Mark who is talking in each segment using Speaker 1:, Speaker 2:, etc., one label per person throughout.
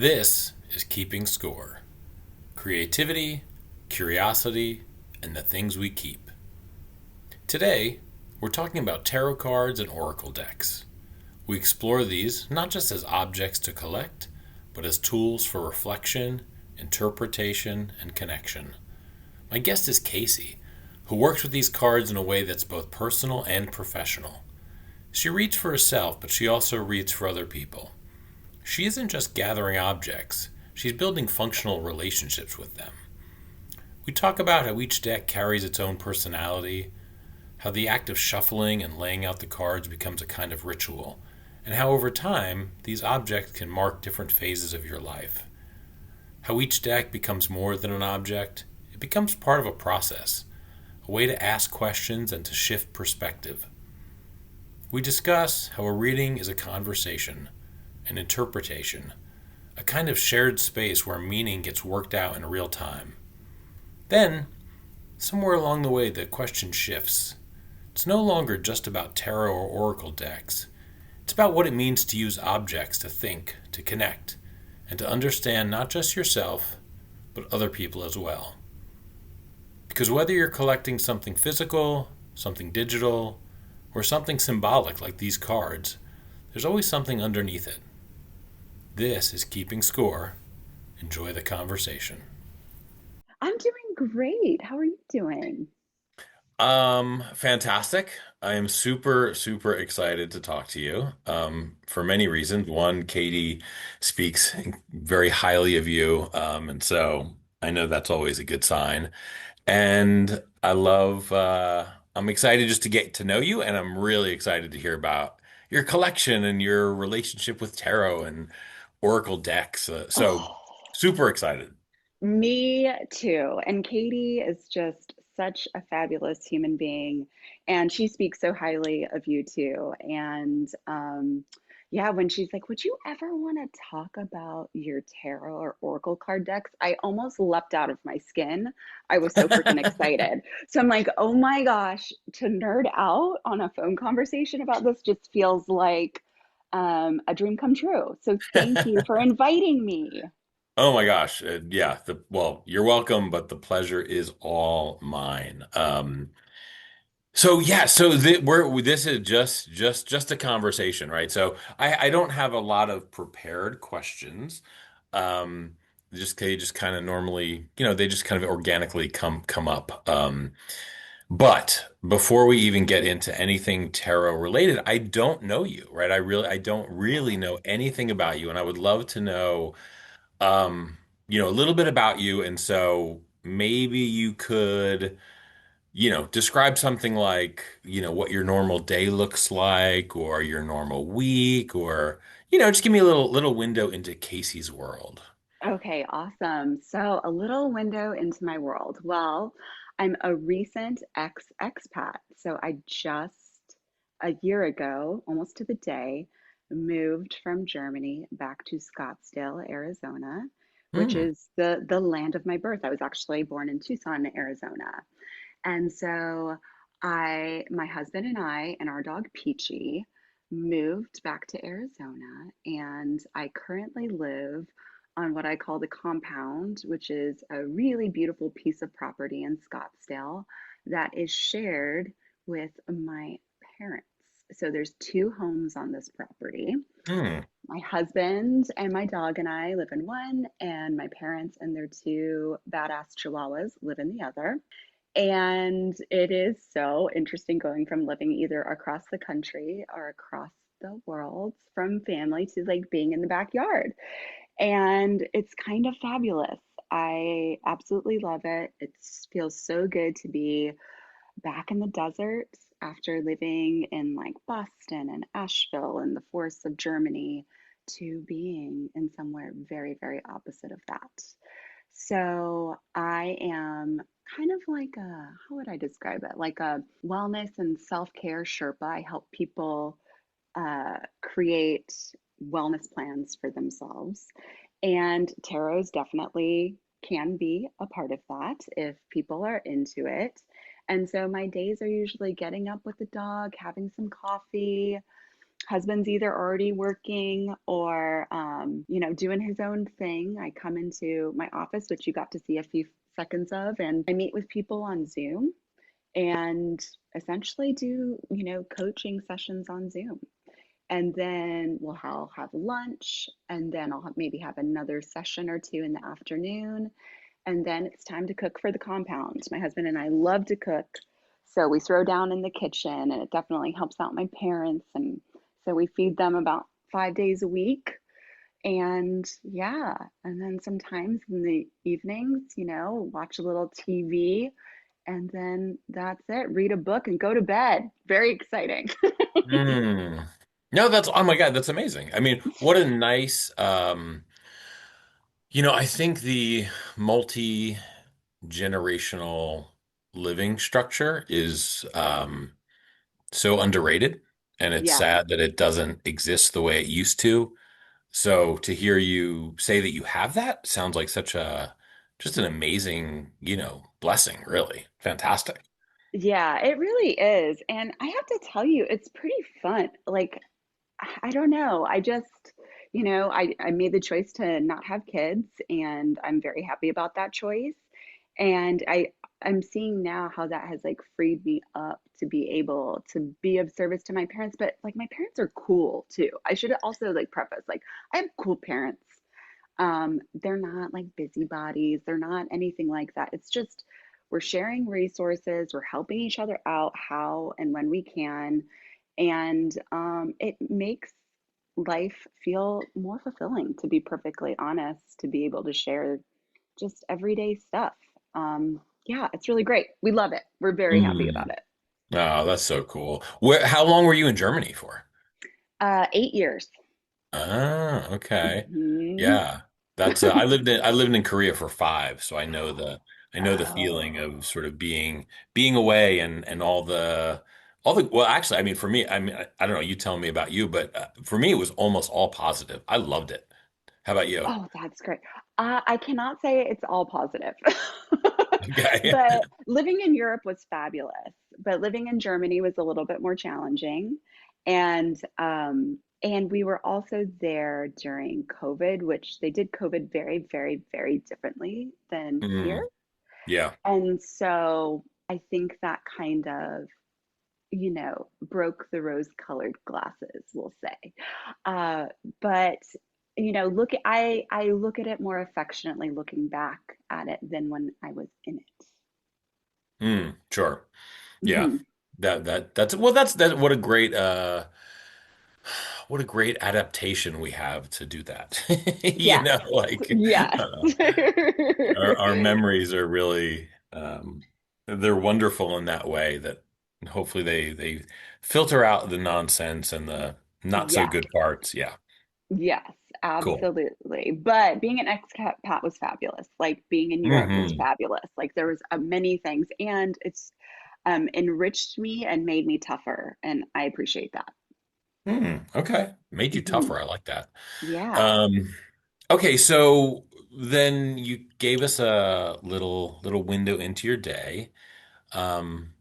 Speaker 1: This is Keeping Skor: creativity, curiosity, and the things we keep. Today, we're talking about tarot cards and oracle decks. We explore these not just as objects to collect, but as tools for reflection, interpretation, and connection. My guest is Casey, who works with these cards in a way that's both personal and professional. She reads for herself, but she also reads for other people. She isn't just gathering objects, she's building functional relationships with them. We talk about how each deck carries its own personality, how the act of shuffling and laying out the cards becomes a kind of ritual, and how over time these objects can mark different phases of your life. How each deck becomes more than an object, it becomes part of a process, a way to ask questions and to shift perspective. We discuss how a reading is a conversation, an interpretation, a kind of shared space where meaning gets worked out in real time. Then, somewhere along the way, the question shifts. It's no longer just about tarot or oracle decks. It's about what it means to use objects to think, to connect, and to understand not just yourself, but other people as well. Because whether you're collecting something physical, something digital, or something symbolic like these cards, there's always something underneath it. This is Keeping Skor. Enjoy the conversation.
Speaker 2: I'm doing great. How are you doing?
Speaker 1: Fantastic. I am super, super excited to talk to you. For many reasons. One, Katie speaks very highly of you. And so I know that's always a good sign. And I'm excited just to get to know you, and I'm really excited to hear about your collection and your relationship with tarot and oracle decks. So
Speaker 2: Oh,
Speaker 1: super excited.
Speaker 2: me too. And Katie is just such a fabulous human being, and she speaks so highly of you too. And yeah, when she's like, "Would you ever want to talk about your tarot or oracle card decks?" I almost leapt out of my skin. I was so freaking excited. So I'm like, "Oh my gosh, to nerd out on a phone conversation about this just feels like a dream come true." So thank you for inviting me.
Speaker 1: Oh my gosh. Yeah, well, you're welcome, but the pleasure is all mine. So yeah, so this is just a conversation, right? So I don't have a lot of prepared questions. Um they just kind of normally, they just kind of organically come up. But before we even get into anything tarot related, I don't know you, right? I don't really know anything about you, and I would love to know a little bit about you. And so maybe you could, describe something like, what your normal day looks like or your normal week, or, just give me a little window into Casey's world.
Speaker 2: Okay, awesome. So, a little window into my world. Well, I'm a recent expat. So, I just a year ago, almost to the day, moved from Germany back to Scottsdale, Arizona, which
Speaker 1: Hmm.
Speaker 2: is the land of my birth. I was actually born in Tucson, Arizona. And so my husband and I and our dog Peachy moved back to Arizona, and I currently live on what I call the compound, which is a really beautiful piece of property in Scottsdale that is shared with my parents. So there's two homes on this property.
Speaker 1: Hmm.
Speaker 2: My husband and my dog and I live in one, and my parents and their two badass chihuahuas live in the other. And it is so interesting going from living either across the country or across the world from family to like being in the backyard. And it's kind of fabulous. I absolutely love it. It feels so good to be back in the desert after living in like Boston and Asheville and the forests of Germany to being in somewhere very, very opposite of that. So I am kind of like how would I describe it? Like a wellness and self-care Sherpa. I help people create wellness plans for themselves. And tarots definitely can be a part of that if people are into it. And so my days are usually getting up with the dog, having some coffee, husband's either already working or, doing his own thing. I come into my office, which you got to see a few seconds of, and I meet with people on Zoom and essentially do, coaching sessions on Zoom. And then I'll have lunch, and then maybe have another session or two in the afternoon. And then it's time to cook for the compound. My husband and I love to cook. So we throw down in the kitchen, and it definitely helps out my parents. And so we feed them about 5 days a week. And yeah, and then sometimes in the evenings, watch a little TV. And then that's it. Read a book and go to bed. Very exciting.
Speaker 1: Mm. No, that's oh my God, that's amazing. I mean, what a nice I think the multi-generational living structure is so underrated, and it's
Speaker 2: Yes.
Speaker 1: sad that it doesn't exist the way it used to. So to hear you say that you have that sounds like such a just an amazing, blessing, really. Fantastic.
Speaker 2: Yeah, it really is. And I have to tell you, it's pretty fun. Like, I don't know. I made the choice to not have kids, and I'm very happy about that choice. And I'm seeing now how that has like freed me up to be able to be of service to my parents. But like my parents are cool too. I should also like preface, like I have cool parents. They're not like busybodies. They're not anything like that. It's just we're sharing resources, we're helping each other out how and when we can. And it makes life feel more fulfilling, to be perfectly honest, to be able to share just everyday stuff. Yeah, it's really great. We love it. We're very happy about
Speaker 1: Mm.
Speaker 2: it.
Speaker 1: Oh, that's so cool. How long were you in Germany for?
Speaker 2: 8 years.
Speaker 1: Ah, okay.
Speaker 2: Hmm.
Speaker 1: Yeah. That's I lived in Korea for 5, so I know the feeling
Speaker 2: Oh,
Speaker 1: of sort of being away and all the well, actually, I mean for me, I don't know, you tell me about you, but for me it was almost all positive. I loved it. How about you?
Speaker 2: oh, that's great. I cannot say it's all positive.
Speaker 1: Okay.
Speaker 2: But living in Europe was fabulous. But living in Germany was a little bit more challenging. And we were also there during COVID, which they did COVID very, very, very differently than here.
Speaker 1: Mm, yeah.
Speaker 2: And so I think that kind of, broke the rose-colored glasses, we'll say. Uh, but I look at it more affectionately looking back at it than when I was in it.
Speaker 1: Sure. Yeah.
Speaker 2: Hmm.
Speaker 1: That's well that's what a great adaptation we have to do that.
Speaker 2: Yes,
Speaker 1: Like
Speaker 2: yes.
Speaker 1: our memories are really they're wonderful in that way that hopefully they filter out the nonsense and the not so
Speaker 2: Yes,
Speaker 1: good parts. Yeah.
Speaker 2: yes,
Speaker 1: Cool.
Speaker 2: absolutely. But being an expat was fabulous. Like being in Europe was
Speaker 1: Hmm.
Speaker 2: fabulous. Like there was many things, and it's enriched me and made me tougher, and I appreciate that.
Speaker 1: Okay. Made you
Speaker 2: Hmm.
Speaker 1: tougher. I like that.
Speaker 2: Yeah.
Speaker 1: Um, okay, so then you gave us a little window into your day.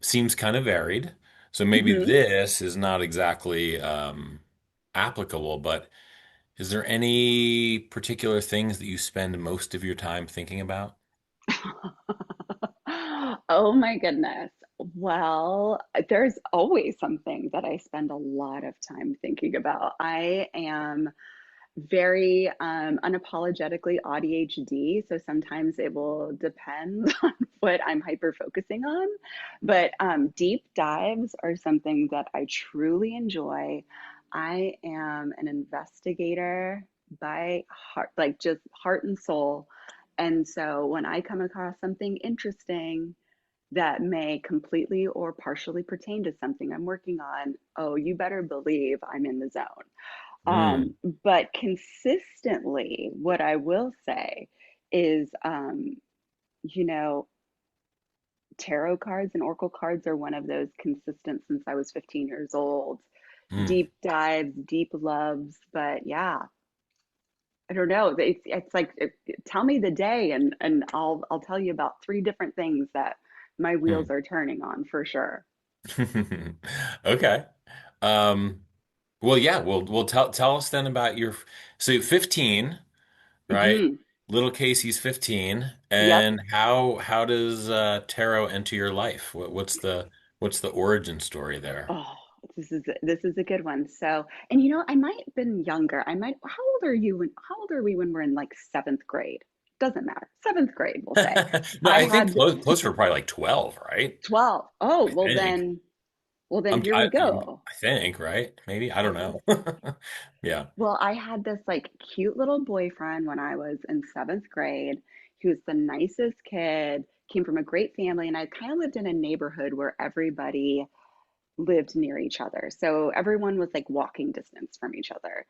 Speaker 1: Seems kind of varied. So maybe
Speaker 2: Hmm.
Speaker 1: this is not exactly applicable, but is there any particular things that you spend most of your time thinking about?
Speaker 2: Oh my goodness. Well, there's always something that I spend a lot of time thinking about. I am very unapologetically ADHD, so sometimes it will depend on what I'm hyper focusing on. But deep dives are something that I truly enjoy. I am an investigator by heart, like just heart and soul. And so when I come across something interesting that may completely or partially pertain to something I'm working on, oh, you better believe I'm in the zone.
Speaker 1: Mm,
Speaker 2: But consistently, what I will say is, you know, tarot cards and oracle cards are one of those consistent since I was 15 years old.
Speaker 1: mm,
Speaker 2: Deep dives, deep loves, but yeah, I don't know. It's like tell me the day, and I'll tell you about three different things that my wheels
Speaker 1: mm.
Speaker 2: are turning on for sure.
Speaker 1: Okay. Um, Well, yeah. Well, tell us then about your. So 15, right?
Speaker 2: Hmm.
Speaker 1: Little Casey's 15,
Speaker 2: Yep.
Speaker 1: and how does tarot enter your life? What's the origin story there?
Speaker 2: Oh, this is a good one. So, and I might have been younger. How old are you how old are we when we're in like seventh grade? Doesn't matter. Seventh grade, we'll say.
Speaker 1: No,
Speaker 2: I
Speaker 1: I think
Speaker 2: had
Speaker 1: closer probably like 12, right?
Speaker 2: 12. Oh,
Speaker 1: I think.
Speaker 2: well then here we go.
Speaker 1: I think, right? Maybe. I don't
Speaker 2: Okay.
Speaker 1: know. Yeah.
Speaker 2: Well, I had this like cute little boyfriend when I was in seventh grade. He was the nicest kid, came from a great family, and I kind of lived in a neighborhood where everybody lived near each other. So everyone was like walking distance from each other.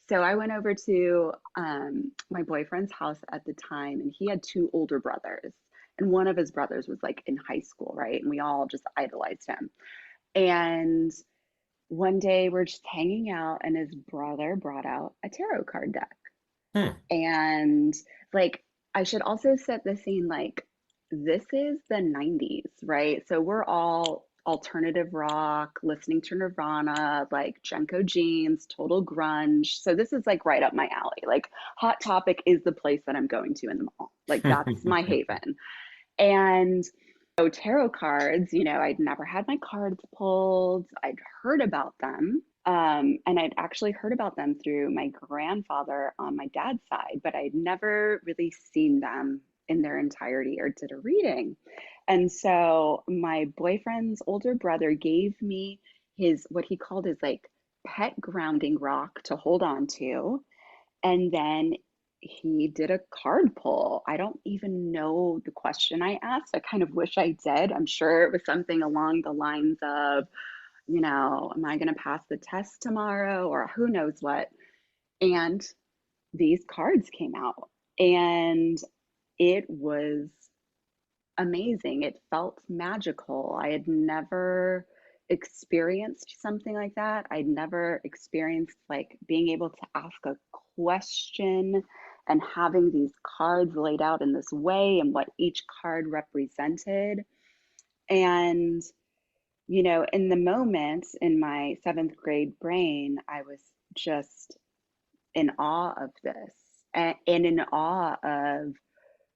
Speaker 2: So I went over to my boyfriend's house at the time, and he had two older brothers. And one of his brothers was like in high school, right? And we all just idolized him. And one day we're just hanging out, and his brother brought out a tarot card deck.
Speaker 1: Hmm.
Speaker 2: And like, I should also set the scene like, this is the 90s, right? So we're all alternative rock, listening to Nirvana, like Jenko jeans, total grunge. So this is like right up my alley. Like, Hot Topic is the place that I'm going to in the mall. Like, that's my haven. And so tarot cards, I'd never had my cards pulled. I'd heard about them. And I'd actually heard about them through my grandfather on my dad's side, but I'd never really seen them in their entirety or did a reading. And so my boyfriend's older brother gave me what he called his like pet grounding rock to hold on to. And then he did a card pull. I don't even know the question I asked. I kind of wish I did. I'm sure it was something along the lines of, am I going to pass the test tomorrow or who knows what? And these cards came out and it was amazing. It felt magical. I had never experienced something like that. I'd never experienced like being able to ask a question and having these cards laid out in this way and what each card represented. And, in the moment in my seventh grade brain, I was just in awe of this and in awe of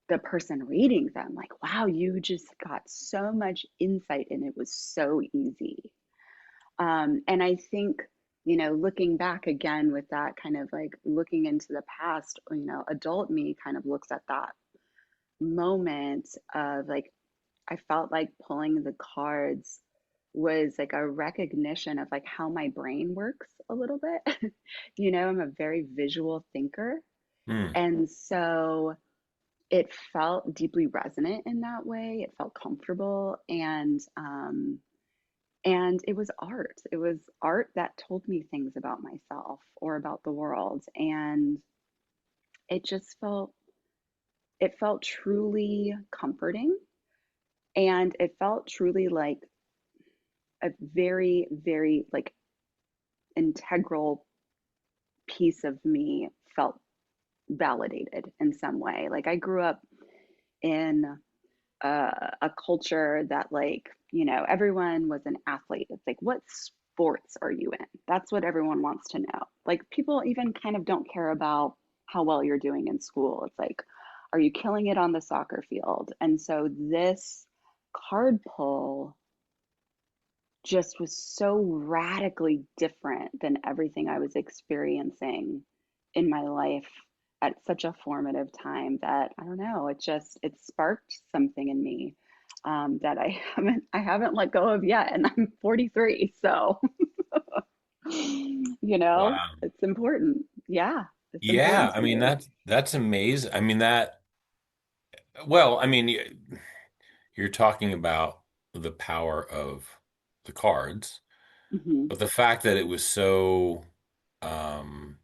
Speaker 2: the person reading them. Like, wow, you just got so much insight and it was so easy. And I think, looking back again with that kind of like looking into the past, adult me kind of looks at that moment of like, I felt like pulling the cards was like a recognition of like how my brain works a little bit. I'm a very visual thinker.
Speaker 1: Hmm.
Speaker 2: And so it felt deeply resonant in that way. It felt comfortable and it was art. It was art that told me things about myself or about the world. And it just felt truly comforting and it felt truly like a very, very like integral piece of me felt validated in some way. Like I grew up in a culture that like everyone was an athlete. It's like, what sports are you in? That's what everyone wants to know. Like people even kind of don't care about how well you're doing in school. It's like, are you killing it on the soccer field? And so this card pull just was so radically different than everything I was experiencing in my life at such a formative time that I don't know, it sparked something in me that I haven't let go of yet, and I'm 43, so
Speaker 1: Wow.
Speaker 2: it's important. Yeah, it's
Speaker 1: Yeah,
Speaker 2: important
Speaker 1: I
Speaker 2: to
Speaker 1: mean
Speaker 2: me.
Speaker 1: that's amazing. I mean that well, I mean you're talking about the power of the cards,
Speaker 2: Hmm.
Speaker 1: but the fact that it was so um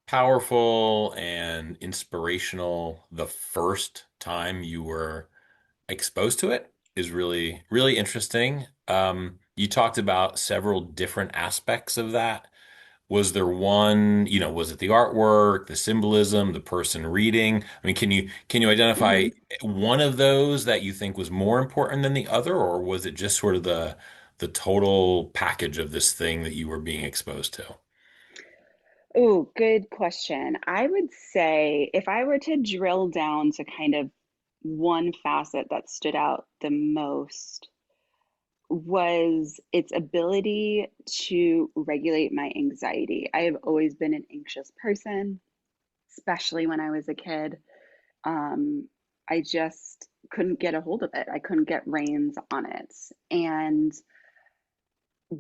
Speaker 1: powerful and inspirational the first time you were exposed to it is really, really interesting. You talked about several different aspects of that. Was there one, was it the artwork, the symbolism, the person reading? I mean, can you identify
Speaker 2: Hmm.
Speaker 1: one of those that you think was more important than the other, or was it just sort of the total package of this thing that you were being exposed to?
Speaker 2: Oh, good question. I would say if I were to drill down to kind of one facet that stood out the most was its ability to regulate my anxiety. I have always been an anxious person, especially when I was a kid. I just couldn't get a hold of it. I couldn't get reins on it. And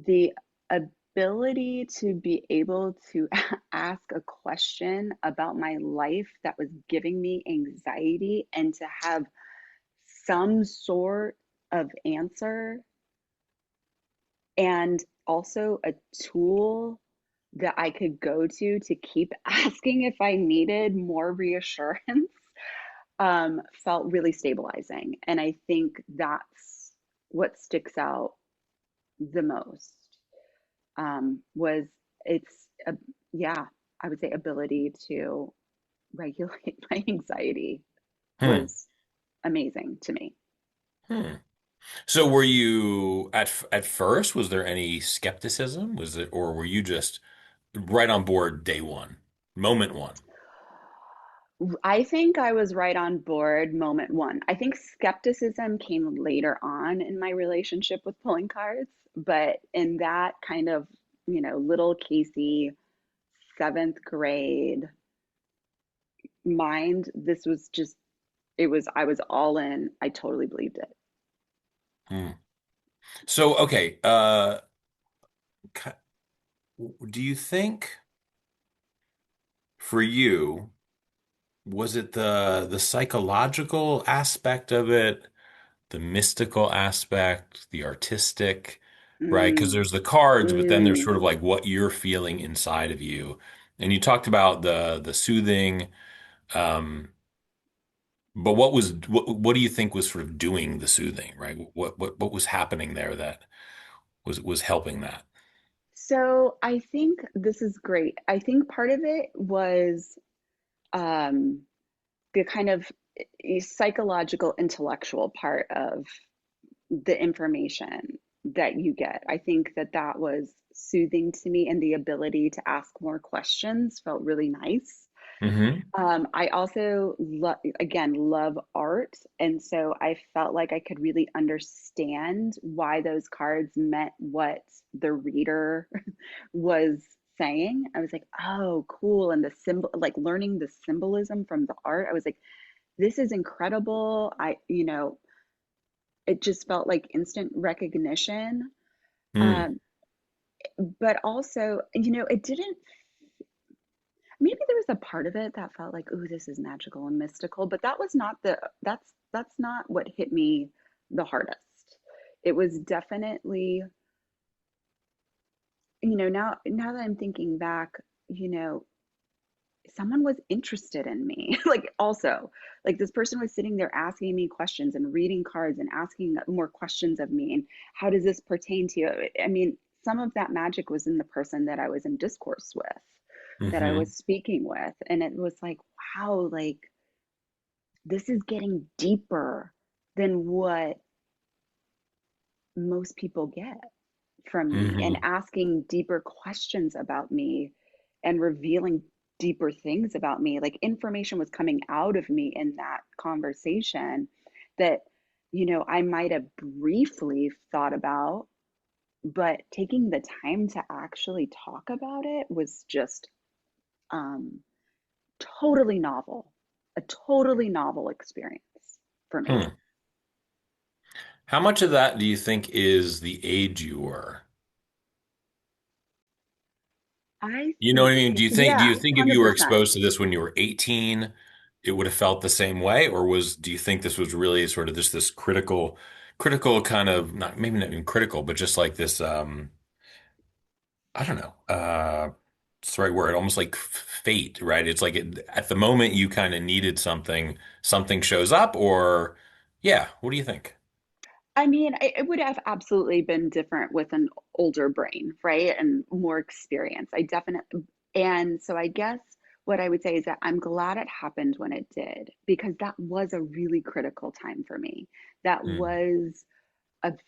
Speaker 2: the ability to be able to ask a question about my life that was giving me anxiety and to have some sort of answer and also a tool that I could go to keep asking if I needed more reassurance felt really stabilizing. And I think that's what sticks out the most was its, yeah, I would say ability to regulate my anxiety
Speaker 1: Hmm.
Speaker 2: was amazing to me.
Speaker 1: Hmm. So were you at first, was there any skepticism? Was it, or were you just right on board day one, moment one?
Speaker 2: I think I was right on board moment one. I think skepticism came later on in my relationship with pulling cards, but in that kind of, little Casey seventh grade mind, this was just, I was all in. I totally believed it.
Speaker 1: Hmm. So, okay, ki- do you think for you, was it the psychological aspect of it, the mystical aspect, the artistic, right? Because
Speaker 2: Mm,
Speaker 1: there's the cards, but then there's
Speaker 2: mm.
Speaker 1: sort of like what you're feeling inside of you. And you talked about the soothing, um, but what do you think was sort of doing the soothing, right? What was happening there that was helping that?
Speaker 2: So I think this is great. I think part of it was um, the kind of psychological, intellectual part of the information that you get. I think that that was soothing to me, and the ability to ask more questions felt really nice.
Speaker 1: Hmm.
Speaker 2: I also again love art, and so I felt like I could really understand why those cards meant what the reader was saying. I was like, oh, cool. And the symbol, like learning the symbolism from the art, I was like, this is incredible. It just felt like instant recognition.
Speaker 1: Mm.
Speaker 2: Um, but also, it didn't, maybe there was a part of it that felt like, oh, this is magical and mystical, but that was not that's not what hit me the hardest. It was definitely, now that I'm thinking back, you know, someone was interested in me. Like, also, like, this person was sitting there asking me questions and reading cards and asking more questions of me. And how does this pertain to you? I mean, some of that magic was in the person that I was in discourse with, that I
Speaker 1: Hmm.
Speaker 2: was speaking with. And it was like, wow, like, this is getting deeper than what most people get from me, and
Speaker 1: Hmm.
Speaker 2: asking deeper questions about me and revealing deeper things about me. Like, information was coming out of me in that conversation that, I might have briefly thought about, but taking the time to actually talk about it was just um, totally novel, a totally novel experience for me.
Speaker 1: Hmm. How much of that do you think is the age you were?
Speaker 2: I
Speaker 1: You know what I
Speaker 2: think,
Speaker 1: mean? Do
Speaker 2: yeah,
Speaker 1: you think if you were
Speaker 2: 100%.
Speaker 1: exposed to this when you were 18, it would have felt the same way? Or do you think this was really sort of just this critical kind of, not maybe not even critical, but just like this, I don't know, it's the right word, almost like fate, right? It's like at the moment you kind of needed something, something shows up, or yeah, what do you think?
Speaker 2: I mean, it would have absolutely been different with an older brain, right? And more experience. I definitely, and so I guess what I would say is that I'm glad it happened when it did, because that was a really critical time for me. That
Speaker 1: Mm.
Speaker 2: was of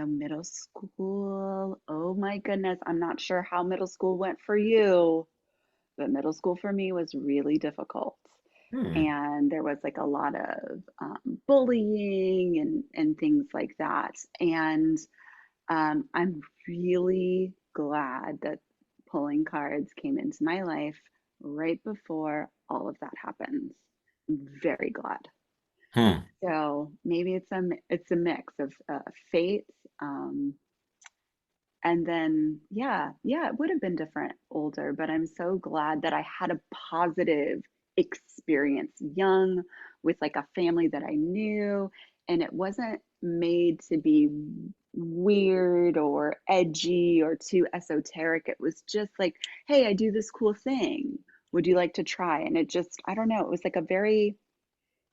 Speaker 2: middle school. Oh my goodness, I'm not sure how middle school went for you, but middle school for me was really difficult.
Speaker 1: Hmm.
Speaker 2: And there was like a lot of bullying and things like that. And I'm really glad that pulling cards came into my life right before all of that happened. Very glad.
Speaker 1: Hmm.
Speaker 2: So maybe it's a mix of fate, um, and then yeah, it would have been different older, but I'm so glad that I had a positive experience young with like a family that I knew, and it wasn't made to be weird or edgy or too esoteric. It was just like, hey, I do this cool thing. Would you like to try? And it just, I don't know, it was like a very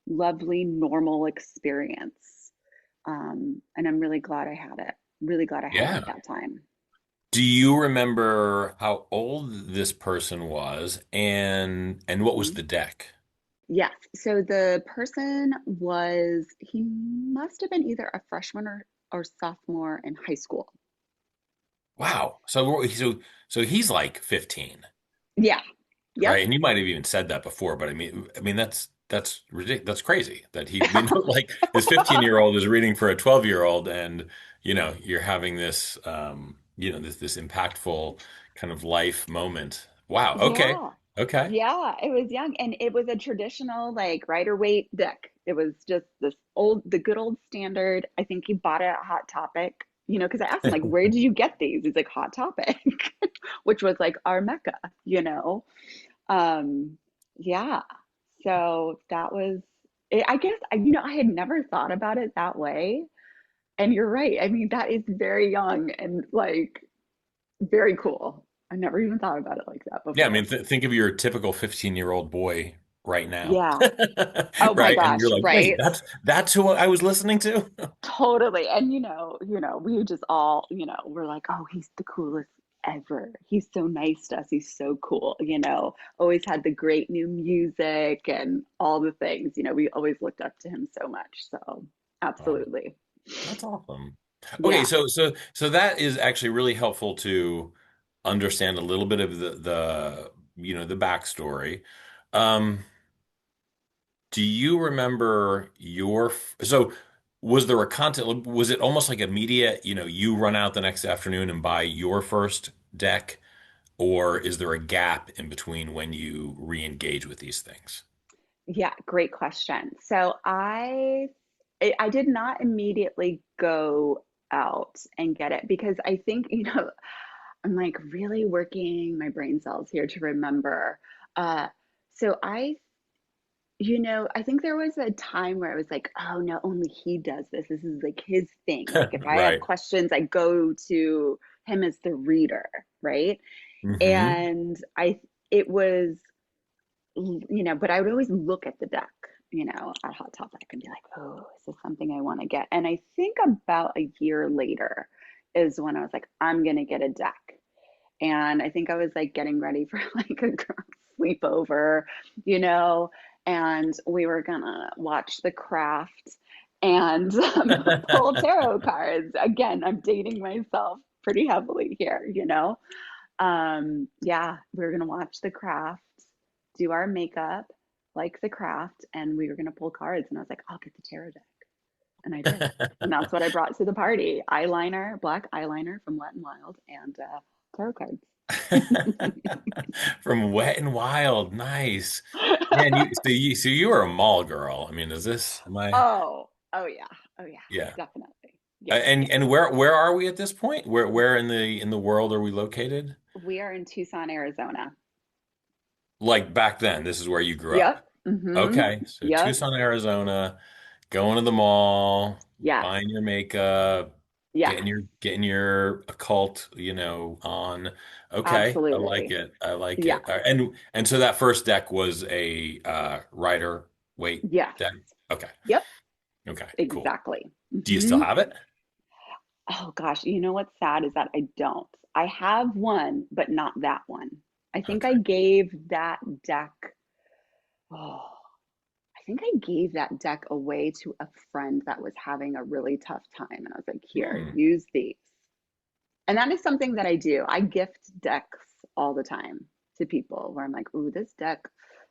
Speaker 2: lovely, normal experience. And I'm really glad I had it. Really glad I had it at
Speaker 1: Yeah.
Speaker 2: that time.
Speaker 1: Do you remember how old this person was and what was
Speaker 2: Mhm.
Speaker 1: the deck?
Speaker 2: Yes. So the person he must have been either a freshman or sophomore in high school.
Speaker 1: Wow. So he's like 15,
Speaker 2: Yeah. Yep.
Speaker 1: right? And you might have even said that before, but I mean that's ridiculous. That's crazy that like his 15-year-old is reading for a 12-year-old and you're having this this impactful kind of life moment. Wow. Okay.
Speaker 2: Yeah.
Speaker 1: Okay.
Speaker 2: Yeah, it was young and it was a traditional like rider weight deck. It was just the good old standard. I think he bought it at Hot Topic, because I asked him like, where did you get these? He's like, Hot Topic, which was like our mecca, you know? Um, yeah. So that was it. I guess, I had never thought about it that way. And you're right. I mean, that is very young and like very cool. I never even thought about it like that
Speaker 1: Yeah, I
Speaker 2: before.
Speaker 1: mean, think of your typical 15-year-old boy right now,
Speaker 2: Yeah. Oh my
Speaker 1: right? And you're
Speaker 2: gosh,
Speaker 1: like, wait,
Speaker 2: right?
Speaker 1: that's who I was listening to?
Speaker 2: Totally. And we just all, we're like, oh, he's the coolest ever. He's so nice to us. He's so cool, always had the great new music and all the things. We always looked up to him so much. So
Speaker 1: Wow,
Speaker 2: absolutely.
Speaker 1: that's awesome. Okay,
Speaker 2: Yeah.
Speaker 1: so that is actually really helpful to understand a little bit of the backstory. Um, do you remember so was there a content, was it almost like immediate, you run out the next afternoon and buy your first deck? Or is there a gap in between when you re-engage with these things?
Speaker 2: Yeah, great question. So I did not immediately go out and get it because I think, I'm like really working my brain cells here to remember. Uh, so I think there was a time where I was like, oh no, only he does this. This is like his thing. Like if I have
Speaker 1: Right.
Speaker 2: questions, I go to him as the reader, right?
Speaker 1: Hmm.
Speaker 2: And it was, but I would always look at the deck, at Hot Topic and be like, oh, is this something I want to get? And I think about a year later is when I was like, I'm gonna get a deck. And I think I was like getting ready for like a girl sleepover, you know, and we were gonna watch The Craft and pull tarot cards. Again, I'm dating myself pretty heavily here, Yeah, we were gonna watch The Craft, do our makeup like The Craft, and we were gonna pull cards. And I was like, I'll get the tarot deck. And I did. And that's what I brought to the party. Eyeliner, black eyeliner from Wet n Wild, and tarot cards.
Speaker 1: From Wet and Wild, nice. Man, you were a mall girl. I mean, is this my
Speaker 2: Oh yeah. Oh yeah.
Speaker 1: yeah.
Speaker 2: Definitely.
Speaker 1: Uh,
Speaker 2: Yes,
Speaker 1: And
Speaker 2: yes.
Speaker 1: and where are we at this point? Where in the world are we located?
Speaker 2: We are in Tucson, Arizona.
Speaker 1: Like back then, this is where you grew up.
Speaker 2: Yep. Mm-hmm.
Speaker 1: Okay, so
Speaker 2: Yep.
Speaker 1: Tucson, Arizona, going to the mall,
Speaker 2: Yes.
Speaker 1: buying your makeup,
Speaker 2: Yes.
Speaker 1: getting your occult, on. Okay, I like
Speaker 2: Absolutely.
Speaker 1: it. I like
Speaker 2: Yes.
Speaker 1: it. And so that first deck was a rider weight
Speaker 2: Yes.
Speaker 1: deck. Okay.
Speaker 2: Yep.
Speaker 1: Okay, cool.
Speaker 2: Exactly.
Speaker 1: Do you still
Speaker 2: Hmm.
Speaker 1: have it?
Speaker 2: Oh gosh, what's sad is that I don't. I have one, but not that one. I think I
Speaker 1: Okay.
Speaker 2: gave that deck, oh, I think I gave that deck away to a friend that was having a really tough time. And I was like, here,
Speaker 1: Hmm.
Speaker 2: use these. And that is something that I do. I gift decks all the time to people where I'm like, ooh, this deck,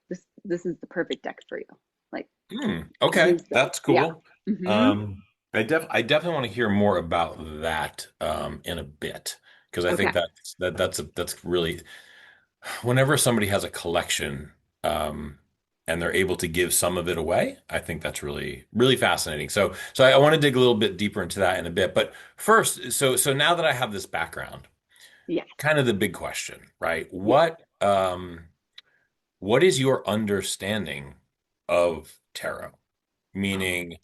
Speaker 2: this is the perfect deck for you. Like,
Speaker 1: Hmm. Okay,
Speaker 2: use this.
Speaker 1: that's
Speaker 2: Yeah.
Speaker 1: cool.
Speaker 2: Mm-hmm.
Speaker 1: Um, I definitely want to hear more about that in a bit because I
Speaker 2: Okay.
Speaker 1: think that's really whenever somebody has a collection um, and they're able to give some of it away, I think that's really fascinating. So I want to dig a little bit deeper into that in a bit. But first, so now that I have this background,
Speaker 2: Yes.
Speaker 1: kind of the big question, right?
Speaker 2: Yeah.
Speaker 1: What is your understanding of tarot?
Speaker 2: Oh.
Speaker 1: Meaning,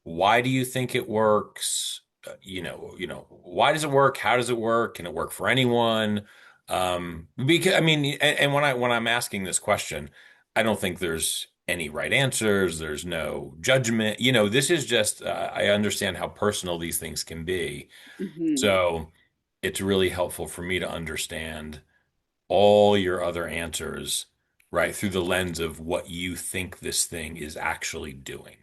Speaker 1: why do you think it works? Why does it work? How does it work? Can it work for anyone? Because I mean, and when I'm asking this question, I don't think there's any right answers. There's no judgment. This is just I understand how personal these things can be.
Speaker 2: Mm-hmm.
Speaker 1: So it's really helpful for me to understand all your other answers, right, through the lens of what you think this thing is actually doing.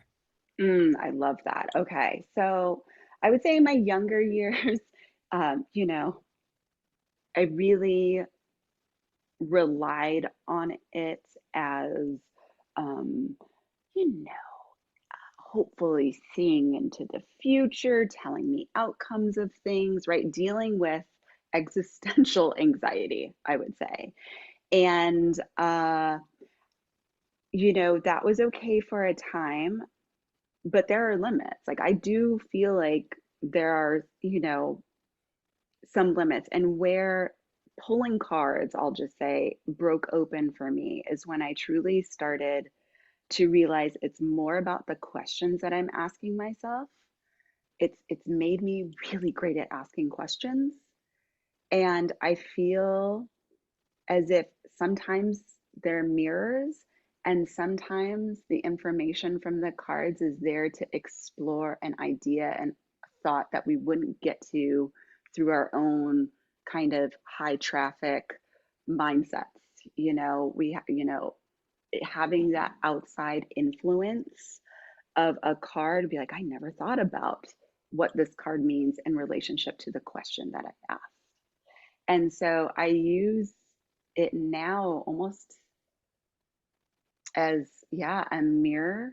Speaker 2: I love that. Okay. So I would say in my younger years, you know, I really relied on it as, um, you know, hopefully seeing into the future, telling me outcomes of things, right? Dealing with existential anxiety, I would say. And, that was okay for a time, but there are limits. Like, I do feel like there are, some limits. And where pulling cards, I'll just say, broke open for me is when I truly started to realize it's more about the questions that I'm asking myself. It's made me really great at asking questions. And I feel as if sometimes they're mirrors and sometimes the information from the cards is there to explore an idea and thought that we wouldn't get to through our own kind of high traffic mindsets. Having that outside influence of a card, be like, I never thought about what this card means in relationship to the question that I asked. And so I use it now almost as, yeah, a mirror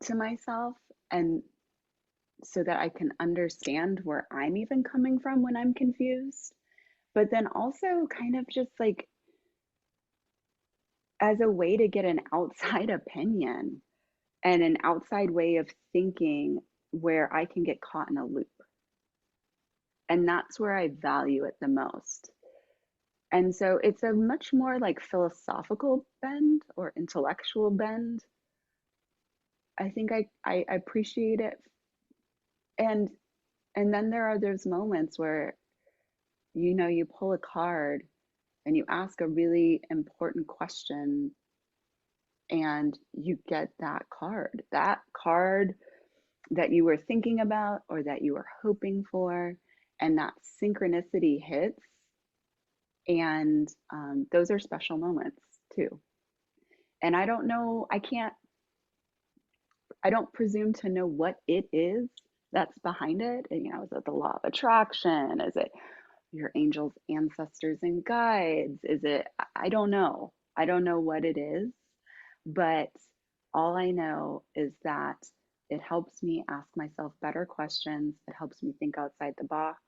Speaker 2: to myself, and so that I can understand where I'm even coming from when I'm confused. But then also kind of just like as a way to get an outside opinion and an outside way of thinking where I can get caught in a loop. And that's where I value it the most. And so it's a much more like philosophical bend or intellectual bend. I think I appreciate it. And and then there are those moments where you pull a card and you ask a really important question and you get that card that you were thinking about or that you were hoping for, and that synchronicity hits. And those are special moments too. And I don't know, I don't presume to know what it is that's behind it. And, is it the law of attraction? Is it your angels, ancestors, and guides? Is it, I don't know. I don't know what it is. But all I know is that it helps me ask myself better questions. It helps me think outside the box.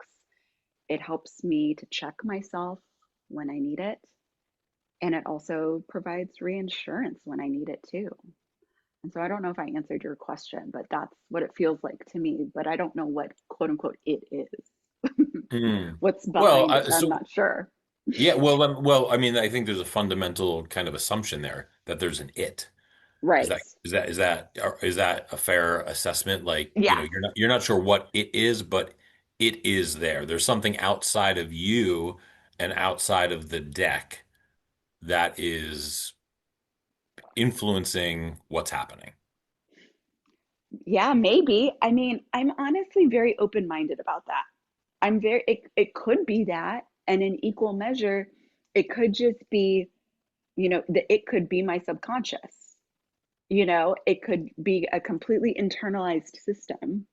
Speaker 2: It helps me to check myself when I need it. And it also provides reinsurance when I need it too. And so I don't know if I answered your question, but that's what it feels like to me. But I don't know what quote unquote it is.
Speaker 1: Hmm.
Speaker 2: What's
Speaker 1: Well,
Speaker 2: behind it, I'm not sure.
Speaker 1: yeah, I mean, I think there's a fundamental kind of assumption there that there's an it. Is
Speaker 2: Right.
Speaker 1: that a fair assessment? Like,
Speaker 2: Yes.
Speaker 1: you're not sure what it is, but it is there. There's something outside of you and outside of the deck that is influencing what's happening.
Speaker 2: Yeah, maybe. I mean, I'm honestly very open-minded about that. It could be that, and in equal measure, it could just be, it could be my subconscious. It could be a completely internalized system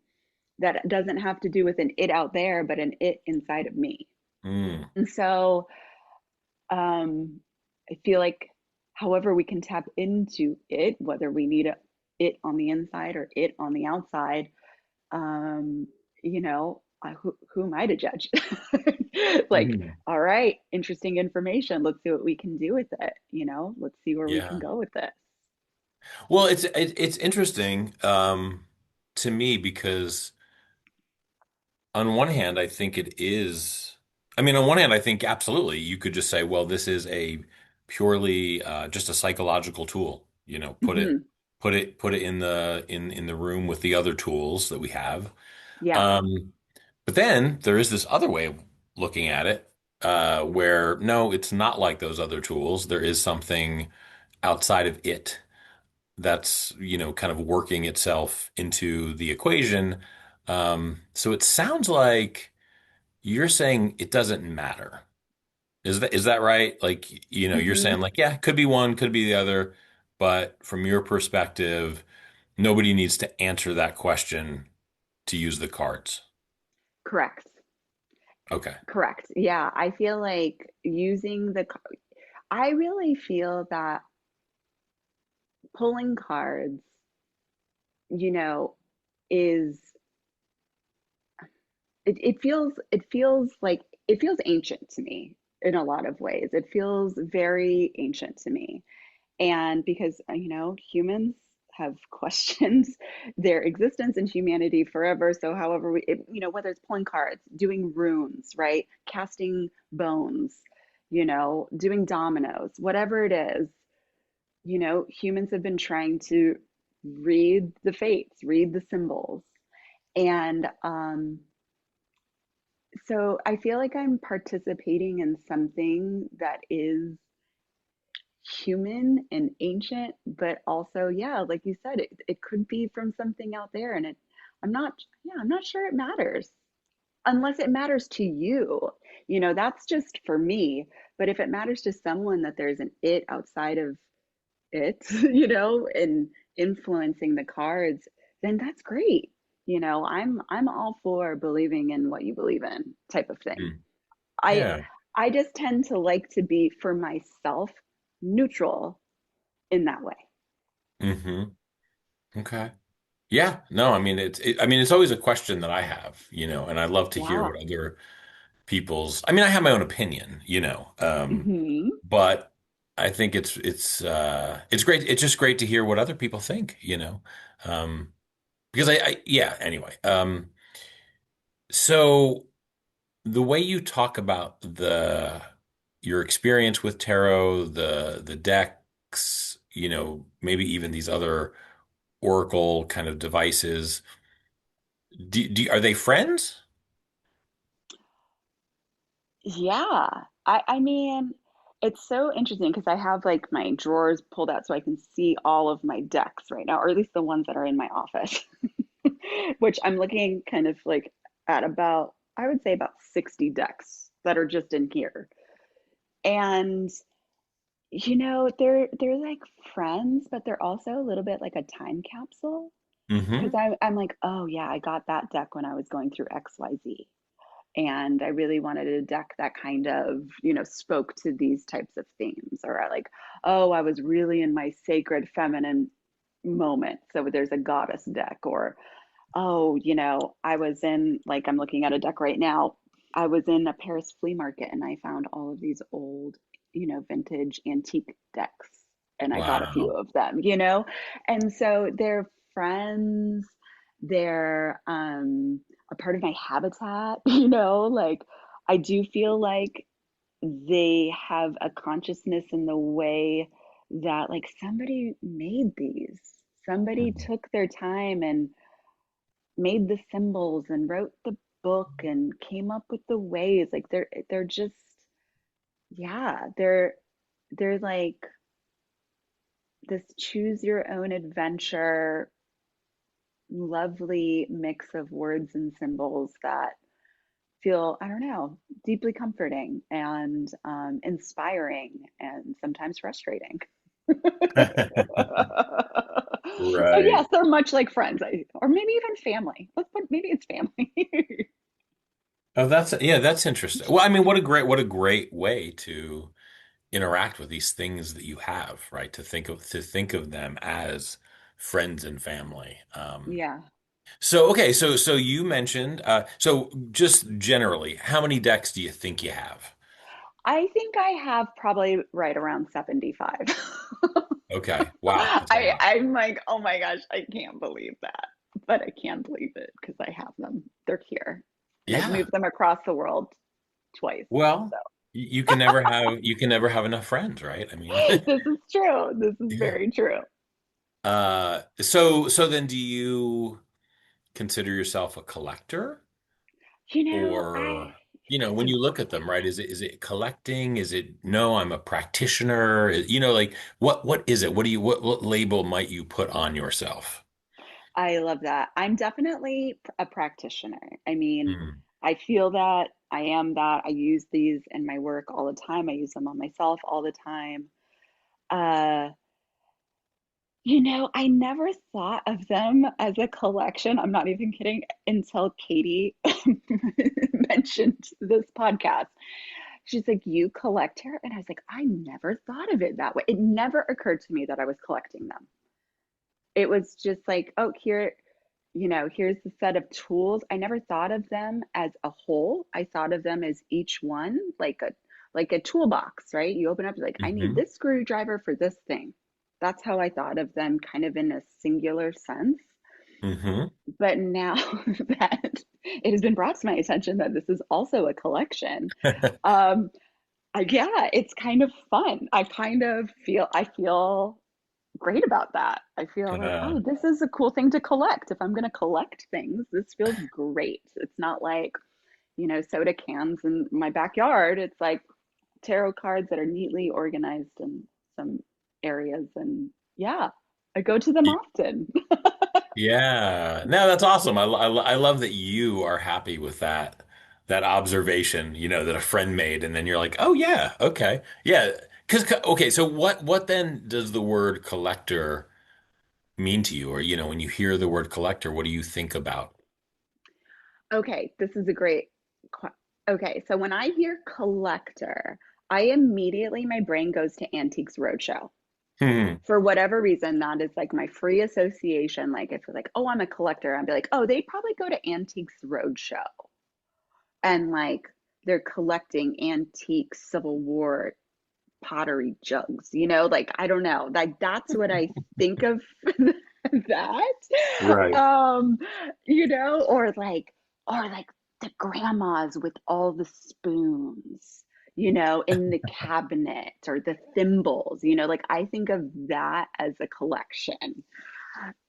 Speaker 2: that doesn't have to do with an it out there, but an it inside of me.
Speaker 1: Mm,
Speaker 2: And so um, I feel like however we can tap into it, whether we need it on the inside or it on the outside, um, who am I to judge? Like,
Speaker 1: mhm.
Speaker 2: all right, interesting information. Let's see what we can do with it. Let's see where we can
Speaker 1: Yeah.
Speaker 2: go with this.
Speaker 1: Well, it's interesting to me because on one hand, I think it is. I mean, on one hand, I think absolutely you could just say, well, this is a purely just a psychological tool.
Speaker 2: Hmm.
Speaker 1: Put it in the room with the other tools that we have.
Speaker 2: Yeah.
Speaker 1: Um, but then there is this other way of looking at it, where no, it's not like those other tools. There is something outside of it that's, kind of working itself into the equation. So it sounds like you're saying it doesn't matter. Is that right? Like, you're
Speaker 2: Hmm.
Speaker 1: saying like, yeah, it could be one, could be the other, but from your perspective, nobody needs to answer that question to use the cards.
Speaker 2: Correct.
Speaker 1: Okay.
Speaker 2: Correct. Yeah. I feel like I really feel that pulling cards, you know, is it feels ancient to me in a lot of ways. It feels very ancient to me. And because, humans have questioned their existence and humanity forever. So, however, whether it's pulling cards, doing runes, right? Casting bones, doing dominoes, whatever it is, humans have been trying to read the fates, read the symbols. And so I feel like I'm participating in something that is human and ancient, but also, yeah, like you said, it could be from something out there. And I'm not, yeah, I'm not sure it matters unless it matters to you. That's just for me. But if it matters to someone that there's an it outside of it, and influencing the cards, then that's great. I'm all for believing in what you believe in type of thing.
Speaker 1: Hmm.
Speaker 2: I
Speaker 1: Yeah.
Speaker 2: I just tend to like to be for myself neutral in that way.
Speaker 1: hmm Okay. Yeah. No, I mean I mean it's always a question that I have, and I love to hear
Speaker 2: Yeah.
Speaker 1: what other I mean I have my own opinion,
Speaker 2: Hmm.
Speaker 1: but I think it's great. It's just great to hear what other people think, because yeah, anyway. So the way you talk about the your experience with tarot, the decks, maybe even these other oracle kind of devices, are they friends?
Speaker 2: Yeah. I mean, it's so interesting because I have like my drawers pulled out so I can see all of my decks right now, or at least the ones that are in my office, which I'm looking kind of like at about, I would say about 60 decks that are just in here. And they're like friends, but they're also a little bit like a time capsule because
Speaker 1: Hmm
Speaker 2: I'm like, oh yeah, I got that deck when I was going through XYZ. And I really wanted a deck that kind of, spoke to these types of themes. Or I like, oh, I was really in my sacred feminine moment. So there's a goddess deck. Or, oh, I was in, like, I'm looking at a deck right now. I was in a Paris flea market and I found all of these old, vintage antique decks. And I got a few
Speaker 1: Wow.
Speaker 2: of them, And so they're friends, they're a part of my habitat, like I do feel like they have a consciousness in the way that like somebody made these. Somebody
Speaker 1: Mhm.
Speaker 2: took their time and made the symbols and wrote the book and came up with the ways. Like they're just, yeah, they're like this choose your own adventure, lovely mix of words and symbols that feel, I don't know, deeply comforting and inspiring and sometimes frustrating. So yes,
Speaker 1: Right.
Speaker 2: they're much like friends, or maybe even family. Let's put maybe it's family.
Speaker 1: Oh, that's interesting. Well, I mean, what a great way to interact with these things that you have, right? To think of them as friends and family.
Speaker 2: Yeah.
Speaker 1: So okay, so you mentioned so just generally, how many decks do you think you have?
Speaker 2: I think I have probably right around 75.
Speaker 1: Okay. Wow, that's a lot.
Speaker 2: I'm like, oh my gosh, I can't believe that. But I can believe it because I have them. They're here. And I've
Speaker 1: Yeah.
Speaker 2: moved them across the world twice.
Speaker 1: Well,
Speaker 2: So
Speaker 1: you can never have enough friends, right? I mean,
Speaker 2: this is true. This is
Speaker 1: yeah.
Speaker 2: very true.
Speaker 1: So then do you consider yourself a collector?
Speaker 2: You know, I
Speaker 1: Or,
Speaker 2: that's
Speaker 1: when
Speaker 2: a
Speaker 1: you look at them, right, is it collecting? Is it no, I'm a practitioner? Like what is it? What label might you put on yourself?
Speaker 2: I love that. I'm definitely a practitioner. I mean,
Speaker 1: Hmm.
Speaker 2: I feel that I am that. I use these in my work all the time. I use them on myself all the time. Uh, I never thought of them as a collection. I'm not even kidding until Katie mentioned this podcast. She's like, "You collect hair?" And I was like, "I never thought of it that way. It never occurred to me that I was collecting them. It was just like, oh, here's the set of tools. I never thought of them as a whole. I thought of them as each one like a toolbox, right? You open up like I need
Speaker 1: Hmm.
Speaker 2: this screwdriver for this thing. That's how I thought of them kind of in a singular sense.
Speaker 1: Hmm.
Speaker 2: But now that it has been brought to my attention that this is also a collection, um, yeah, it's kind of fun. I feel great about that. I feel like,
Speaker 1: Uh,
Speaker 2: oh, this is a cool thing to collect. If I'm going to collect things, this feels great. It's not like, soda cans in my backyard. It's like tarot cards that are neatly organized in some areas. And yeah, I go to them often.
Speaker 1: yeah. No, that's awesome. I love that you are happy with that observation, that a friend made, and then you're like, oh yeah, okay. Yeah. Because okay, so what then does the word collector mean to you? Or, when you hear the word collector, what do you think about?
Speaker 2: Okay, this is a great. Okay, so when I hear collector, my brain goes to Antiques Roadshow.
Speaker 1: Hmm.
Speaker 2: For whatever reason, that is like my free association. Like if you're like, oh, I'm a collector, I'd be like, oh, they probably go to Antiques Roadshow and like they're collecting antique Civil War pottery jugs, like I don't know. Like that's what I think of that.
Speaker 1: Right.
Speaker 2: Um, or like the grandmas with all the spoons, in the cabinet or the thimbles, like I think of that as a collection.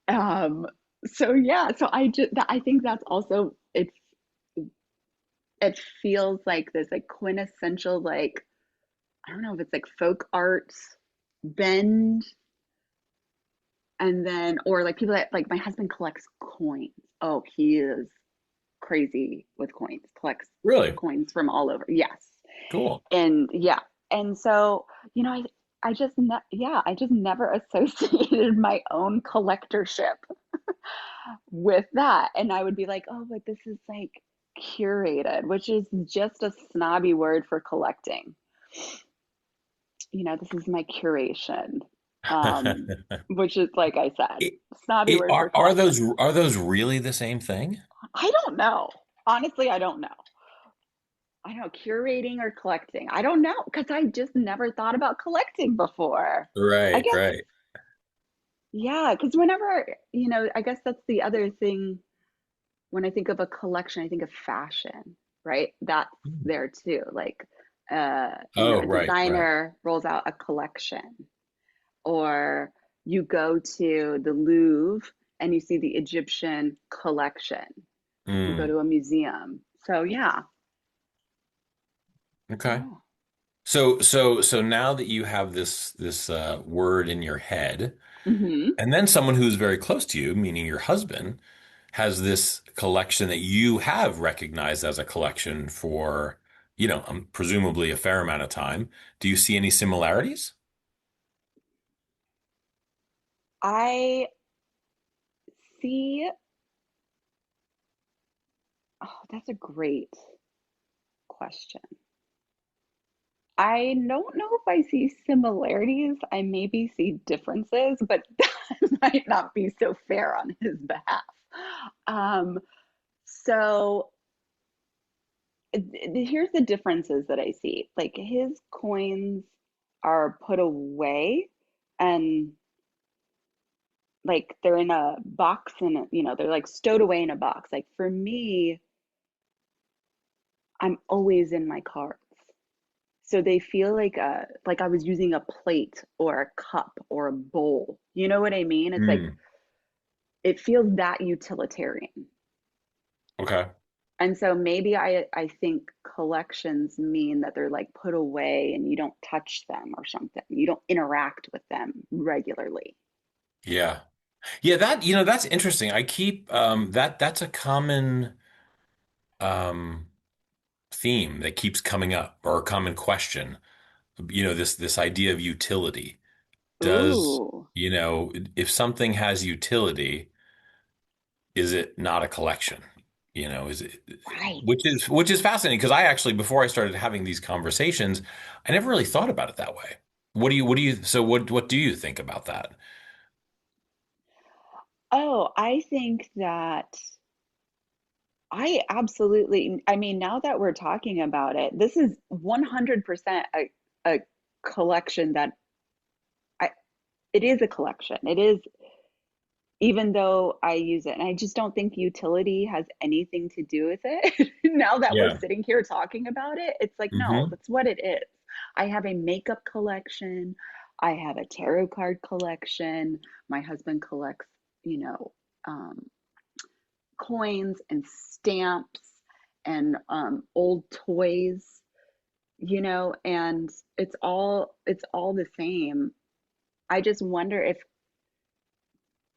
Speaker 2: Um, so yeah, so I think that's also it feels like this like quintessential like I don't know if it's like folk art bend and then or like people that like my husband collects coins. Oh, he is crazy with coins. Collects
Speaker 1: Really?
Speaker 2: coins from all over. Yes.
Speaker 1: Cool.
Speaker 2: And yeah. And so, I just never associated my own collectorship with that. And I would be like, oh, but this is like curated, which is just a snobby word for collecting. This is my curation. Which is like I said,
Speaker 1: It,
Speaker 2: snobby word for
Speaker 1: are
Speaker 2: collecting.
Speaker 1: those really the same thing?
Speaker 2: I don't know. Honestly, I don't know. I don't know, curating or collecting. I don't know because I just never thought about collecting before. I
Speaker 1: Right,
Speaker 2: guess,
Speaker 1: right.
Speaker 2: yeah, because whenever, I guess that's the other thing. When I think of a collection, I think of fashion, right? That's there too. Like,
Speaker 1: Oh,
Speaker 2: a
Speaker 1: right, right.
Speaker 2: designer rolls out a collection, or you go to the Louvre and you see the Egyptian collection. You go
Speaker 1: Mm,
Speaker 2: to a museum. So yeah.
Speaker 1: okay.
Speaker 2: Yeah.
Speaker 1: So now that you have this word in your head,
Speaker 2: Hmm.
Speaker 1: and then someone who's very close to you, meaning your husband, has this collection that you have recognized as a collection for, presumably a fair amount of time. Do you see any similarities?
Speaker 2: see, oh, that's a great question. I don't know if I see similarities. I maybe see differences, but that might not be so fair on his behalf. Um, so here's the differences that I see. Like his coins are put away and like they're in a box and they're like stowed away in a box. Like for me, I'm always in my cards. So they feel like I was using a plate or a cup or a bowl. You know what I mean? It's like
Speaker 1: Hmm.
Speaker 2: it feels that utilitarian.
Speaker 1: Okay.
Speaker 2: And so maybe I think collections mean that they're like put away and you don't touch them or something. You don't interact with them regularly.
Speaker 1: Yeah. Yeah, that's interesting. I keep that's a common um theme that keeps coming up, or a common question. This idea of utility. Does,
Speaker 2: Ooh,
Speaker 1: if something has utility, is it not a collection? Is it,
Speaker 2: right.
Speaker 1: which is fascinating, because I actually, before I started having these conversations, I never really thought about it that way. What do you think about that?
Speaker 2: Oh, I think that I mean, now that we're talking about it, this is 100% a collection that I, it is a collection. It is, even though I use it, and I just don't think utility has anything to do with it. Now that we're
Speaker 1: Yeah.
Speaker 2: sitting here talking about it, it's like, no,
Speaker 1: Hmm.
Speaker 2: that's what it is. I have a makeup collection. I have a tarot card collection. My husband collects, you know, um, coins and stamps and old toys, and it's all the same. I just wonder if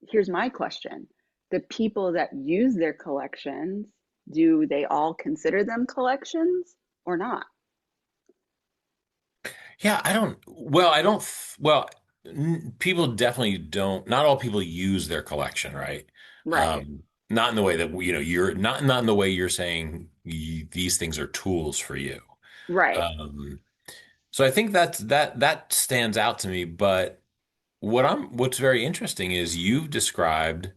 Speaker 2: here's my question. The people that use their collections, do they all consider them collections or not?
Speaker 1: Yeah, people definitely don't, not all people use their collection, right?
Speaker 2: Right.
Speaker 1: Not in the way that, you're not in the way you're saying these things are tools for you.
Speaker 2: Right.
Speaker 1: Um, so I think that stands out to me, but what's very interesting is you've described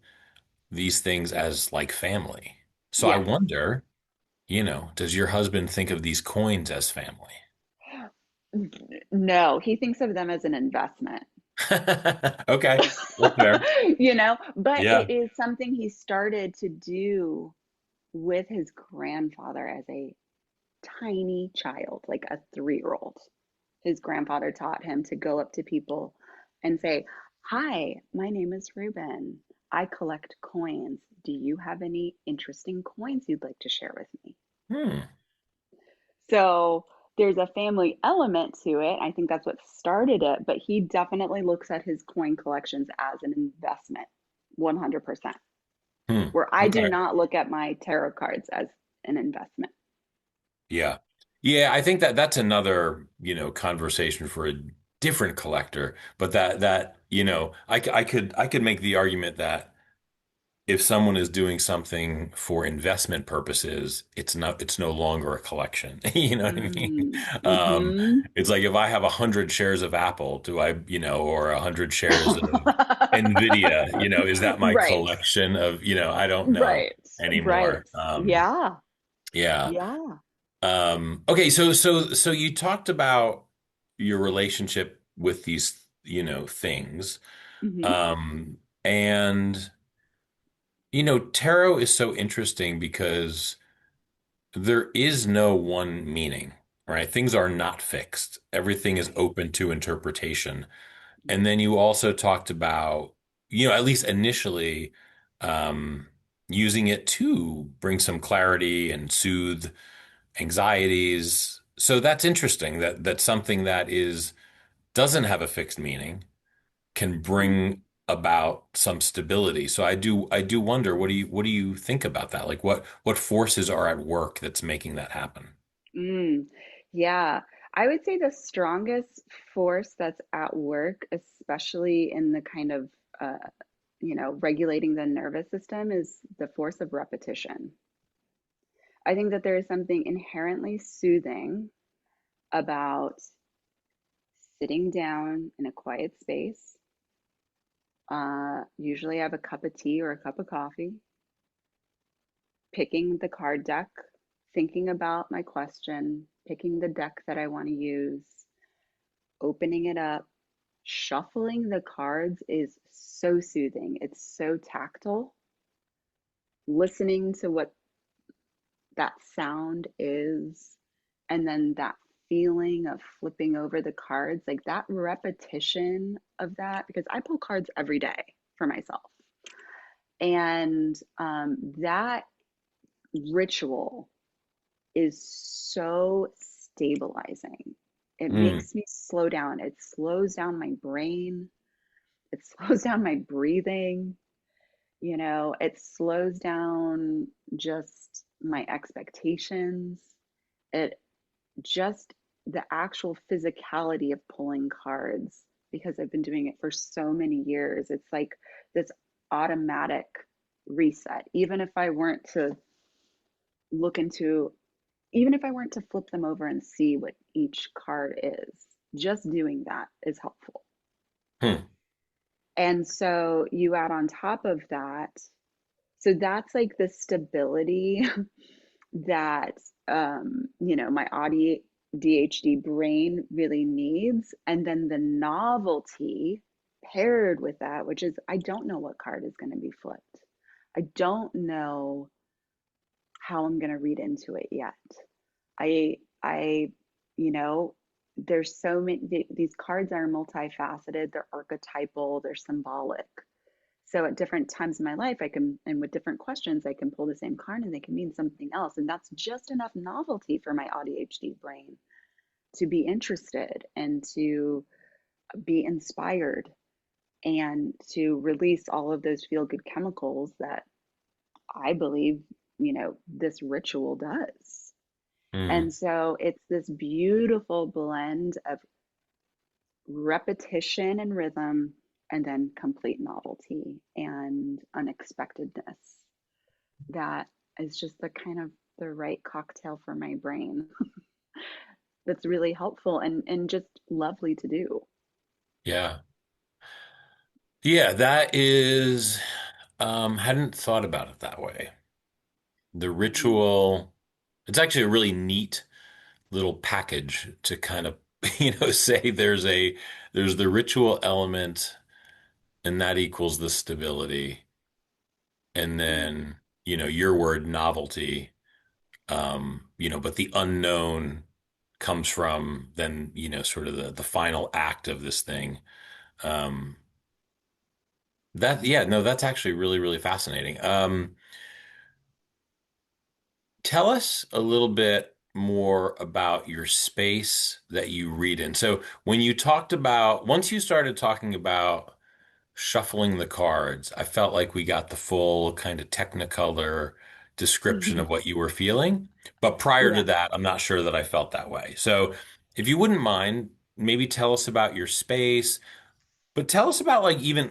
Speaker 1: these things as like family. So I
Speaker 2: Yes.
Speaker 1: wonder, does your husband think of these coins as family?
Speaker 2: No, he thinks of them as an investment.
Speaker 1: Okay, that's fair.
Speaker 2: But
Speaker 1: Yeah.
Speaker 2: it is something he started to do with his grandfather as a tiny child, like a 3-year-old. His grandfather taught him to go up to people and say, "Hi, my name is Ruben. I collect coins. Do you have any interesting coins you'd like to share with me?"
Speaker 1: Hmm.
Speaker 2: So there's a family element to it. I think that's what started it, but he definitely looks at his coin collections as an investment, 100%.
Speaker 1: Hmm.
Speaker 2: Where I do
Speaker 1: Okay.
Speaker 2: not look at my tarot cards as an investment.
Speaker 1: Yeah. Yeah, I think that's another, conversation for a different collector. But I could make the argument that if someone is doing something for investment purposes, it's no longer a collection. You know what I mean?
Speaker 2: Mm, mm-hmm.
Speaker 1: It's like, if I have 100 shares of Apple, or 100 shares of Nvidia, is that my
Speaker 2: Right.
Speaker 1: collection of, I don't know
Speaker 2: Right. Right.
Speaker 1: anymore.
Speaker 2: Yeah.
Speaker 1: Yeah.
Speaker 2: Yeah.
Speaker 1: Okay, so you talked about your relationship with these, things.
Speaker 2: Hmm.
Speaker 1: And tarot is so interesting because there is no one meaning, right? Things are not fixed. Everything is
Speaker 2: Right.
Speaker 1: open to interpretation. And
Speaker 2: Yes.
Speaker 1: then you also talked about, at least initially, um, using it to bring some clarity and soothe anxieties. So that's interesting, that something that is doesn't have a fixed meaning can
Speaker 2: Mm.
Speaker 1: bring about some stability. So I do wonder, what do you think about that? Like, what forces are at work that's making that happen?
Speaker 2: Mm. Yeah. I would say the strongest force that's at work, especially in the kind of uh, regulating the nervous system is the force of repetition. I think that there is something inherently soothing about sitting down in a quiet space. Usually I have a cup of tea or a cup of coffee, picking the card deck, thinking about my question, picking the deck that I want to use, opening it up, shuffling the cards is so soothing. It's so tactile. Listening to what that sound is, and then that feeling of flipping over the cards, like that repetition of that, because I pull cards every day for myself. And that ritual is so stabilizing. It
Speaker 1: Mm.
Speaker 2: makes me slow down. It slows down my brain. It slows down my breathing. It slows down just my expectations. It just the actual physicality of pulling cards, because I've been doing it for so many years. It's like this automatic reset. Look into, Even if I weren't to flip them over and see what each card is, just doing that is helpful.
Speaker 1: Hmm.
Speaker 2: And so you add on top of that, so that's like the stability that my ADHD brain really needs. And then the novelty paired with that, which is I don't know what card is going to be flipped. I don't know how I'm going to read into it yet. I you know there's so many, these cards are multifaceted, they're archetypal, they're symbolic. So at different times in my life, and with different questions, I can pull the same card and they can mean something else. And that's just enough novelty for my ADHD brain to be interested and to be inspired and to release all of those feel good chemicals that I believe, this ritual does.
Speaker 1: Mm.
Speaker 2: And so it's this beautiful blend of repetition and rhythm, and then complete novelty and unexpectedness. That is just the kind of the right cocktail for my brain. That's really helpful and just lovely to do.
Speaker 1: Yeah. Yeah, that is, hadn't thought about it that way. The
Speaker 2: Mhm.
Speaker 1: ritual, it's actually a really neat little package to kind of, say there's the ritual element and that equals the stability. And
Speaker 2: Yeah.
Speaker 1: then, your word novelty, but the unknown comes from then, sort of the final act of this thing. Um, yeah, no, that's actually really, really fascinating. Tell us a little bit more about your space that you read in. So once you started talking about shuffling the cards, I felt like we got the full kind of technicolor description of what you were feeling. But prior to
Speaker 2: Yeah.
Speaker 1: that, I'm not sure that I felt that way. So if you wouldn't mind, maybe tell us about your space, but tell us about like even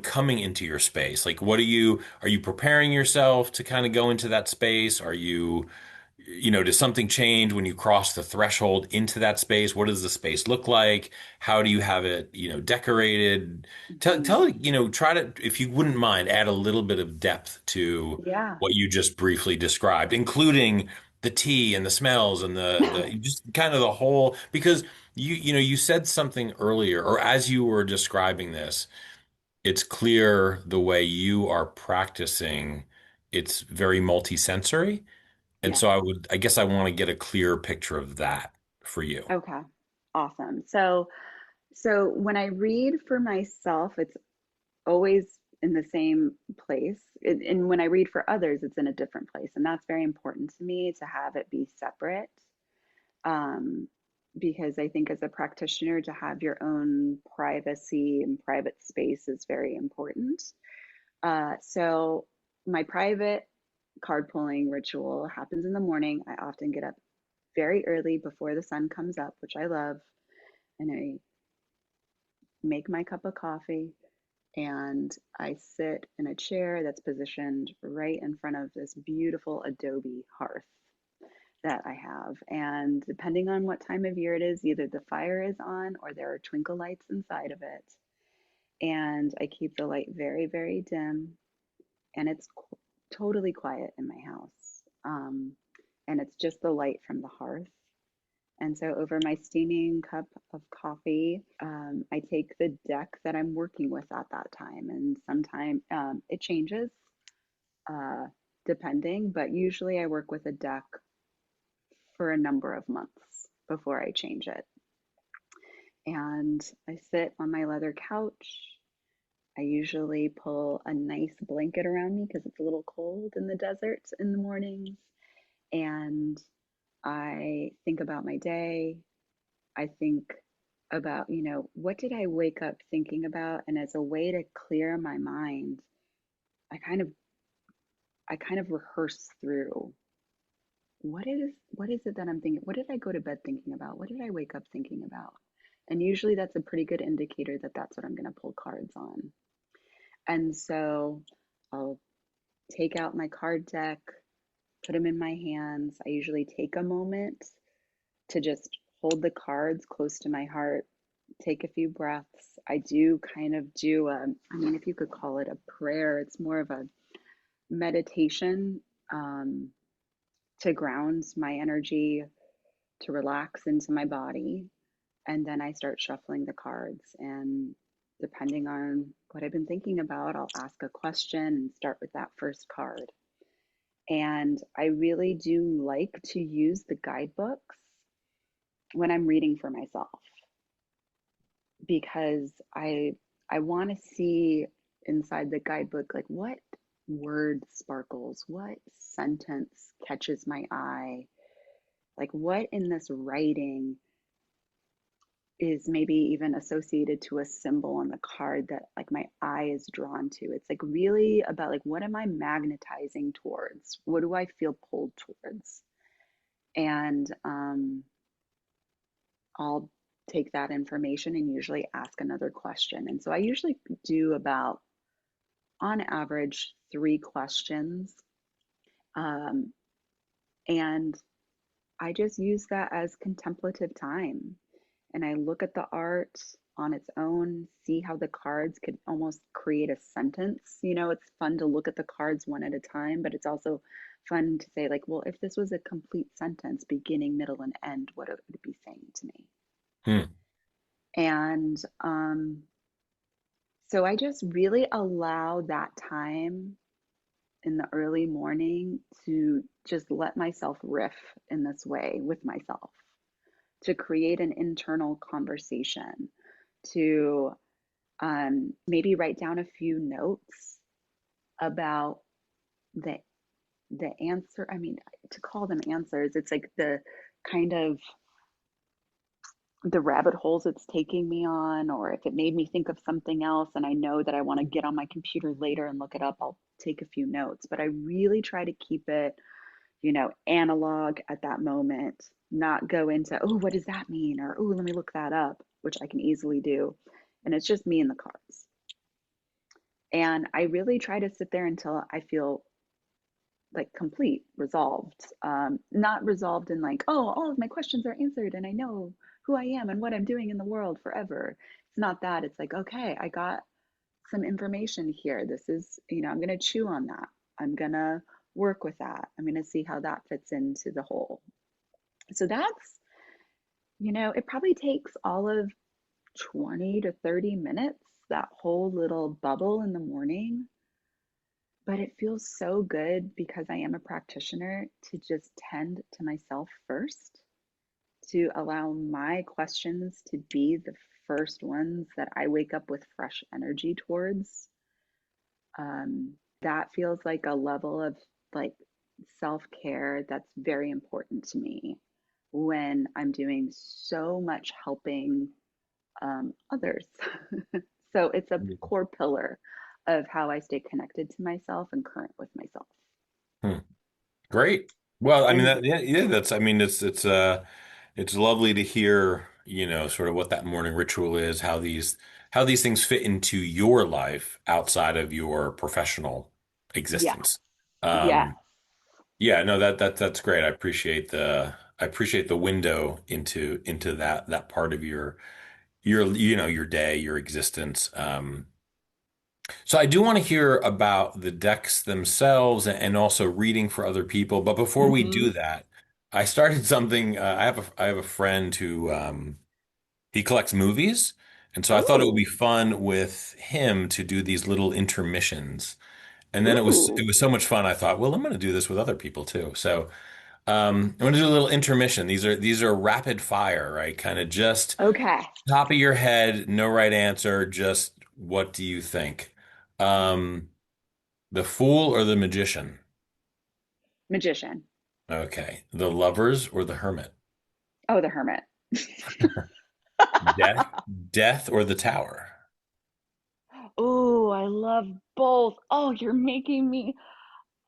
Speaker 1: coming into your space. Like are you preparing yourself to kind of go into that space? Does something change when you cross the threshold into that space? What does the space look like? How do you have it, decorated?
Speaker 2: Mhm.
Speaker 1: Try to, if you wouldn't mind, add a little bit of depth to
Speaker 2: Yeah.
Speaker 1: what you just briefly described, including the tea and the smells and the just kind of the whole, because you said something earlier, or as you were describing this, it's clear the way you are practicing, it's very multisensory. And
Speaker 2: Yeah.
Speaker 1: so I guess I want to get a clear picture of that for you.
Speaker 2: Okay. Awesome. So when I read for myself, it's always in the same place. And when I read for others, it's in a different place. And that's very important to me to have it be separate. Um, because I think as a practitioner, to have your own privacy and private space is very important. So my private card pulling ritual happens in the morning. I often get up very early before the sun comes up, which I love, and I make my cup of coffee. and I sit in a chair that's positioned right in front of this beautiful adobe hearth that I have. And depending on what time of year it is, either the fire is on or there are twinkle lights inside of it. And I keep the light very, very dim, and it's totally quiet in my house. And it's just the light from the hearth. And so, over my steaming cup of coffee, I take the deck that I'm working with at that time. And sometimes it changes uh, depending, but usually I work with a deck for a number of months before I change it. And I sit on my leather couch. I usually pull a nice blanket around me because it's a little cold in the desert in the mornings. And I think about my day. I think about, what did I wake up thinking about? And as a way to clear my mind, I kind of I kind of rehearse through what is it that I'm thinking? What did I go to bed thinking about? What did I wake up thinking about? And usually that's a pretty good indicator that that's what I'm going to pull cards on. And so I'll take out my card deck, put them in my hands. I usually take a moment to just hold the cards close to my heart, take a few breaths. I do kind of do I mean, if you could call it a prayer, it's more of a meditation, um, to ground my energy, to relax into my body. And then I start shuffling the cards. And depending on what I've been thinking about, I'll ask a question and start with that first card. And I really do like to use the guidebooks when I'm reading for myself because I want to see inside the guidebook like what word sparkles, what sentence catches my eye, like what in this writing is maybe even associated to a symbol on the card that like my eye is drawn to. It's like really about like what am I magnetizing towards? What do I feel pulled towards? And I'll take that information and usually ask another question. And so I usually do about, on average, 3 questions. Um, and I just use that as contemplative time. And I look at the art on its own, see how the cards could almost create a sentence. It's fun to look at the cards one at a time, but it's also fun to say, like, well, if this was a complete sentence, beginning, middle, and end, what would it be saying to me?
Speaker 1: Hmm.
Speaker 2: And so I just really allow that time in the early morning to just let myself riff in this way with myself, to create an internal conversation, to maybe write down a few notes about the the answer. I mean, to call them answers, it's like the kind of the rabbit holes it's taking me on, or if it made me think of something else and I know that I want to get on my computer later and look it up, I'll take a few notes. But I really try to keep it, analog at that moment, not go into, oh, what does that mean? Or, oh, let me look that up, which I can easily do. And it's just me and the cards. And I really try to sit there until I feel like complete, resolved. Not resolved in like, oh, all of my questions are answered and I know who I am and what I'm doing in the world forever. It's not that. It's like, okay, I got some information here. This is, I'm going to chew on that. I'm going to work with that. I'm going to see how that fits into the whole. So that's, it probably takes all of 20 to 30 minutes, that whole little bubble in the morning. But it feels so good because I am a practitioner to just tend to myself first, to allow my questions to be the first ones that I wake up with fresh energy towards. That feels like a level of like self care that's very important to me when I'm doing so much helping others. So it's a core pillar of how I stay connected to myself and current with myself.
Speaker 1: Hmm. Great. Well, I mean
Speaker 2: And
Speaker 1: that yeah, that's I mean it's lovely to hear, sort of what that morning ritual is, how these how these things fit into your life outside of your professional
Speaker 2: Yeah.
Speaker 1: existence.
Speaker 2: Yeah.
Speaker 1: Um, yeah, no, that's great. I appreciate the window into that part of your day, your existence. So I do want to hear about the decks themselves and also reading for other people. But before we
Speaker 2: Hmm.
Speaker 1: do that, I started something. I have a friend who he collects movies, and so I thought it would be
Speaker 2: Oh.
Speaker 1: fun with him to do these little intermissions. And then it
Speaker 2: Ooh.
Speaker 1: was so much fun. I thought, well, I'm going to do this with other people too. So I'm going to do a little intermission. These are rapid fire, right? Kind of just
Speaker 2: Okay.
Speaker 1: top of your head, no right answer. Just what do you think? Um, the Fool or the Magician?
Speaker 2: Magician.
Speaker 1: Okay. The Lovers or the Hermit?
Speaker 2: Oh, the hermit.
Speaker 1: Death, Death or the Tower?
Speaker 2: Oh, I love both. Oh, you're making me,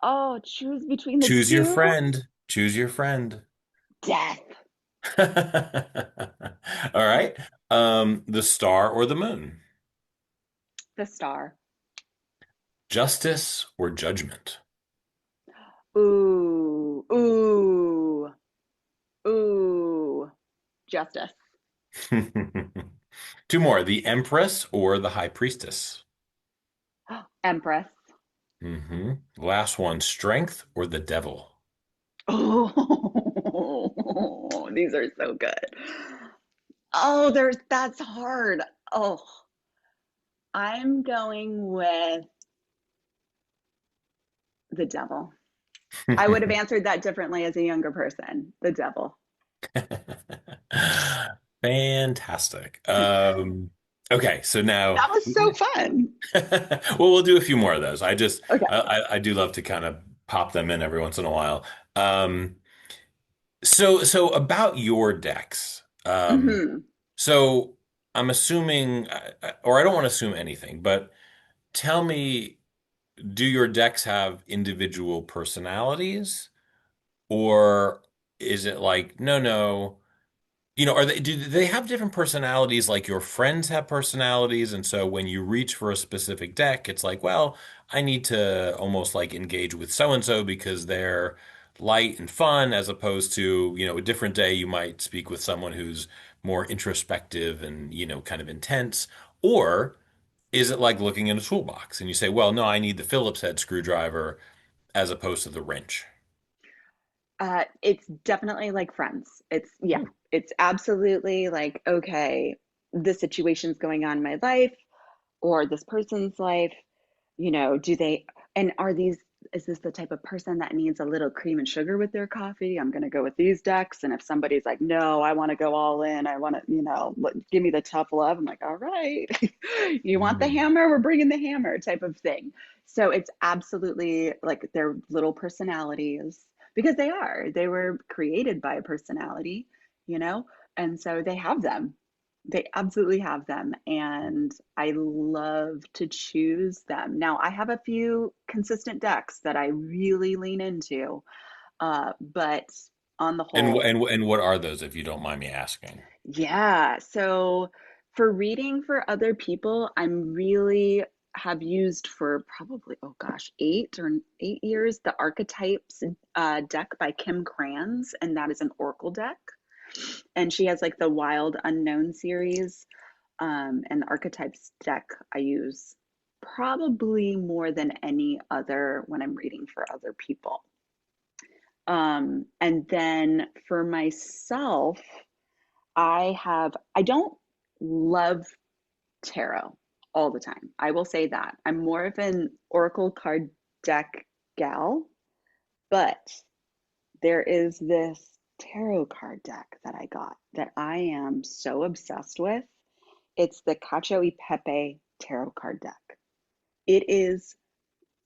Speaker 2: oh, choose between the
Speaker 1: Choose your
Speaker 2: two.
Speaker 1: friend. Choose your friend.
Speaker 2: Death.
Speaker 1: All right. The Star or the Moon?
Speaker 2: The star.
Speaker 1: Justice or Judgment?
Speaker 2: Ooh, ooh, ooh. Justice.
Speaker 1: Two more. The Empress or the High Priestess?
Speaker 2: Empress.
Speaker 1: Last one. Strength or the Devil?
Speaker 2: Oh, these are so good. Oh, that's hard. Oh, I'm going with the devil. I would have answered that differently as a younger person. The devil.
Speaker 1: Fantastic. Okay, so now,
Speaker 2: That was so fun.
Speaker 1: well, we'll do a few more of those.
Speaker 2: Okay.
Speaker 1: I do love to kind of pop them in every once in a while. Um, so about your decks.
Speaker 2: Hmm.
Speaker 1: So I'm assuming, or I don't want to assume anything, but tell me, do your decks have individual personalities, or is it like, no, no? Do they have different personalities like your friends have personalities? And so when you reach for a specific deck, it's like, well, I need to almost like engage with so and so because they're light and fun, as opposed to, a different day you might speak with someone who's more introspective and, kind of intense. Or is it like looking in a toolbox and you say, well, no, I need the Phillips head screwdriver as opposed to the wrench?
Speaker 2: It's definitely like friends. Yeah, it's absolutely like, okay, this situation's going on in my life or this person's life. Do they, and is this the type of person that needs a little cream and sugar with their coffee? I'm going to go with these decks. And if somebody's like, no, I want to go all in, I want to, give me the tough love. I'm like, all right, you want the
Speaker 1: Mm.
Speaker 2: hammer? We're bringing the hammer type of thing. So it's absolutely like their little personalities because they were created by a personality, you know? And so they have them. They absolutely have them, and I love to choose them. Now, I have a few consistent decks that I really lean into, but on the whole,
Speaker 1: And what are those, if you don't mind me asking?
Speaker 2: yeah. So for reading for other people, I'm really have used for probably, oh gosh, 8 years, the Archetypes deck by Kim Kranz, and that is an Oracle deck. And she has like the Wild Unknown series. And the Archetypes deck I use probably more than any other when I'm reading for other people. And then for myself, I don't love tarot all the time. I will say that. I'm more of an Oracle card deck gal, but there is this tarot card deck that I got that I am so obsessed with. It's the Cacio e Pepe tarot card deck. It is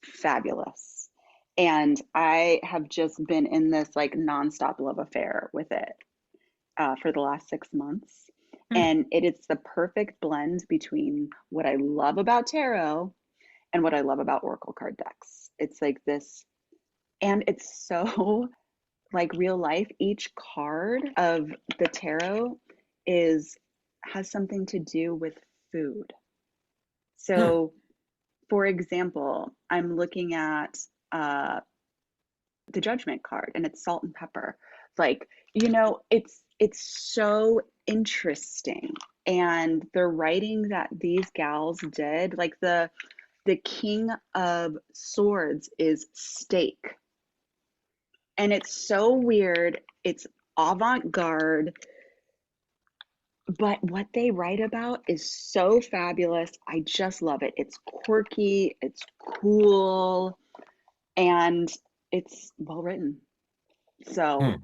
Speaker 2: fabulous. And I have just been in this like nonstop love affair with it for the last 6 months.
Speaker 1: Hmm.
Speaker 2: And it is the perfect blend between what I love about tarot and what I love about Oracle card decks. It's like this, and it's so like real life. Each card of the tarot is has something to do with food.
Speaker 1: Hmm.
Speaker 2: So, for example, I'm looking at uh, the judgment card and it's salt and pepper. Like, it's so interesting. And the writing that these gals did, like the king of swords is steak. And it's so weird. It's avant-garde, but what they write about is so fabulous. I just love it. It's quirky, it's cool, and it's well written. So,
Speaker 1: Hmm.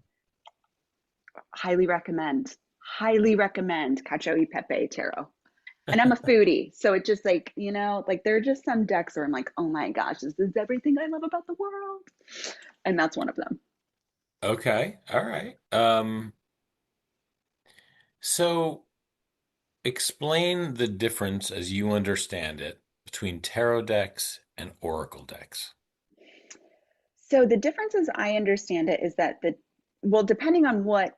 Speaker 2: highly recommend. Highly recommend Cacio e Pepe Tarot. And I'm a foodie, so it just like, like there are just some decks where I'm like, oh my gosh, this is everything I love about the world. And that's one of them.
Speaker 1: Okay. All right. So explain the difference as you understand it between tarot decks and oracle decks.
Speaker 2: So the difference as I understand it is that well, depending on what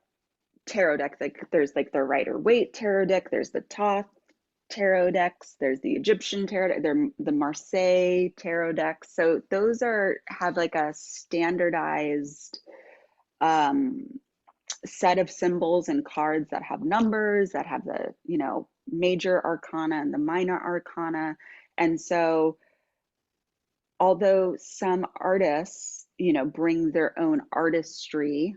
Speaker 2: tarot deck, like there's like the Rider Waite tarot deck, there's the Thoth tarot decks, there's the Egyptian tarot deck, the Marseille tarot decks. So those have like a standardized um, set of symbols and cards that have numbers, that have the, major arcana and the minor arcana. And so although some artists, bring their own artistry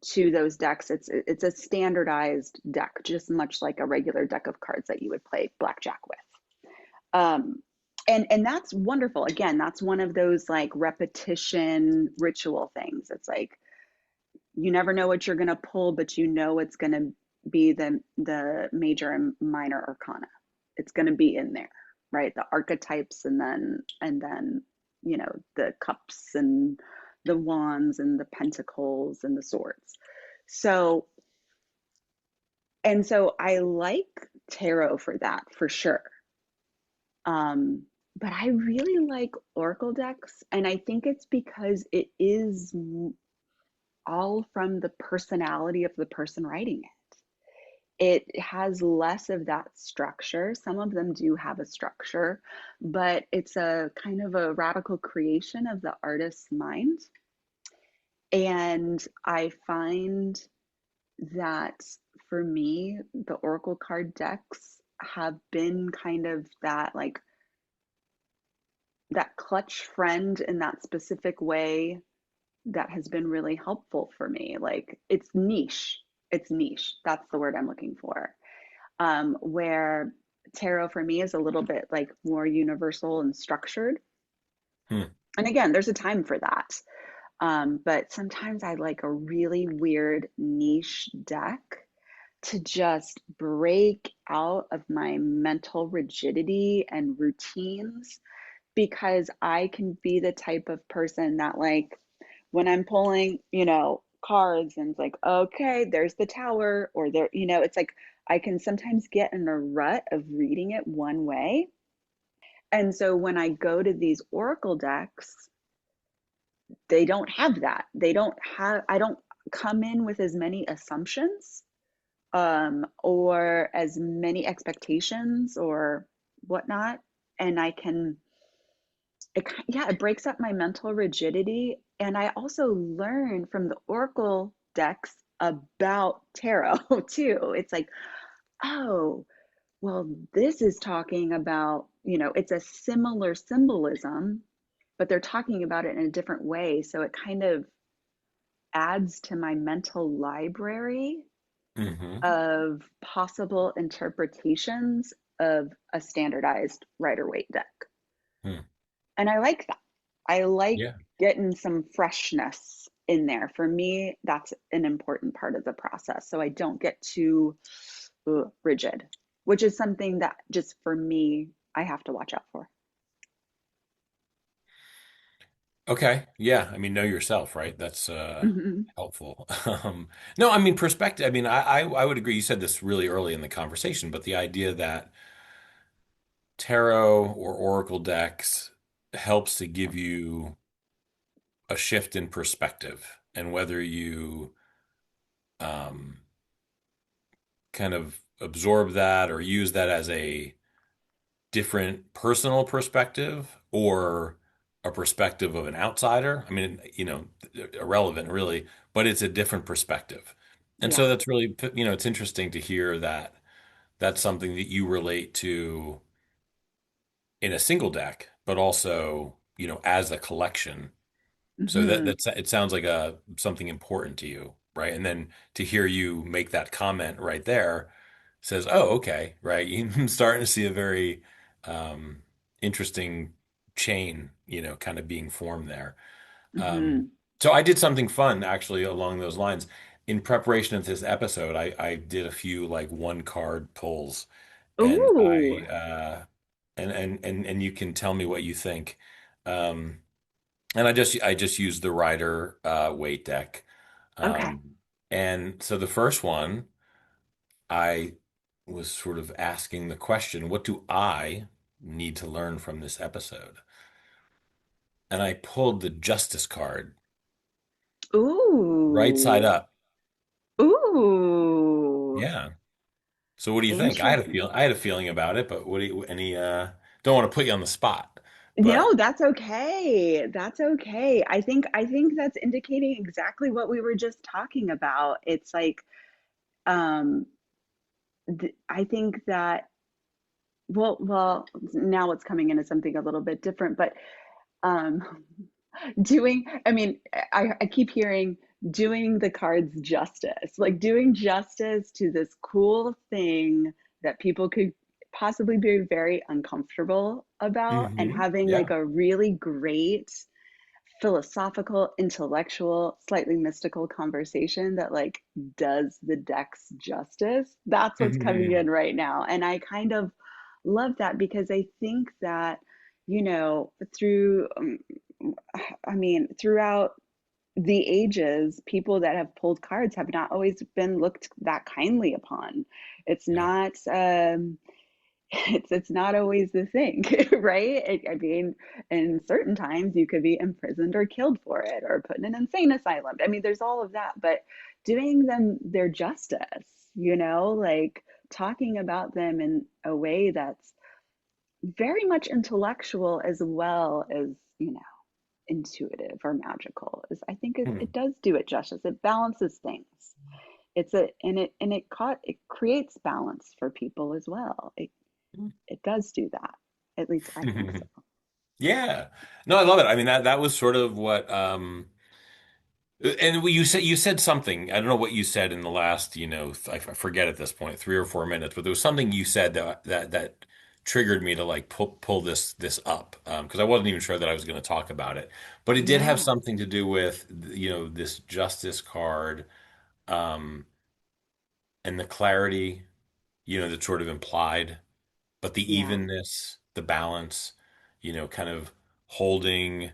Speaker 2: to those decks, it's a standardized deck, just much like a regular deck of cards that you would play blackjack with. Um, and that's wonderful. Again, that's one of those like repetition ritual things. It's like you never know what you're going to pull, but it's going to be the major and minor arcana. It's going to be in there, right? The archetypes, and then the cups and the wands and the pentacles and the swords. So so I like tarot for that for sure. Um, but I really like oracle decks, and I think it's because it is all from the personality of the person writing it. It has less of that structure. Some of them do have a structure, but it's a kind of a radical creation of the artist's mind. And I find that for me, the oracle card decks have been kind of that like that clutch friend in that specific way that has been really helpful for me. Like it's niche. It's niche. That's the word I'm looking for. Where tarot for me is a little bit like more universal and structured.
Speaker 1: Hmm.
Speaker 2: And again, there's a time for that. But sometimes I like a really weird niche deck to just break out of my mental rigidity and routines, because I can be the type of person that like when I'm pulling, cards and it's like, okay, there's the tower or there, it's like I can sometimes get in a rut of reading it one way. And so when I go to these oracle decks, they don't have that. I don't come in with as many assumptions or as many expectations or whatnot. And it breaks up my mental rigidity. And I also learn from the oracle decks about tarot too. It's like, oh, well, this is talking about, it's a similar symbolism, but they're talking about it in a different way. So it kind of adds to my mental library
Speaker 1: Mm-hmm.
Speaker 2: of possible interpretations of a standardized Rider Waite deck.
Speaker 1: Hmm.
Speaker 2: And I like that. I like
Speaker 1: Yeah.
Speaker 2: getting some freshness in there. For me, that's an important part of the process. So I don't get too rigid, which is something that just for me, I have to watch out for.
Speaker 1: Okay. Yeah. I mean, know yourself, right? That's
Speaker 2: Mhm.
Speaker 1: helpful. No, I mean, perspective. I mean, I would agree. You said this really early in the conversation, but the idea that tarot or oracle decks helps to give you a shift in perspective, and whether you um, kind of absorb that or use that as a different personal perspective or a perspective of an outsider. I mean, irrelevant really, but it's a different perspective. And
Speaker 2: Yeah.
Speaker 1: so that's really, it's interesting to hear that that's something that you relate to in a single deck, but also, as a collection. So
Speaker 2: Hmm.
Speaker 1: it sounds like something important to you, right? And then to hear you make that comment right there says, "Oh, okay, right." You're starting to see a very um, interesting chain, kind of being formed there. Um,
Speaker 2: Hmm.
Speaker 1: so I did something fun actually along those lines. In preparation of this episode, I did a few like one card pulls, and
Speaker 2: Ooh.
Speaker 1: and you can tell me what you think. Um, and I just used the Rider weight deck.
Speaker 2: Okay.
Speaker 1: Um, and so the first one, I was sort of asking the question, what do I need to learn from this episode? And I pulled the Justice card right side
Speaker 2: Ooh.
Speaker 1: up.
Speaker 2: Ooh.
Speaker 1: Yeah. So what do you think?
Speaker 2: Interesting.
Speaker 1: I had a feeling about it, but what do you any don't want to put you on the spot,
Speaker 2: No,
Speaker 1: but
Speaker 2: that's okay. That's okay. I think that's indicating exactly what we were just talking about. It's like um I think that well, now it's coming into something a little bit different, but um doing, I mean, I keep hearing doing the cards justice, like doing justice to this cool thing that people could possibly be very uncomfortable about, and having like
Speaker 1: yeah.
Speaker 2: a really great philosophical, intellectual, slightly mystical conversation that like does the decks justice. That's what's coming in right now. And I kind of love that because I think that, through, I mean, throughout the ages, people that have pulled cards have not always been looked that kindly upon. It's
Speaker 1: Yeah.
Speaker 2: not, it's not always the thing, right? I mean, in certain times you could be imprisoned or killed for it or put in an insane asylum. I mean, there's all of that, but doing them their justice, like talking about them in a way that's very much intellectual as well as, intuitive or magical is, I think it does do it justice. It balances things. It's a and it creates balance for people as well. It does do that. At least I think
Speaker 1: Hmm.
Speaker 2: so.
Speaker 1: Yeah. No, I love it. I mean, that was sort of what and you said something. I don't know what you said in the last, I forget at this point, 3 or 4 minutes, but there was something you said that triggered me to like pull this up because I wasn't even sure that I was going to talk about it. But it did have
Speaker 2: Yeah.
Speaker 1: something to do with, this justice card um and the clarity, that's sort of implied, but the
Speaker 2: Yeah.
Speaker 1: evenness, the balance, kind of holding,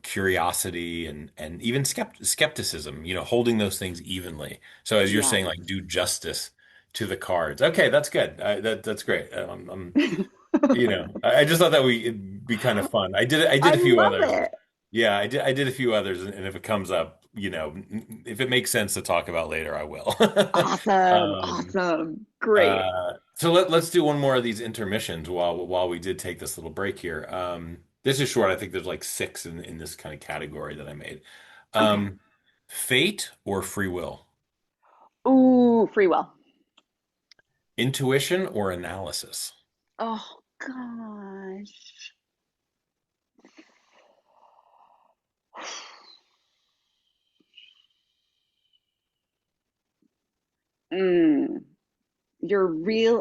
Speaker 1: curiosity and even skepticism, holding those things evenly. So as you're saying,
Speaker 2: Yes.
Speaker 1: like do justice to the cards. Okay, that's good. That's great. I just thought that it'd be kind of fun. I did
Speaker 2: I
Speaker 1: a few
Speaker 2: love
Speaker 1: others.
Speaker 2: it.
Speaker 1: Yeah, I did a few others, and if it comes up, if it makes sense to talk about later, I will.
Speaker 2: Awesome.
Speaker 1: Um,
Speaker 2: Awesome. Great.
Speaker 1: so let's do one more of these intermissions while we did take this little break here. This is short. I think there's like six in this kind of category that I made.
Speaker 2: Okay.
Speaker 1: Um, fate or free will,
Speaker 2: Ooh, free will.
Speaker 1: intuition or analysis.
Speaker 2: Oh gosh. Mm,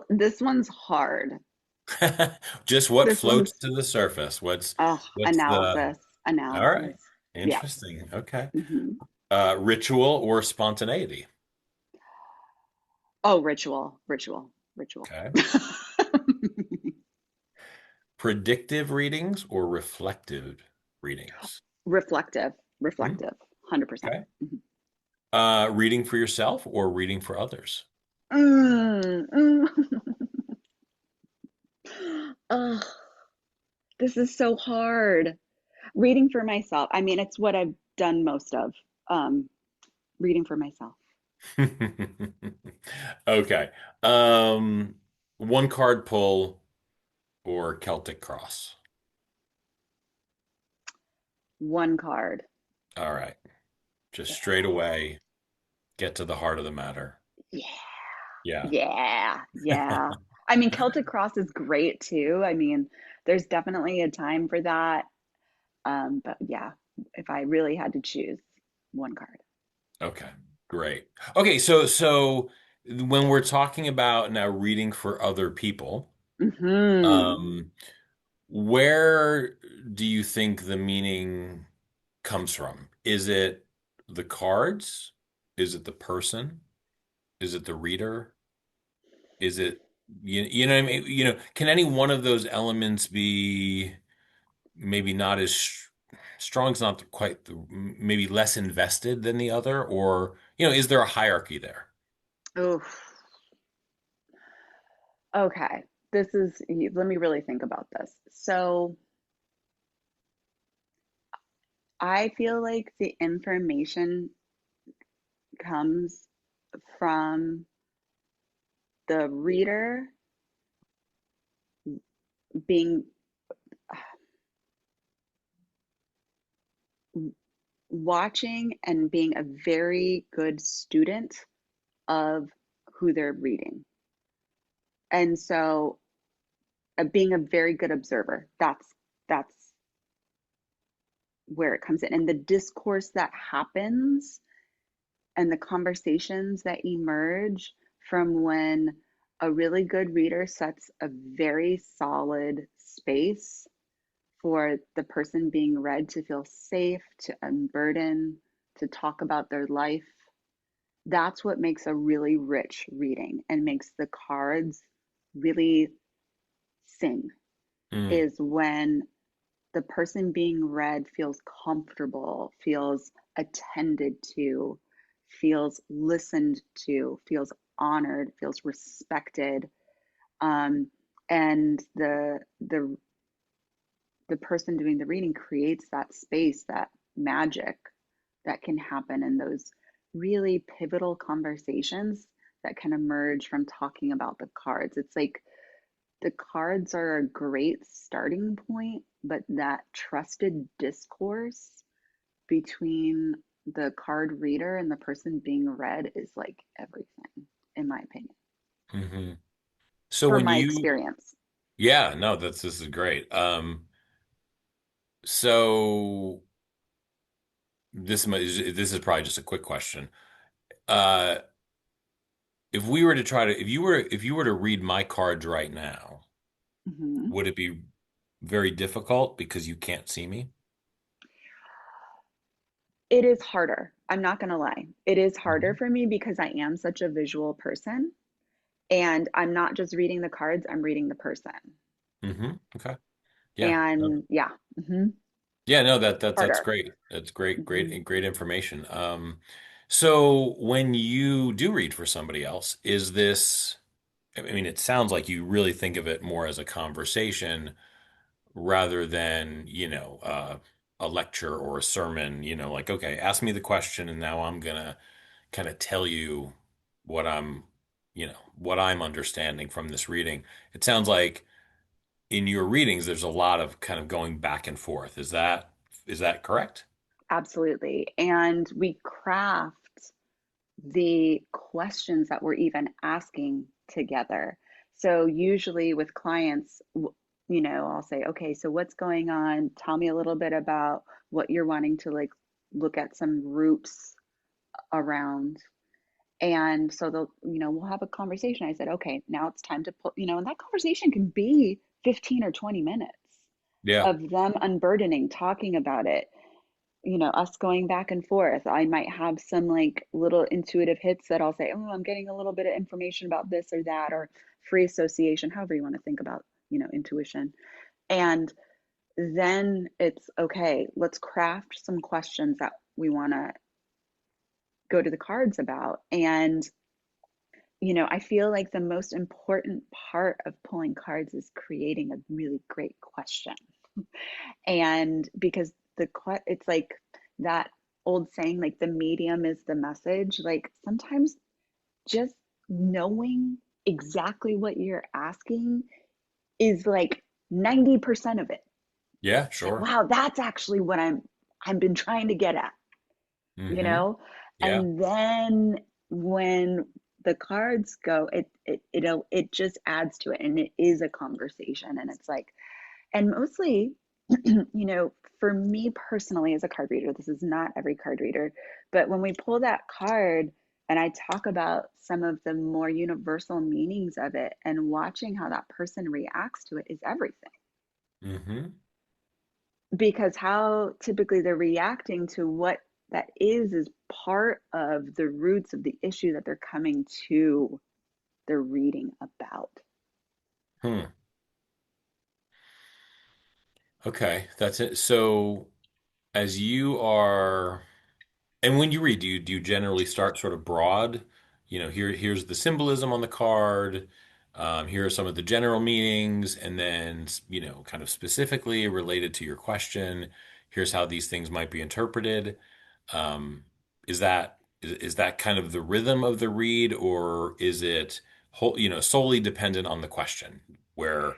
Speaker 2: this one's hard.
Speaker 1: Just what
Speaker 2: This
Speaker 1: floats
Speaker 2: one's
Speaker 1: to the surface. What's the
Speaker 2: analysis.
Speaker 1: All right.
Speaker 2: Analysis. Yeah.
Speaker 1: Interesting. Okay.
Speaker 2: Hmm.
Speaker 1: Ritual or spontaneity.
Speaker 2: Oh, ritual, ritual, ritual.
Speaker 1: Okay. Predictive readings or reflective readings.
Speaker 2: Reflective,
Speaker 1: Hmm,
Speaker 2: reflective, 100%.
Speaker 1: okay. Reading for yourself or reading for others.
Speaker 2: Mm, mm. Oh, this is so hard. Reading for myself. I mean, it's what I've done most of. Um, Reading for myself.
Speaker 1: Okay. Um, one card pull. or Celtic Cross?
Speaker 2: One card.
Speaker 1: All right. Just
Speaker 2: Yeah.
Speaker 1: straight away, get to the heart of the matter.
Speaker 2: Yeah.
Speaker 1: Yeah.
Speaker 2: Yeah. Yeah. I mean, Celtic Cross is great too. I mean, there's definitely a time for that. But yeah, if I really had to choose, one card.
Speaker 1: Okay. Great. Okay, so when we're talking about now reading for other people,
Speaker 2: Hmm.
Speaker 1: um, where do you think the meaning comes from? Is it the cards? Is it the person? Is it the reader? Is it you know what I mean? Can any one of those elements be maybe not as strong's not quite maybe less invested than the other, or is there a hierarchy there?
Speaker 2: Oof. Okay. This is, let me really think about this. So I feel like the information comes from the reader being watching and being a very good student of who they're reading. And so being a very good observer, that's where it comes in. And the discourse that happens and the conversations that emerge from when a really good reader sets a very solid space for the person being read to feel safe, to unburden, to talk about their life. That's what makes a really rich reading and makes the cards really sing,
Speaker 1: Mm,
Speaker 2: is when the person being read feels comfortable, feels attended to, feels listened to, feels honored, feels respected, um, and the person doing the reading creates that space, that magic that can happen in those really pivotal conversations that can emerge from talking about the cards. It's like the cards are a great starting point, but that trusted discourse between the card reader and the person being read is like everything, in my opinion,
Speaker 1: hmm So
Speaker 2: for
Speaker 1: when
Speaker 2: my
Speaker 1: you,
Speaker 2: experience.
Speaker 1: yeah, no, this is great. So this is probably just a quick question. Uh, if you were to read my cards right now,
Speaker 2: Mhm.
Speaker 1: would it be very difficult because you can't see me?
Speaker 2: It is harder. I'm not going to lie. It is harder
Speaker 1: hmm
Speaker 2: for me because I am such a visual person. And I'm not just reading the cards, I'm reading the person.
Speaker 1: Okay. Yeah.
Speaker 2: And yeah,
Speaker 1: Yeah, no, that's
Speaker 2: harder.
Speaker 1: great. That's great,
Speaker 2: Hmm.
Speaker 1: great information. So when you do read for somebody else, is this, I mean, it sounds like you really think of it more as a conversation rather than, a lecture or a sermon, like, okay, ask me the question and now I'm gonna kind of tell you what I'm understanding from this reading. It sounds like in your readings, there's a lot of kind of going back and forth. Is that correct?
Speaker 2: Absolutely. And we craft the questions that we're even asking together. So usually with clients, I'll say, okay, so what's going on? Tell me a little bit about what you're wanting to like look at some roots around. And so we'll have a conversation. I said, okay, now it's time to put, and that conversation can be 15 or 20 minutes
Speaker 1: Yeah.
Speaker 2: of them unburdening, talking about it, us going back and forth. I might have some like little intuitive hits that I'll say, oh, I'm getting a little bit of information about this or that, or free association, however you want to think about, intuition. And then it's okay, let's craft some questions that we want to go to the cards about. And, I feel like the most important part of pulling cards is creating a really great question. And because it's like that old saying, like the medium is the message. Like sometimes just knowing exactly what you're asking is like 90% of it.
Speaker 1: Yeah,
Speaker 2: It's like,
Speaker 1: sure.
Speaker 2: wow, that's actually what I've been trying to get at, you
Speaker 1: Mm-hmm.
Speaker 2: know?
Speaker 1: Yeah.
Speaker 2: And then when the cards go, it just adds to it, and it is a conversation. And it's like, and mostly, for me personally as a card reader, this is not every card reader, but when we pull that card and I talk about some of the more universal meanings of it and watching how that person reacts to it is everything.
Speaker 1: Mm-hmm.
Speaker 2: Because how typically they're reacting to what that is part of the roots of the issue that they're coming to their reading about.
Speaker 1: Hmm. Okay, that's it. So as you are, and when you read, do you generally start sort of broad? Here's the symbolism on the card. Here are some of the general meanings, and then kind of specifically related to your question. Here's how these things might be interpreted. Um, is that kind of the rhythm of the read, or is it solely dependent on the question, where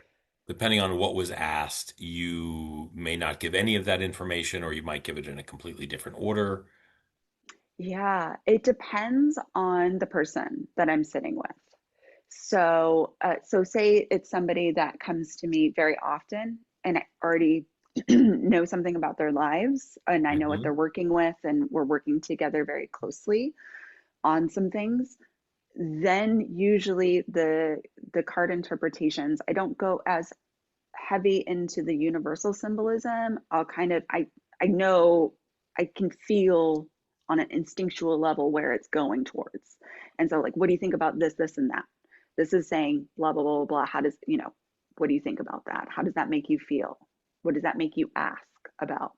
Speaker 1: depending on what was asked, you may not give any of that information, or you might give it in a completely different order?
Speaker 2: Yeah, it depends on the person that I'm sitting with. So say it's somebody that comes to me very often, and I already know something about their lives, and I know what
Speaker 1: Hmm.
Speaker 2: they're working with, and we're working together very closely on some things. Then usually the card interpretations, I don't go as heavy into the universal symbolism. I know, I can feel on an instinctual level where it's going towards. And so like, what do you think about this, this, and that? This is saying blah, blah, blah, blah, blah. How does, what do you think about that? How does that make you feel? What does that make you ask about?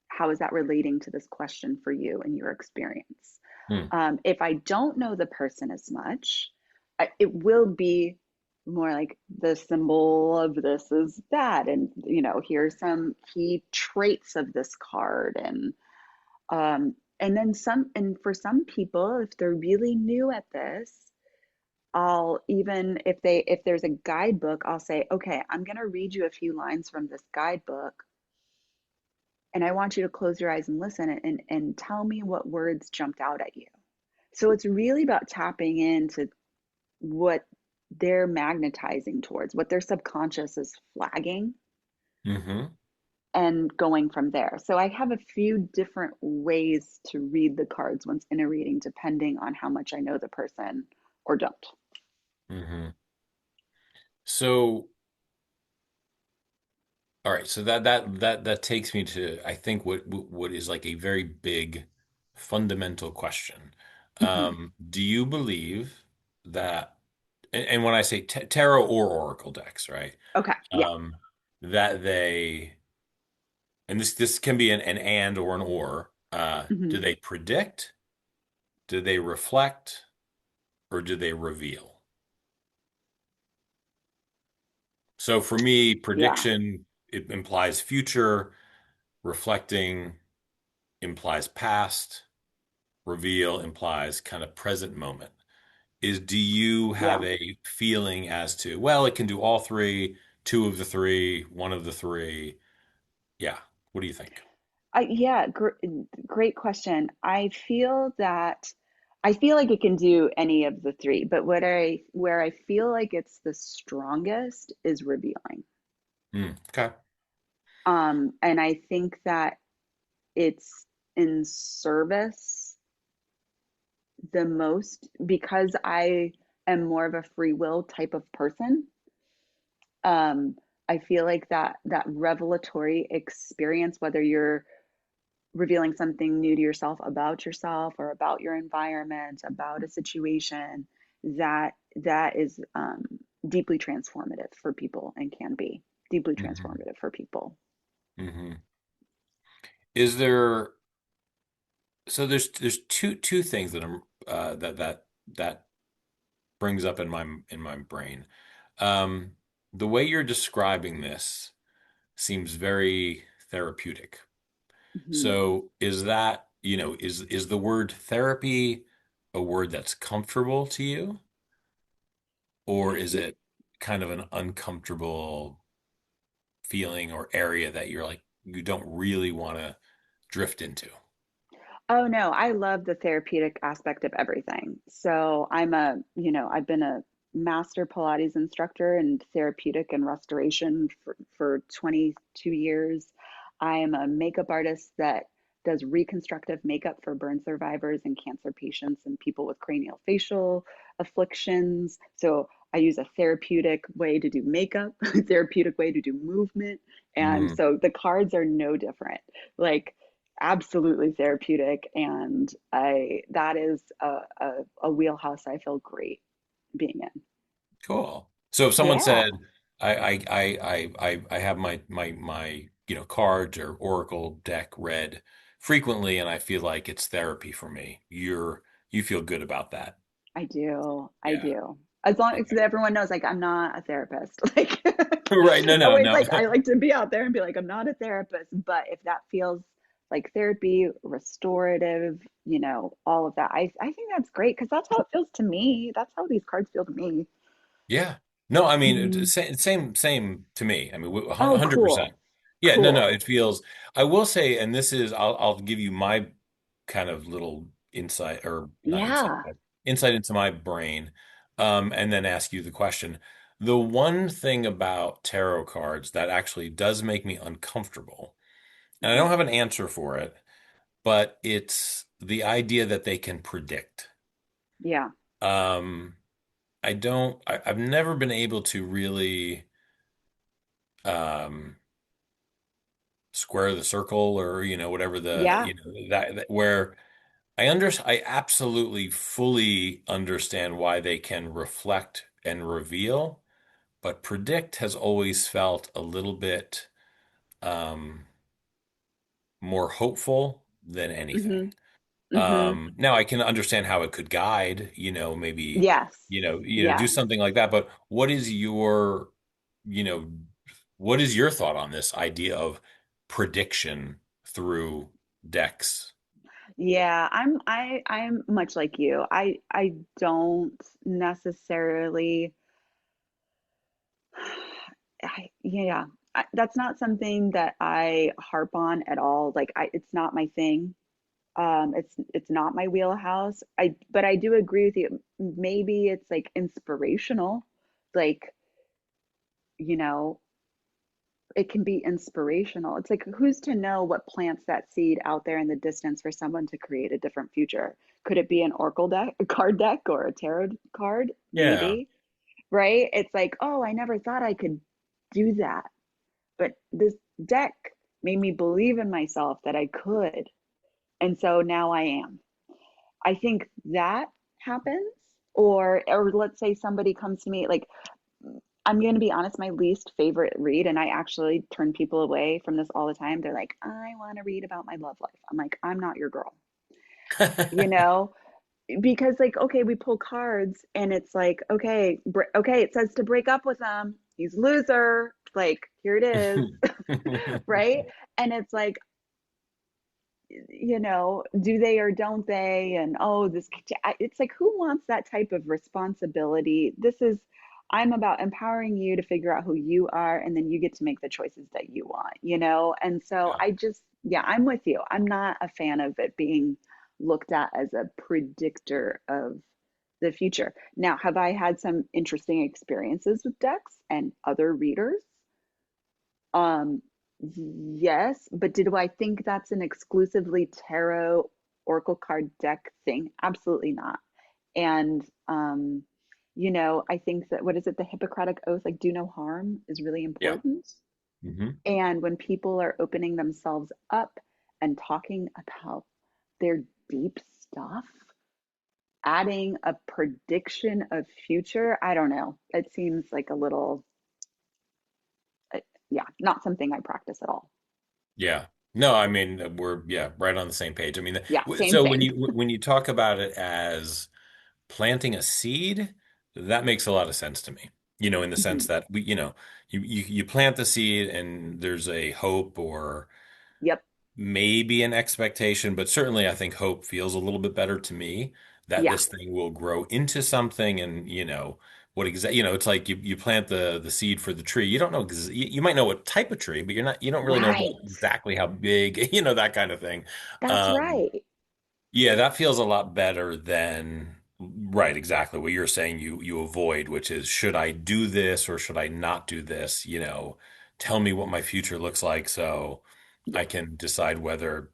Speaker 2: How is that relating to this question for you and your experience?
Speaker 1: Hmm.
Speaker 2: If I don't know the person as much, it will be more like the symbol of this is that, and here's some key traits of this card, and then some. And for some people, if they're really new at this, I'll even if there's a guidebook, I'll say, okay, I'm gonna read you a few lines from this guidebook, and I want you to close your eyes and listen and tell me what words jumped out at you. So it's really about tapping into what they're magnetizing towards, what their subconscious is flagging,
Speaker 1: Hmm.
Speaker 2: and going from there. So I have a few different ways to read the cards once in a reading, depending on how much I know the person or don't.
Speaker 1: Hmm. So, all right. So that takes me to, I think, what is like a very big fundamental question.
Speaker 2: Mm-hmm.
Speaker 1: Do you believe that, and when I say tarot or oracle decks, right?
Speaker 2: Okay. Yeah.
Speaker 1: Um, that they, and this can be an and or an or.
Speaker 2: Mm-hmm.
Speaker 1: Do they predict? Do they reflect? Or do they reveal? So for me,
Speaker 2: Yeah.
Speaker 1: prediction, it implies future, reflecting implies past, reveal implies kind of present moment. Do you have
Speaker 2: Yeah.
Speaker 1: a feeling as to, well, it can do all three, two of the three, one of the three? Yeah. What do you think?
Speaker 2: Yeah. Great question. I feel like it can do any of the three, but where I feel like it's the strongest is revealing.
Speaker 1: Okay.
Speaker 2: And I think that it's in service the most because I am more of a free will type of person. Um, I feel like that revelatory experience, whether you're revealing something new to yourself or about your environment, about a situation, that is deeply transformative for people and can be deeply
Speaker 1: Hmm.
Speaker 2: transformative for people.
Speaker 1: Hmm. Is there, so there's two things that I'm that brings up in my brain. Um, the way you're describing this seems very therapeutic.
Speaker 2: Mhm.
Speaker 1: So is the word therapy a word that's comfortable to you, or is it kind of an uncomfortable? feeling or area that you're like you don't really want to drift into?
Speaker 2: Oh no, I love the therapeutic aspect of everything. So I've been a master Pilates instructor and therapeutic and restoration for 22 years. I am a makeup artist that does reconstructive makeup for burn survivors and cancer patients and people with cranial facial afflictions. So I use a therapeutic way to do makeup, a therapeutic way to do movement. And
Speaker 1: Mm.
Speaker 2: so the cards are no different. Like absolutely therapeutic, and I that is a wheelhouse I feel great being in.
Speaker 1: Cool. So if someone
Speaker 2: Yeah,
Speaker 1: said, I have my cards or Oracle deck read frequently, and I feel like it's therapy for me. You feel good about that.
Speaker 2: I do. I
Speaker 1: Yeah.
Speaker 2: do. As long as
Speaker 1: Okay.
Speaker 2: everyone knows, like, I'm not a therapist. Like,
Speaker 1: Right. No, no,
Speaker 2: always
Speaker 1: no.
Speaker 2: like, I like to be out there and be like, I'm not a therapist. But if that feels like therapy, restorative, all of that, I think that's great because that's how it feels to me. That's how these cards feel to me.
Speaker 1: Yeah. No, I mean,
Speaker 2: Mhm.
Speaker 1: same to me. I mean,
Speaker 2: Oh, cool.
Speaker 1: 100%. Yeah, no, no,
Speaker 2: Cool.
Speaker 1: it feels, I will say, and this is, I'll give you my kind of little insight, or not insight,
Speaker 2: Yeah.
Speaker 1: but insight into my brain, and then ask you the question. The one thing about tarot cards that actually does make me uncomfortable, and I
Speaker 2: Mhm.
Speaker 1: don't have an answer for it, but it's the idea that they can predict.
Speaker 2: Yeah.
Speaker 1: Um, I've never been able to really um square the circle, or whatever the
Speaker 2: Yeah.
Speaker 1: where I absolutely fully understand why they can reflect and reveal, but predict has always felt a little bit um more hopeful than anything.
Speaker 2: Mhm. Mhm.
Speaker 1: Now I can understand how it could guide, maybe,
Speaker 2: Yes.
Speaker 1: do
Speaker 2: Yeah.
Speaker 1: something like that. But you know, what is your thought on this idea of prediction through decks?
Speaker 2: Yeah, I'm much like you. I don't necessarily yeah, that's not something that I harp on at all. Like it's not my thing. It's not my wheelhouse. But I do agree with you. Maybe it's like inspirational. Like, you know, it can be inspirational. It's like who's to know what plants that seed out there in the distance for someone to create a different future? Could it be an oracle deck, a card deck, or a tarot card?
Speaker 1: Yeah.
Speaker 2: Maybe, right? It's like, oh, I never thought I could do that, but this deck made me believe in myself that I could, and so now I am. I think that happens, or let's say somebody comes to me like I'm going to be honest, my least favorite read, and I actually turn people away from this all the time. They're like, I want to read about my love life. I'm like, I'm not your girl, you know? Because like, okay, we pull cards and it's like, okay, okay, it says to break up with him. He's a loser. Like, here it is, right? And it's like, do they or don't they? And oh, it's like, who wants that type of responsibility? I'm about empowering you to figure out who you are, and then you get to make the choices that you want. And so
Speaker 1: Yeah.
Speaker 2: yeah, I'm with you. I'm not a fan of it being looked at as a predictor of the future. Now, have I had some interesting experiences with decks and other readers? Um, yes, but do I think that's an exclusively tarot oracle card deck thing? Absolutely not. And I think that what is it, the Hippocratic Oath, like do no harm is really
Speaker 1: Yeah.
Speaker 2: important.
Speaker 1: Hmm.
Speaker 2: And when people are opening themselves up and talking about their deep stuff, adding a prediction of future, I don't know. It seems like a little, uh, yeah, not something I practice at all.
Speaker 1: Yeah. No, I mean, we're, yeah, right on the same page. I mean,
Speaker 2: Yeah, same
Speaker 1: so when
Speaker 2: thing.
Speaker 1: you talk about it as planting a seed, that makes a lot of sense to me. In the sense
Speaker 2: Mhm.
Speaker 1: that you plant the seed and there's a hope, or
Speaker 2: Yep.
Speaker 1: maybe an expectation, but certainly I think hope feels a little bit better to me that
Speaker 2: Yeah.
Speaker 1: this thing will grow into something, and what exactly, it's like you plant the seed for the tree. You don't know you might know what type of tree, but you don't really know
Speaker 2: Right.
Speaker 1: exactly how big, that kind of thing.
Speaker 2: That's
Speaker 1: Um,
Speaker 2: right.
Speaker 1: yeah, that feels a lot better than right, exactly what you're saying you avoid, which is should I do this or should I not do this? Tell me what my future looks like so
Speaker 2: Yeah.
Speaker 1: I can decide whether,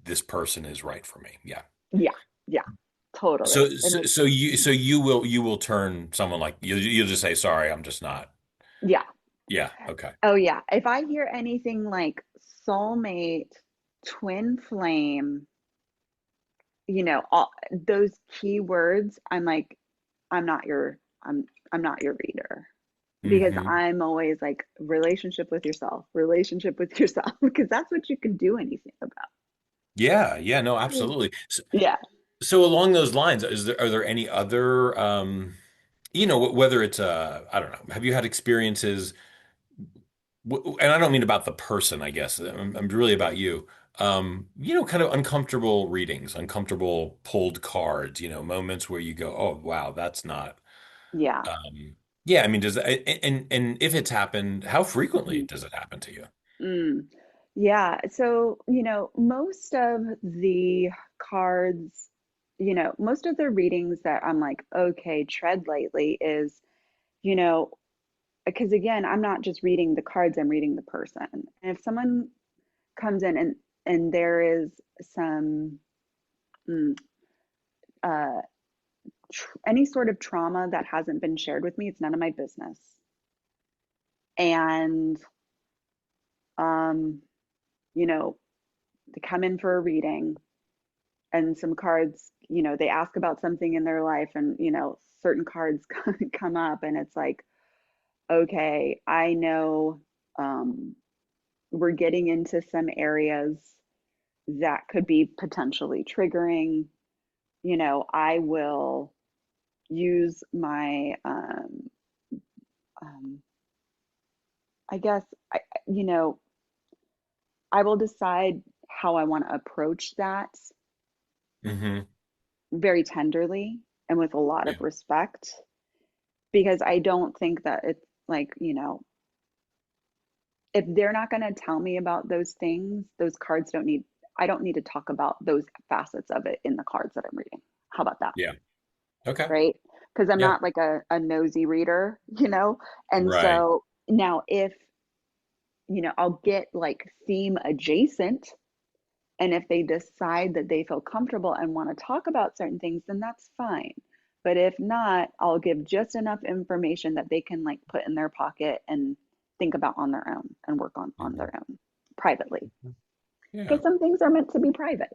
Speaker 1: this person is right for me. Yeah.
Speaker 2: Yeah. Yeah.
Speaker 1: So
Speaker 2: Totally. And
Speaker 1: so
Speaker 2: it's
Speaker 1: so you will turn someone like you'll just say sorry, I'm just not.
Speaker 2: yeah.
Speaker 1: Yeah, okay.
Speaker 2: Oh yeah. If I hear anything like soulmate, twin flame, all those keywords, I'm like, I'm not your I'm not your reader. Because
Speaker 1: Hmm.
Speaker 2: I'm always like relationship with yourself, because that's what you can do anything about.
Speaker 1: Yeah, yeah, no, absolutely.
Speaker 2: Yeah.
Speaker 1: So along those lines, are there any other whether it's I don't know, have you had experiences and I don't mean about the person, I guess. I'm really about you. Kind of uncomfortable readings, uncomfortable pulled cards, moments where you go, "Oh, wow, that's not."
Speaker 2: Yeah.
Speaker 1: Yeah, I mean, does and if it's happened, how frequently
Speaker 2: Mhm.
Speaker 1: does it happen to you?
Speaker 2: Mm. Yeah. So, most of the cards, most of the readings that I'm like, okay, tread lightly is, you know, because again, I'm not just reading the cards, I'm reading the person. And if someone comes in and there is some mm, uh, any sort of trauma that hasn't been shared with me, it's none of my business. And um, you know, they come in for a reading and some cards, they ask about something in their life and, certain cards come up and it's like, okay, I know we're getting into some areas that could be potentially triggering. I will use my um I guess I you know, I will decide how I want to approach that
Speaker 1: Hmm.
Speaker 2: very tenderly and with a lot
Speaker 1: Yeah.
Speaker 2: of respect, because I don't think that it's like, if they're not going to tell me about those things, those cards don't need, I don't need to talk about those facets of it in the cards that I'm reading. How about that?
Speaker 1: Yeah. Okay.
Speaker 2: Right? Because I'm
Speaker 1: Yeah.
Speaker 2: not like a nosy reader, you know? And
Speaker 1: Right.
Speaker 2: so now if, I'll get like theme adjacent. And if they decide that they feel comfortable and want to talk about certain things, then that's fine. But if not, I'll give just enough information that they can like put in their pocket and think about on their own and work on
Speaker 1: Mhm.
Speaker 2: their own privately.
Speaker 1: Yeah.
Speaker 2: Because some things are meant to be private,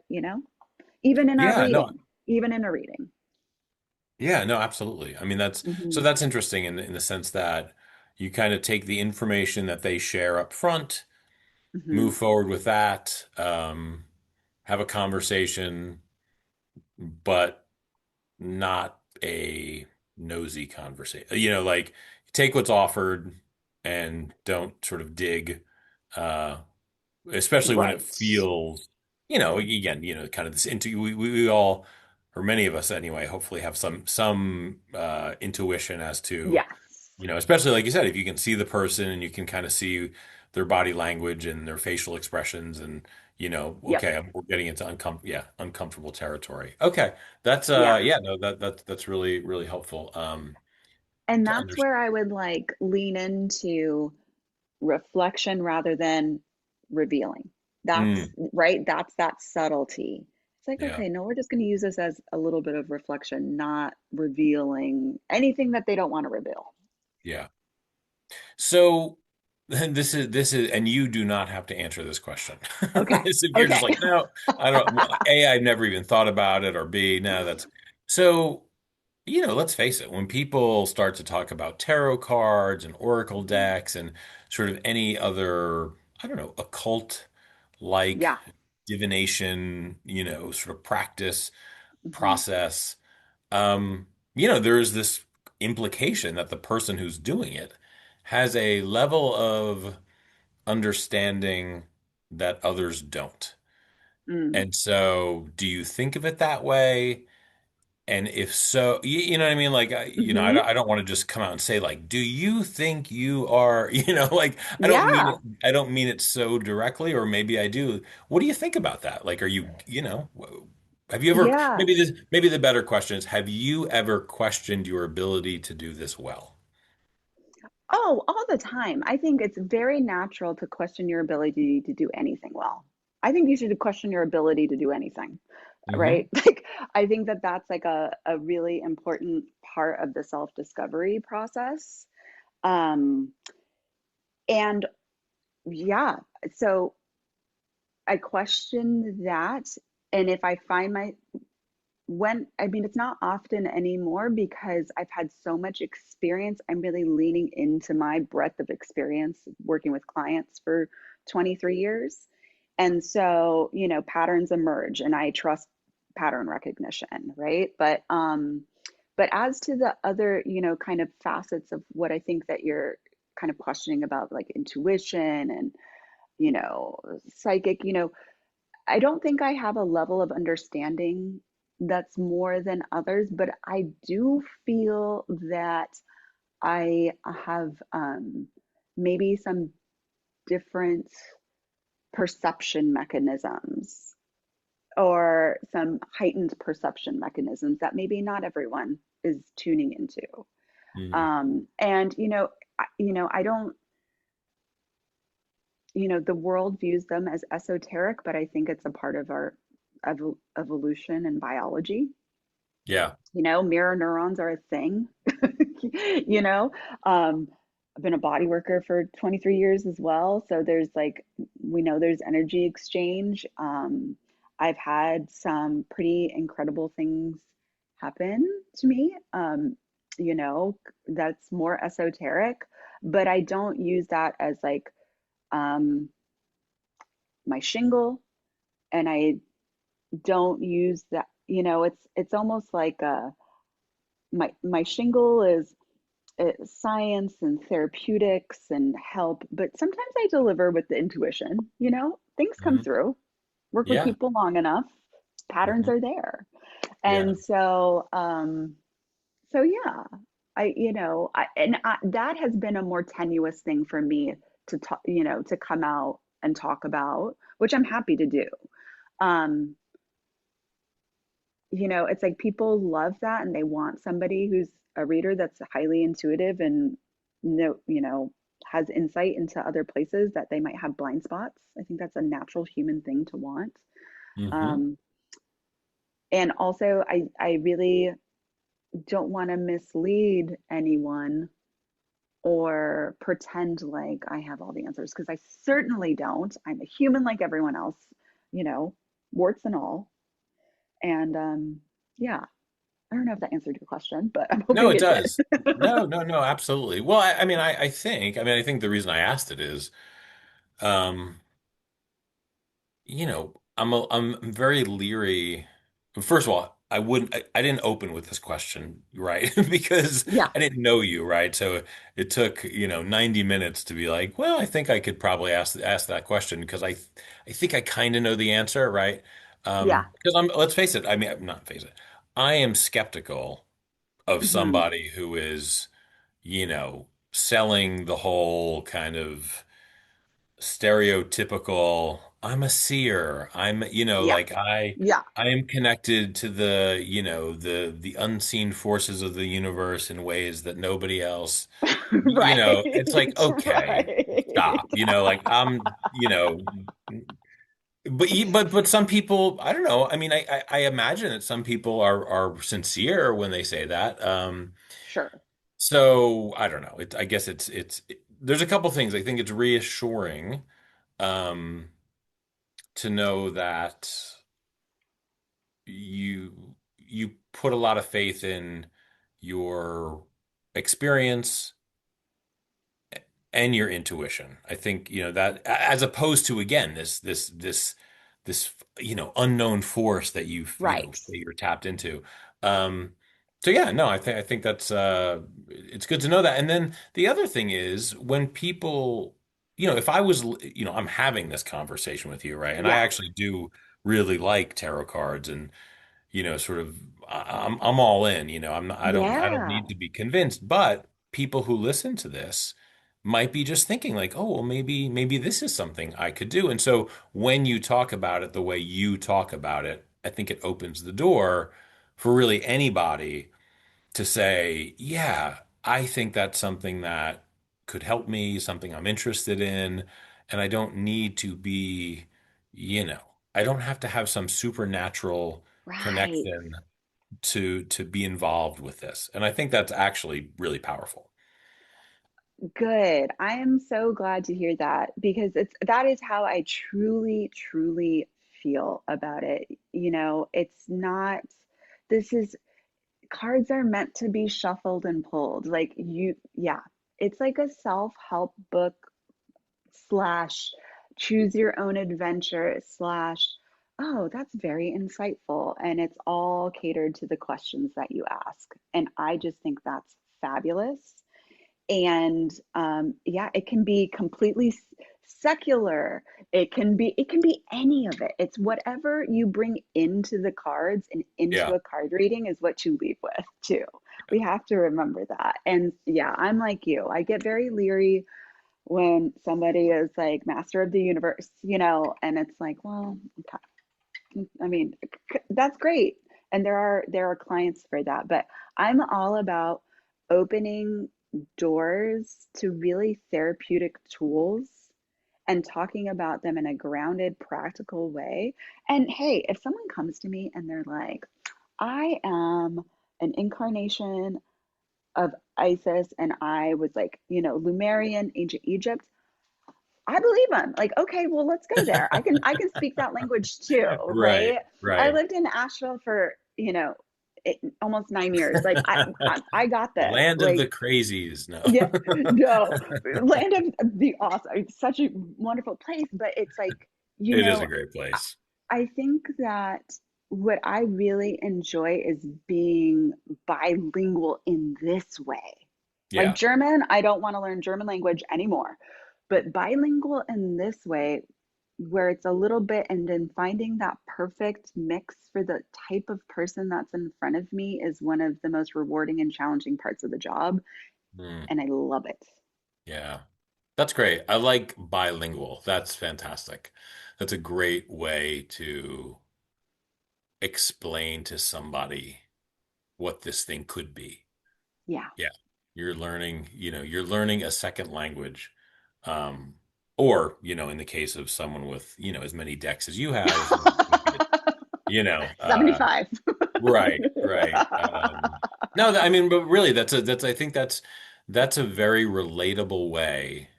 Speaker 2: even in our
Speaker 1: Yeah, no.
Speaker 2: reading, even in a reading.
Speaker 1: Yeah, no, absolutely. I mean,
Speaker 2: Hmm.
Speaker 1: that's interesting in the sense that you kind of take the information that they share up front,
Speaker 2: Hmm.
Speaker 1: move forward with that, have a conversation, but not a nosy conversation. Like take what's offered and don't sort of dig, uh, especially when it
Speaker 2: Right.
Speaker 1: feels, again, kind of this into we all, or many of us anyway, hopefully have some intuition as to,
Speaker 2: Yes.
Speaker 1: especially like you said, if you can see the person and you can kind of see their body language and their facial expressions and
Speaker 2: Yep.
Speaker 1: okay, we're getting into uncomfortable territory. Okay, that's
Speaker 2: Yeah.
Speaker 1: yeah, no, that's really really helpful
Speaker 2: And
Speaker 1: to
Speaker 2: that's where
Speaker 1: understand.
Speaker 2: I would like lean into reflection rather than revealing. That's
Speaker 1: Mm,
Speaker 2: right. That's that subtlety. It's like,
Speaker 1: yeah,
Speaker 2: okay, no, we're just going to use this as a little bit of reflection, not revealing anything that they don't want to reveal.
Speaker 1: yeah. So this is, and you do not have to answer this question.
Speaker 2: Okay.
Speaker 1: If you're just
Speaker 2: Okay.
Speaker 1: like, no, I don't. Well, A, I've never even thought about it, or B, no, that's so. Let's face it. When people start to talk about tarot cards and oracle
Speaker 2: Mhm.
Speaker 1: decks and sort of any other, I don't know, occult like
Speaker 2: Yeah.
Speaker 1: divination, sort of practice
Speaker 2: Hmm.
Speaker 1: process, um, there is this implication that the person who's doing it has a level of understanding that others don't.
Speaker 2: Mm.
Speaker 1: And so, do you think of it that way? And if so, you know what I mean? Like,
Speaker 2: Hmm.
Speaker 1: I don't want to just come out and say like, do you think you are, like,
Speaker 2: Yeah.
Speaker 1: I don't mean it so directly, or maybe I do. What do you think about that? Like, have you ever,
Speaker 2: Yeah.
Speaker 1: maybe the better question is, have you ever questioned your ability to do this well?
Speaker 2: Oh, all the time. I think it's very natural to question your ability to do anything well. I think you should question your ability to do anything,
Speaker 1: Hmm.
Speaker 2: right? Like, I think that that's like a really important part of the self-discovery process. Um, and yeah, so I question that. And if I find my, when, I mean, it's not often anymore because I've had so much experience. I'm really leaning into my breadth of experience working with clients for 23 years. And so, patterns emerge and I trust pattern recognition, right? But as to the other, kind of facets of what I think that you're kind of questioning about, like intuition and, you know, psychic, I don't think I have a level of understanding that's more than others, but I do feel that I have maybe some different perception mechanisms or some heightened perception mechanisms that maybe not everyone is tuning into.
Speaker 1: Hmm.
Speaker 2: And I don't, the world views them as esoteric, but I think it's a part of our evolution and biology.
Speaker 1: Yeah.
Speaker 2: Mirror neurons are a thing. you know um I've been a body worker for 23 years as well, so there's like, we know there's energy exchange. I've had some pretty incredible things happen to me, you know that's more esoteric, but I don't use that as like um my shingle, and I don't use that, it's almost like my shingle is science and therapeutics and help, but sometimes I deliver with the intuition. Things come
Speaker 1: Hmm.
Speaker 2: through. Work with
Speaker 1: Yeah.
Speaker 2: people long enough, patterns
Speaker 1: Hmm.
Speaker 2: are there.
Speaker 1: Yeah.
Speaker 2: And so yeah, that has been a more tenuous thing for me to talk, to come out and talk about, which I'm happy to do. Um, it's like people love that and they want somebody who's a reader that's highly intuitive and no, has insight into other places that they might have blind spots. I think that's a natural human thing to want.
Speaker 1: Hmm.
Speaker 2: Um, and also, I really don't want to mislead anyone or pretend like I have all the answers because I certainly don't. I'm a human like everyone else, you know, warts and all. And yeah, I don't know if that answered your question, but I'm
Speaker 1: No,
Speaker 2: hoping
Speaker 1: it
Speaker 2: it did.
Speaker 1: does. No, absolutely. Well, I think the reason I asked it is, um, I'm very leery. First of all, I didn't open with this question, right? Because
Speaker 2: Yeah.
Speaker 1: I didn't know you, right? So it took, 90 minutes to be like, well, I think I could probably ask that question because I think I kind of know the answer, right?
Speaker 2: Yeah.
Speaker 1: Because let's face it, I mean, not face it. I am skeptical of
Speaker 2: Hmm.
Speaker 1: somebody who is, selling the whole kind of stereotypical, I'm a seer.
Speaker 2: Yeah.
Speaker 1: Like
Speaker 2: Yeah.
Speaker 1: I am connected to the, the unseen forces of the universe in ways that nobody else, it's like,
Speaker 2: Right.
Speaker 1: okay,
Speaker 2: Right.
Speaker 1: stop. Like but some people, I don't know. I mean, I imagine that some people are sincere when they say that.
Speaker 2: Sure.
Speaker 1: So I don't know. I guess there's a couple things. I think it's reassuring um, to know that you put a lot of faith in your experience and your intuition. I think, that as opposed to again this unknown force that
Speaker 2: Right.
Speaker 1: that you're tapped into. Um so yeah, no, I think that's it's good to know that. And then the other thing is when people, if I was, I'm having this conversation with you, right? And I
Speaker 2: Yeah.
Speaker 1: actually do really like tarot cards and sort of I'm all in, I don't
Speaker 2: Yeah,
Speaker 1: need to be convinced, but people who listen to this might be just thinking like, oh, well, maybe this is something I could do. And so when you talk about it the way you talk about it, I think it opens the door for really anybody to say, yeah, I think that's something that could help me, something I'm interested in, and I don't need to be, you know, I don't have to have some supernatural
Speaker 2: right.
Speaker 1: connection to be involved with this. And I think that's actually really powerful.
Speaker 2: Good. I am so glad to hear that because that is how I truly, truly feel about it. It's not, this is cards are meant to be shuffled and pulled. Yeah, it's like a self-help book slash choose your own adventure slash, oh, that's very insightful. And it's all catered to the questions that you ask. And I just think that's fabulous. And yeah, it can be completely secular. It can be any of it. It's whatever you bring into the cards and into
Speaker 1: Yeah.
Speaker 2: a card reading is what you leave with too. We have to remember that. And yeah, I'm like you. I get very leery when somebody is like master of the universe, and it's like, well, okay. I mean, that's great. And there are clients for that, but I'm all about opening doors to really therapeutic tools and talking about them in a grounded, practical way. And hey, if someone comes to me and they're like, I am an incarnation of Isis and I was like, Lumerian, ancient Egypt, I believe him. Like, okay, well, let's go there. I can speak that language too,
Speaker 1: Right,
Speaker 2: right? I
Speaker 1: right.
Speaker 2: lived in Asheville for, almost 9 years. Like, I got this.
Speaker 1: Land of the
Speaker 2: Like,
Speaker 1: crazies. No.
Speaker 2: yeah, no, land of the awesome. It's such a wonderful place, but it's like, you
Speaker 1: It is a
Speaker 2: know,
Speaker 1: great
Speaker 2: I
Speaker 1: place.
Speaker 2: I think that what I really enjoy is being bilingual in this way. Like
Speaker 1: Yeah.
Speaker 2: German, I don't want to learn German language anymore, but bilingual in this way, where it's a little bit, and then finding that perfect mix for the type of person that's in front of me is one of the most rewarding and challenging parts of the job.
Speaker 1: Mm,
Speaker 2: And I love it.
Speaker 1: yeah. That's great. I like bilingual. That's fantastic. That's a great way to explain to somebody what this thing could be.
Speaker 2: Yeah.
Speaker 1: Yeah. You're learning a second language. Um, or, in the case of someone with, as many decks as you have, if you want to look at, you know, uh,
Speaker 2: 75.
Speaker 1: right, right. No, I mean, but really I think that's a very relatable way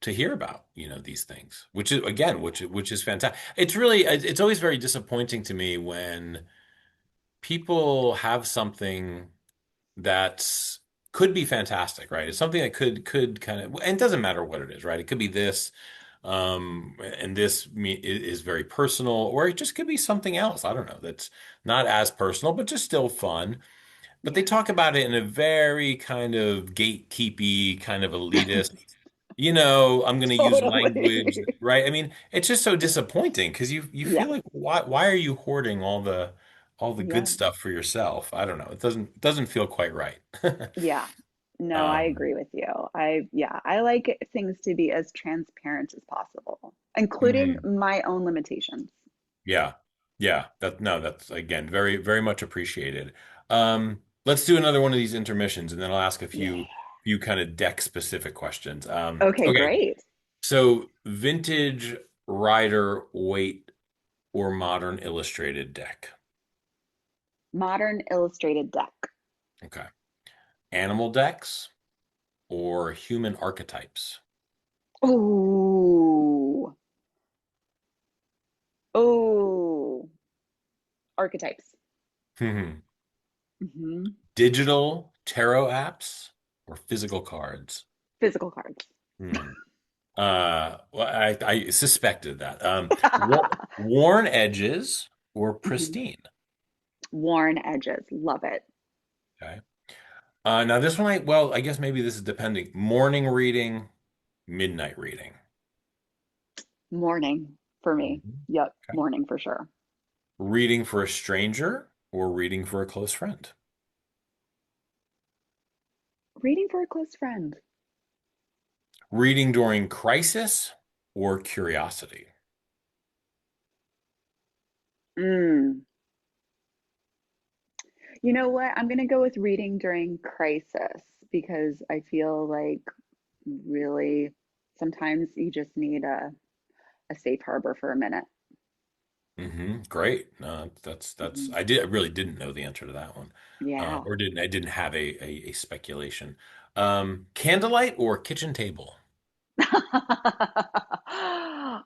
Speaker 1: to hear about, these things, which is again, which is fantastic. It's always very disappointing to me when people have something that's could be fantastic, right? It's something that could kind of, and it doesn't matter what it is, right? It could be this, and is very personal, or it just could be something else. I don't know. That's not as personal, but just still fun. But they
Speaker 2: Yeah.
Speaker 1: talk about it in a very kind of gatekeepy, kind of elitist. I'm going to use language,
Speaker 2: Totally.
Speaker 1: right? I mean, it's just so disappointing because you
Speaker 2: Yeah.
Speaker 1: feel like why are you hoarding all the good
Speaker 2: Yeah.
Speaker 1: stuff for yourself? I don't know. It doesn't feel quite right.
Speaker 2: Yeah. No, I
Speaker 1: Um,
Speaker 2: agree with you. Yeah, I like things to be as transparent as possible, including
Speaker 1: mm,
Speaker 2: my own limitations.
Speaker 1: yeah. Yeah. That's again very, very much appreciated. Let's do another one of these intermissions and then I'll ask a
Speaker 2: Yeah.
Speaker 1: few kind of deck specific questions.
Speaker 2: Okay,
Speaker 1: Okay.
Speaker 2: great.
Speaker 1: So vintage Rider Waite or modern illustrated deck.
Speaker 2: Modern illustrated deck.
Speaker 1: Okay. Animal decks or human archetypes?
Speaker 2: Oh, oh, archetypes.
Speaker 1: Hmm.
Speaker 2: Hmm.
Speaker 1: Digital tarot apps or physical cards?
Speaker 2: Physical cards.
Speaker 1: Hmm. Well, I suspected that. Worn edges or
Speaker 2: Mhm.
Speaker 1: pristine?
Speaker 2: Worn edges. Love it.
Speaker 1: Okay. Now this one, well, I guess maybe this is depending. Morning reading, midnight reading.
Speaker 2: Morning for me.
Speaker 1: Mhm.
Speaker 2: Yep,
Speaker 1: Okay.
Speaker 2: morning for sure.
Speaker 1: Reading for a stranger or reading for a close friend?
Speaker 2: Reading for a close friend.
Speaker 1: Reading during crisis or curiosity?
Speaker 2: Mm. You know what? I'm going to go with reading during crisis because I feel like really sometimes you just need a safe harbor for a minute.
Speaker 1: Great. No, that's
Speaker 2: Mhm.
Speaker 1: I really didn't know the answer to that one.
Speaker 2: Yeah.
Speaker 1: I didn't have a speculation. Candlelight or kitchen table?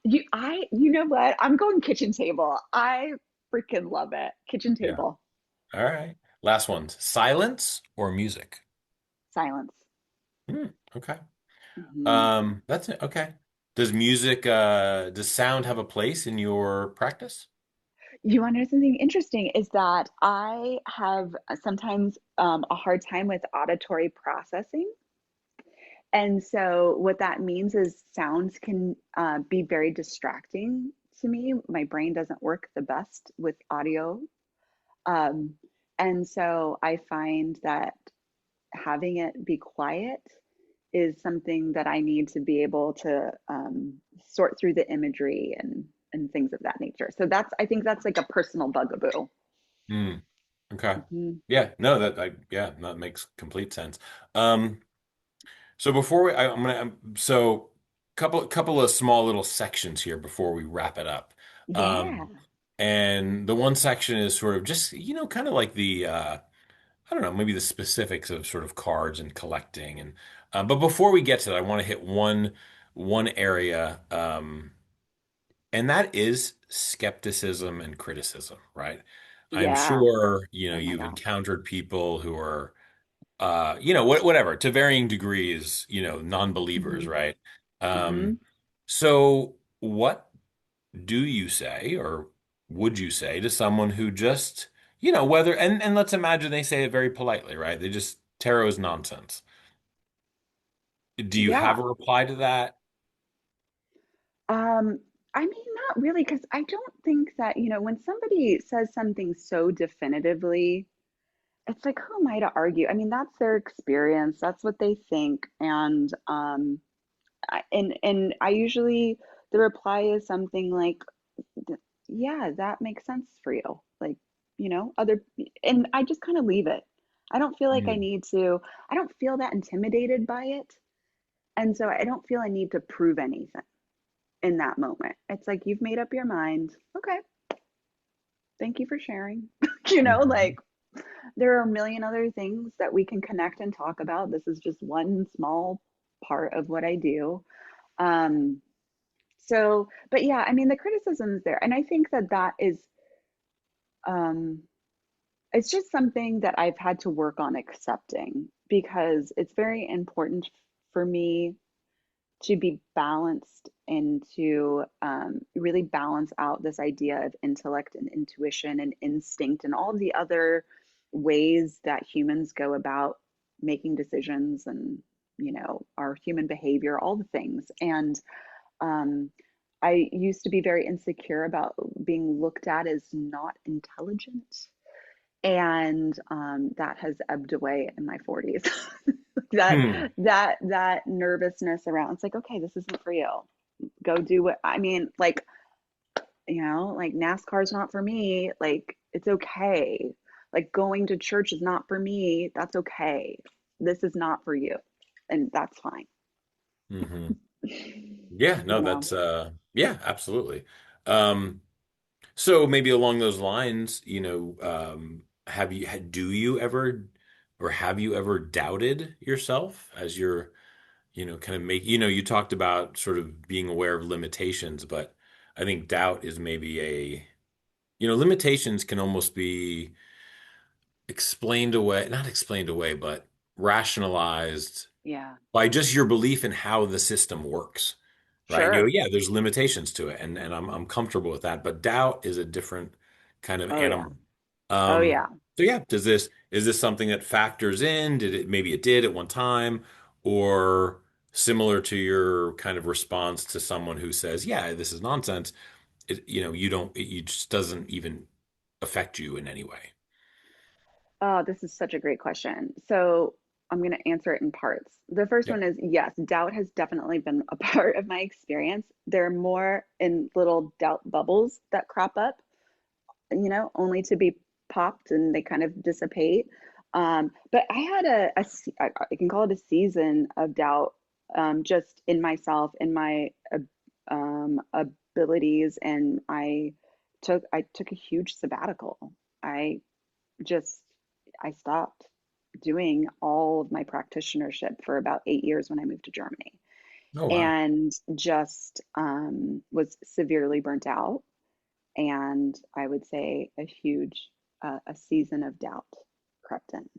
Speaker 2: You know what? I'm going kitchen table. I freaking love it. Kitchen
Speaker 1: Yeah.
Speaker 2: table.
Speaker 1: All right. Last one. Silence or music?
Speaker 2: Silence.
Speaker 1: Hmm, okay.
Speaker 2: Hmm.
Speaker 1: That's it. Okay. Does sound have a place in your practice?
Speaker 2: You want to know something interesting is that I have sometimes a hard time with auditory processing. And so, what that means is sounds can be very distracting to me. My brain doesn't work the best with audio. Um, and so, I find that having it be quiet is something that I need to be able to sort through the imagery and things of that nature. So that's I think that's like a personal bugaboo.
Speaker 1: Hmm. Okay.
Speaker 2: Mhm.
Speaker 1: Yeah. No, yeah, that makes complete sense. Um, so before I'm gonna, so couple of small little sections here before we wrap it up.
Speaker 2: Yeah,
Speaker 1: Um, and the one section is sort of just, kind of like I don't know, maybe the specifics of sort of cards and collecting. But before we get to that, I want to hit one area, and that is skepticism and criticism, right? I'm
Speaker 2: yeah.
Speaker 1: sure,
Speaker 2: Oh my
Speaker 1: you've
Speaker 2: gosh.
Speaker 1: encountered people who are, whatever, to varying degrees, non-believers,
Speaker 2: Hmm.
Speaker 1: right?
Speaker 2: Hmm.
Speaker 1: So what do you say, or would you say to someone who just, whether, and let's imagine they say it very politely, right? They just, tarot is nonsense. Do you
Speaker 2: Yeah.
Speaker 1: have a reply to that?
Speaker 2: Um, I mean, not really, because I don't think that, when somebody says something so definitively, it's like, who am I to argue? I mean, that's their experience, that's what they think. And and I usually the reply is something like, yeah, that makes sense for you. Like, other and I just kind of leave it. I don't feel like
Speaker 1: Mm,
Speaker 2: I don't feel that intimidated by it. And so I don't feel I need to prove anything in that moment. It's like you've made up your mind. Okay, thank you for sharing.
Speaker 1: mhm,
Speaker 2: Like there are a million other things that we can connect and talk about. This is just one small part of what I do. Um, but yeah, I mean, the criticism is there. And I think that that is, um, it's just something that I've had to work on accepting because it's very important for me to be balanced and to really balance out this idea of intellect and intuition and instinct and all of the other ways that humans go about making decisions and our human behavior, all the things. And um, I used to be very insecure about being looked at as not intelligent, and that has ebbed away in my 40s. that
Speaker 1: hmm,
Speaker 2: that nervousness around, it's like, okay, this isn't for you. Go do what, I mean, like, like NASCAR's not for me. Like, it's okay. Like, going to church is not for me. That's okay. This is not for you, and that's fine.
Speaker 1: hmm. Yeah,
Speaker 2: You
Speaker 1: no,
Speaker 2: know.
Speaker 1: yeah, absolutely. Um, so maybe along those lines, do you ever, or have you ever doubted yourself as you're, kind of you talked about sort of being aware of limitations, but I think doubt is maybe limitations can almost be explained away, not explained away, but rationalized
Speaker 2: Yeah.
Speaker 1: by just your belief in how the system works, right? And
Speaker 2: Sure.
Speaker 1: yeah, there's limitations to it, and I'm comfortable with that. But doubt is a different kind of
Speaker 2: Oh yeah.
Speaker 1: animal.
Speaker 2: Oh yeah.
Speaker 1: So yeah, is this something that factors in? Maybe it did at one time, or similar to your kind of response to someone who says, "Yeah, this is nonsense." You don't, you just doesn't even. affect you in any way?
Speaker 2: Oh, this is such a great question. So I'm going to answer it in parts. The first
Speaker 1: Yep.
Speaker 2: one is yes, doubt has definitely been a part of my experience. There are more in little doubt bubbles that crop up, only to be popped and they kind of dissipate. But I had I can call it a season of doubt, just in myself, in my abilities, and I took a huge sabbatical. I just I stopped doing all of my practitionership for about 8 years when I moved to Germany,
Speaker 1: Oh, wow.
Speaker 2: and just was severely burnt out. And I would say a season of doubt crept in.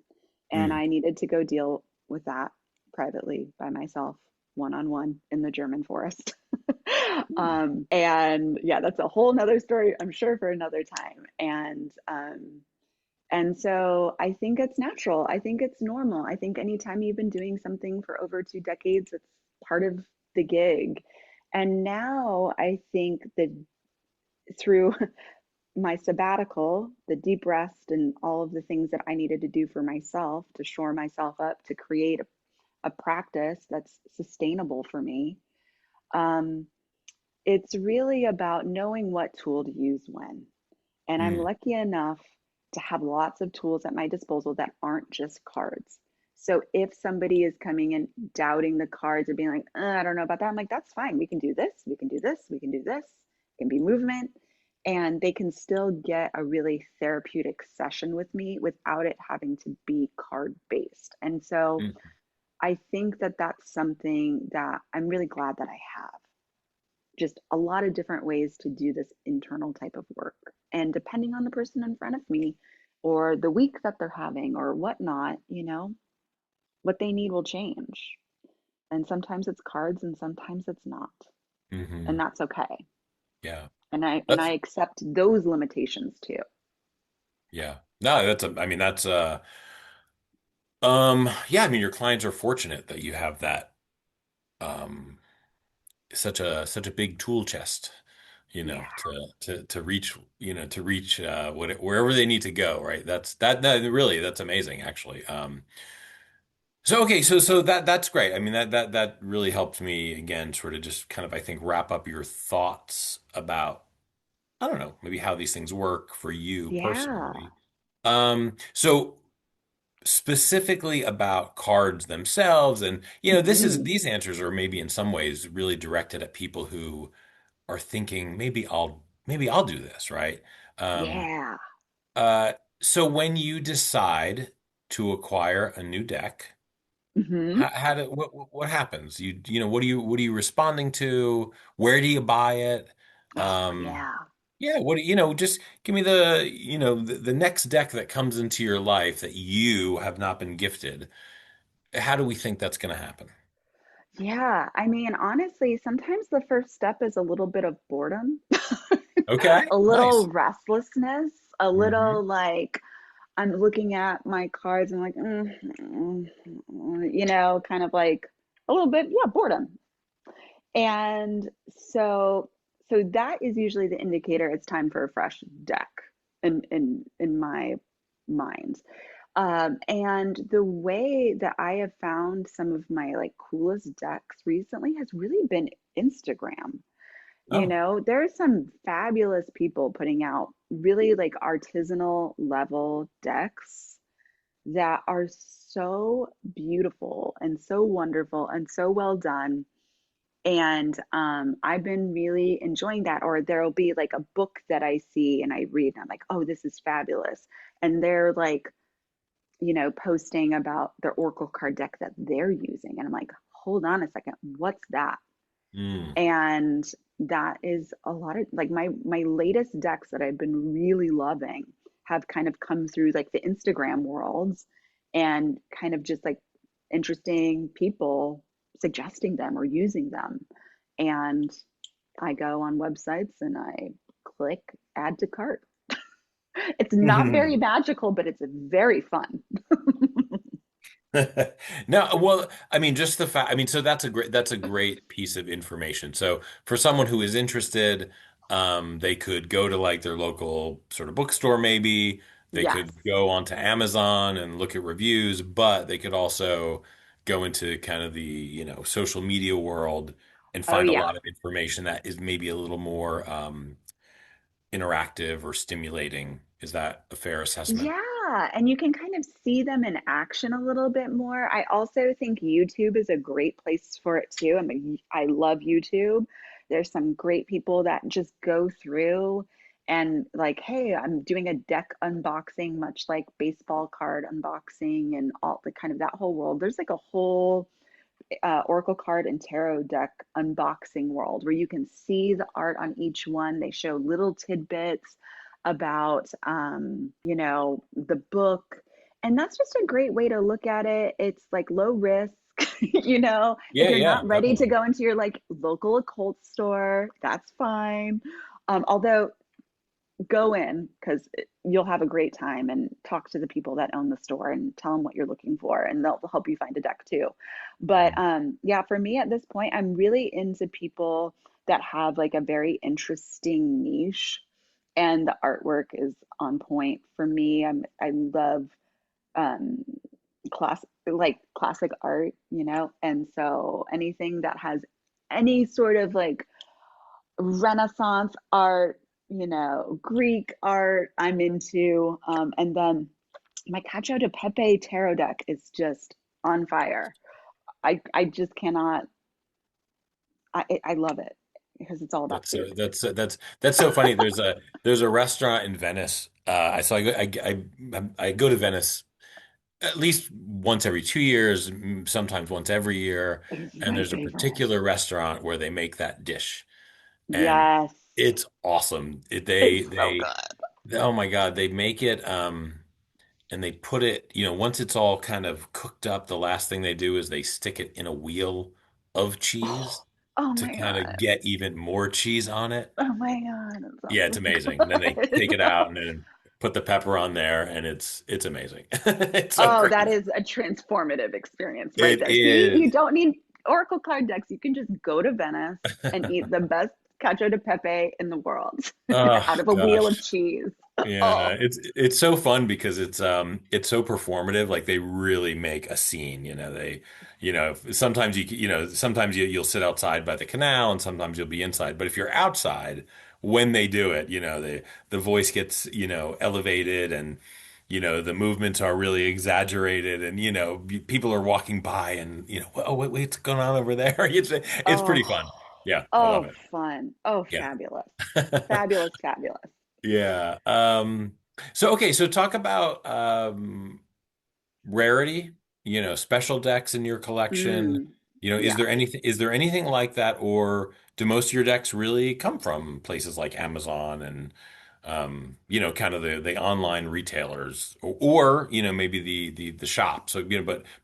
Speaker 2: And
Speaker 1: Mm.
Speaker 2: I needed to go deal with that privately by myself, one on one in the German forest. And yeah, that's a whole nother story, I'm sure, for another time. And so I think it's natural. I think it's normal. I think anytime you've been doing something for over 2 decades, it's part of the gig. And now I think that through my sabbatical, the deep rest, and all of the things that I needed to do for myself to shore myself up, to create a practice that's sustainable for me, um, it's really about knowing what tool to use when. And I'm
Speaker 1: Mm.
Speaker 2: lucky enough to have lots of tools at my disposal that aren't just cards. So if somebody is coming and doubting the cards or being like, I don't know about that, I'm like, that's fine. We can do this. We can do this. We can do this. It can be movement. And they can still get a really therapeutic session with me without it having to be card based. And so
Speaker 1: Mm.
Speaker 2: I think that that's something that I'm really glad that I have, just a lot of different ways to do this internal type of work. And depending on the person in front of me or the week that they're having or whatnot, what they need will change. And sometimes it's cards and sometimes it's not. And
Speaker 1: Hmm.
Speaker 2: that's okay.
Speaker 1: Yeah.
Speaker 2: And I
Speaker 1: That's
Speaker 2: accept those limitations too.
Speaker 1: yeah. No, I mean, yeah, I mean, your clients are fortunate that you have that, um, such a big tool chest,
Speaker 2: Yeah.
Speaker 1: to reach, wherever they need to go, right? That really, that's amazing, actually. So okay, so that's great. I mean, that really helped me again, sort of just kind of, I think, wrap up your thoughts about, I don't know, maybe how these things work for you
Speaker 2: Yeah.
Speaker 1: personally. So specifically about cards themselves, and
Speaker 2: Hmm.
Speaker 1: these answers are maybe in some ways really directed at people who are thinking, maybe I'll do this, right? Um,
Speaker 2: Yeah.
Speaker 1: uh, so when you decide to acquire a new deck,
Speaker 2: Hmm.
Speaker 1: how do what happens? What are you responding to? Where do you buy it?
Speaker 2: Oh,
Speaker 1: Um,
Speaker 2: yeah.
Speaker 1: yeah, just give me the next deck that comes into your life that you have not been gifted. How do we think that's going to happen?
Speaker 2: Yeah. I mean, honestly, sometimes the first step is a little bit of boredom,
Speaker 1: Okay,
Speaker 2: a little
Speaker 1: nice.
Speaker 2: restlessness, a
Speaker 1: Hmm.
Speaker 2: little like, I'm looking at my cards and like, kind of like a little bit, yeah, boredom. And so that is usually the indicator it's time for a fresh deck in my mind. And the way that I have found some of my like coolest decks recently has really been Instagram.
Speaker 1: Oh.
Speaker 2: There's some fabulous people putting out really like artisanal level decks that are so beautiful and so wonderful and so well done. And I've been really enjoying that. Or there'll be like a book that I see and I read, and I'm like, oh, this is fabulous. And they're like, posting about their Oracle card deck that they're using. And I'm like, hold on a second, what's that?
Speaker 1: Mm.
Speaker 2: And that is a lot of like my latest decks that I've been really loving have kind of come through like the Instagram worlds, and kind of just like interesting people suggesting them or using them. And I go on websites and I click add to cart. It's not very magical, but it's very fun.
Speaker 1: No, well, I mean, just the fact, I mean, so that's a great piece of information. So for someone who is interested, They could go to like their local sort of bookstore, maybe. They
Speaker 2: Yes.
Speaker 1: could go onto Amazon and look at reviews, but they could also go into kind of the, social media world and
Speaker 2: Oh,
Speaker 1: find a
Speaker 2: yeah.
Speaker 1: lot of information that is maybe a little more interactive or stimulating. Is that a fair assessment?
Speaker 2: Yeah, and you can kind of see them in action a little bit more. I also think YouTube is a great place for it too. I love YouTube. There's some great people that just go through and like, hey, I'm doing a deck unboxing, much like baseball card unboxing and all the kind of that whole world. There's like a whole Oracle card and tarot deck unboxing world where you can see the art on each one. They show little tidbits about, the book. And that's just a great way to look at it. It's like low risk. If
Speaker 1: Yeah,
Speaker 2: you're
Speaker 1: yeah,
Speaker 2: not ready to
Speaker 1: definitely.
Speaker 2: go into your like local occult store, that's fine. Although go in because you'll have a great time and talk to the people that own the store and tell them what you're looking for and they'll help you find a deck too. But
Speaker 1: Mhm.
Speaker 2: yeah, for me at this point, I'm really into people that have like a very interesting niche and the artwork is on point for me. I love um classic art, and so anything that has any sort of like Renaissance art, Greek art, I'm into. And then my Cacio de Pepe tarot deck is just on fire. I just cannot, I love it because it's all about food.
Speaker 1: That's so funny. There's a restaurant in Venice. I go to Venice at least once every 2 years, sometimes once every year,
Speaker 2: It's
Speaker 1: and
Speaker 2: my
Speaker 1: there's a
Speaker 2: favorite.
Speaker 1: particular restaurant where they make that dish, and
Speaker 2: Yes.
Speaker 1: it's awesome.
Speaker 2: It's so good.
Speaker 1: Oh my God, they make it. And they put it, once it's all kind of cooked up, the last thing they do is they stick it in a wheel of
Speaker 2: Oh,
Speaker 1: cheese
Speaker 2: oh
Speaker 1: to
Speaker 2: my
Speaker 1: kind of
Speaker 2: God.
Speaker 1: get even more cheese on it.
Speaker 2: Oh my God. It
Speaker 1: Yeah, it's
Speaker 2: sounds
Speaker 1: amazing. And then they take
Speaker 2: good.
Speaker 1: it out and then put the pepper on there, and it's amazing. It's so
Speaker 2: Oh, that
Speaker 1: great.
Speaker 2: is a transformative experience right
Speaker 1: It
Speaker 2: there. See, you
Speaker 1: is.
Speaker 2: don't need Oracle card decks. You can just go to Venice and eat the best cacio de pepe in the world out
Speaker 1: Oh
Speaker 2: of a wheel of
Speaker 1: gosh.
Speaker 2: cheese.
Speaker 1: Yeah,
Speaker 2: Oh,
Speaker 1: it's so fun because it's so performative. Like they really make a scene. Sometimes sometimes you'll sit outside by the canal, and sometimes you'll be inside. But if you're outside when they do it, the voice gets elevated, and the movements are really exaggerated, and people are walking by, and oh wait, what's going on over there? It's
Speaker 2: oh,
Speaker 1: pretty fun. Yeah, I love
Speaker 2: oh,
Speaker 1: it.
Speaker 2: fun. Oh,
Speaker 1: Yeah.
Speaker 2: fabulous. Fabulous, fabulous.
Speaker 1: Yeah. So okay, so talk about rarity, special decks in your collection.
Speaker 2: Mm,
Speaker 1: Is
Speaker 2: yeah.
Speaker 1: there anything like that, or do most of your decks really come from places like Amazon and kind of the online retailers, or maybe the shop. So,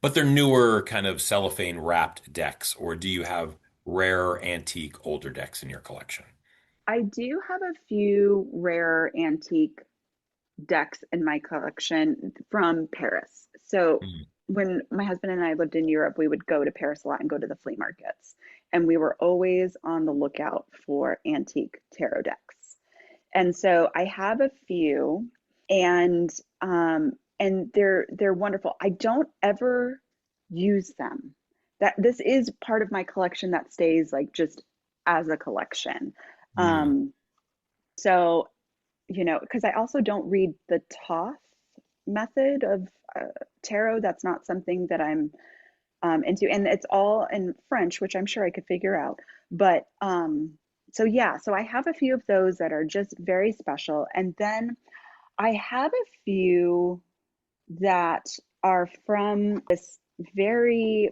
Speaker 1: but they're newer kind of cellophane wrapped decks, or do you have rare antique older decks in your collection?
Speaker 2: I do have a few rare antique decks in my collection from Paris. So
Speaker 1: Mm.
Speaker 2: when my husband and I lived in Europe, we would go to Paris a lot and go to the flea markets. And we were always on the lookout for antique tarot decks. And so I have a few and they're wonderful. I don't ever use them. That this is part of my collection that stays like just as a collection.
Speaker 1: Mm.
Speaker 2: Um, so because I also don't read the Thoth method of tarot. That's not something that I'm into, and it's all in French, which I'm sure I could figure out. But so yeah, so I have a few of those that are just very special, and then I have a few that are from this very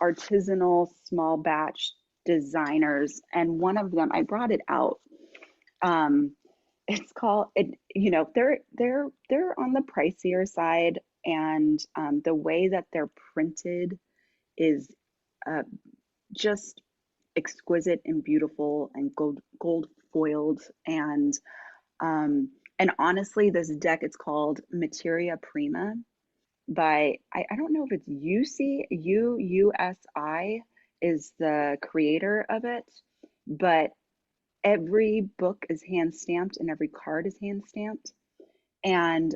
Speaker 2: artisanal small batch designers, and one of them I brought it out. Um, it's called it. They're on the pricier side, and the way that they're printed is uh, just exquisite and beautiful and gold foiled and honestly, this deck it's called Materia Prima by I don't know if it's UCUUSI is the creator of it, but every book is hand stamped and every card is hand stamped. And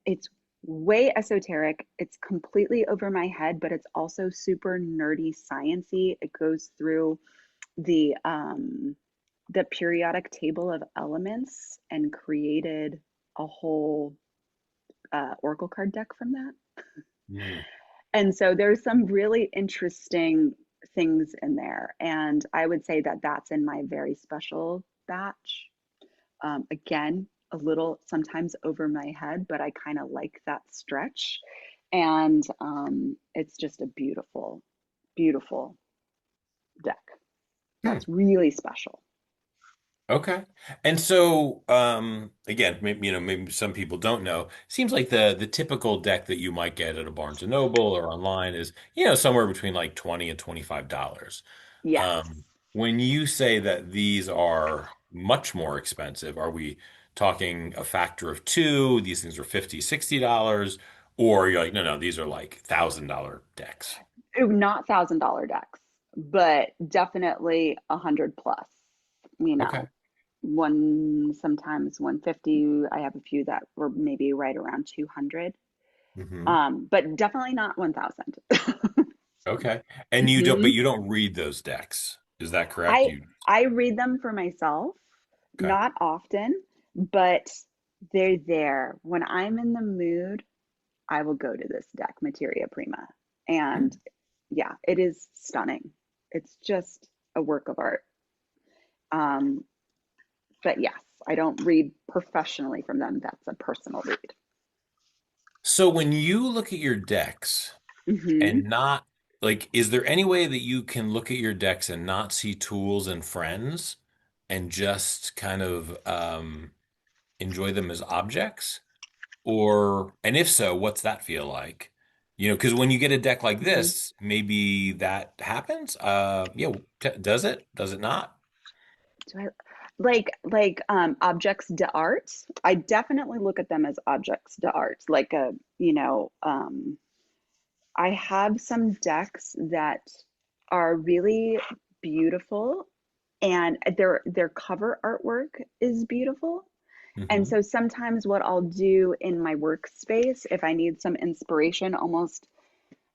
Speaker 2: it's way esoteric. It's completely over my head, but it's also super nerdy, sciencey. It goes through the um, the periodic table of elements and created a whole oracle card deck from that.
Speaker 1: Mm.
Speaker 2: And so there's some really interesting things in there. And I would say that that's in my very special batch. Again, a little sometimes over my head, but I kind of like that stretch. And it's just a beautiful, beautiful deck.
Speaker 1: Hmm.
Speaker 2: That's really special.
Speaker 1: Okay. And so, again, maybe, maybe some people don't know. Seems like the typical deck that you might get at a Barnes and Noble or online is, somewhere between like 20 and $25.
Speaker 2: Yes.
Speaker 1: When you say that these are much more expensive, are we talking a factor of two? These things are 50, $60, or you're like, no, no, these are like $1,000 decks.
Speaker 2: Ooh, not $1,000 decks, but definitely 100 plus. You
Speaker 1: Okay.
Speaker 2: know, one sometimes 150. I have a few that were maybe right around 200.
Speaker 1: Hmm.
Speaker 2: But definitely not 1,000.
Speaker 1: Okay. And but
Speaker 2: Mhm.
Speaker 1: you don't read those decks. Is that correct?
Speaker 2: I I read them for myself,
Speaker 1: Okay.
Speaker 2: not often, but they're there. When I'm in the mood, I will go to this deck, Materia Prima. And
Speaker 1: Hmm.
Speaker 2: yeah, it is stunning. It's just a work of art. Um, but yes, I don't read professionally from them. That's a personal read.
Speaker 1: So when you look at your decks
Speaker 2: Hmm.
Speaker 1: and not like, is there any way that you can look at your decks and not see tools and friends and just kind of enjoy them as objects? Or, and if so, what's that feel like? Because when you get a deck like
Speaker 2: Hmm.
Speaker 1: this, maybe that happens. Yeah, does it? Does it not?
Speaker 2: Do I objects d'art? I definitely look at them as objects d'art. Like I have some decks that are really beautiful and their cover artwork is beautiful. And
Speaker 1: Hmm.
Speaker 2: so sometimes what I'll do in my workspace if I need some inspiration, almost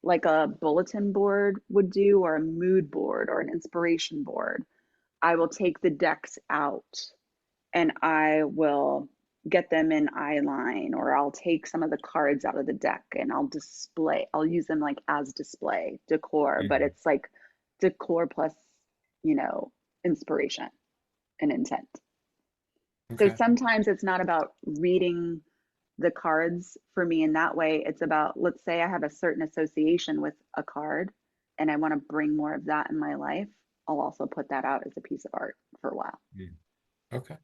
Speaker 2: like a bulletin board would do or a mood board or an inspiration board, I will take the decks out and I will get them in eyeline, or I'll take some of the cards out of the deck and I'll use them like as display decor, but
Speaker 1: Hmm.
Speaker 2: it's like decor plus, you know, inspiration and intent. So
Speaker 1: Okay.
Speaker 2: sometimes it's not about reading the cards for me in that way. It's about, let's say I have a certain association with a card and I want to bring more of that in my life. I'll also put that out as a piece of art for a while.
Speaker 1: Mm. Okay.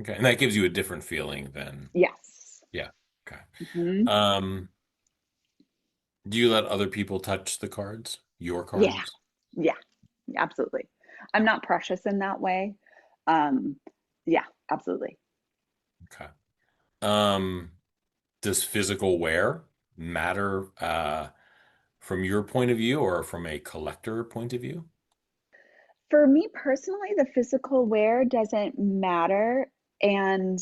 Speaker 1: Okay. And that gives you a different feeling than,
Speaker 2: Yes.
Speaker 1: yeah. Okay.
Speaker 2: Hmm.
Speaker 1: Um, do you let other people touch the cards? Your
Speaker 2: Yeah.
Speaker 1: cards?
Speaker 2: Yeah. Absolutely. I'm not precious in that way. Um, yeah, absolutely.
Speaker 1: Okay. Um, does physical wear matter from your point of view or from a collector point of view?
Speaker 2: For me personally, the physical wear doesn't matter. And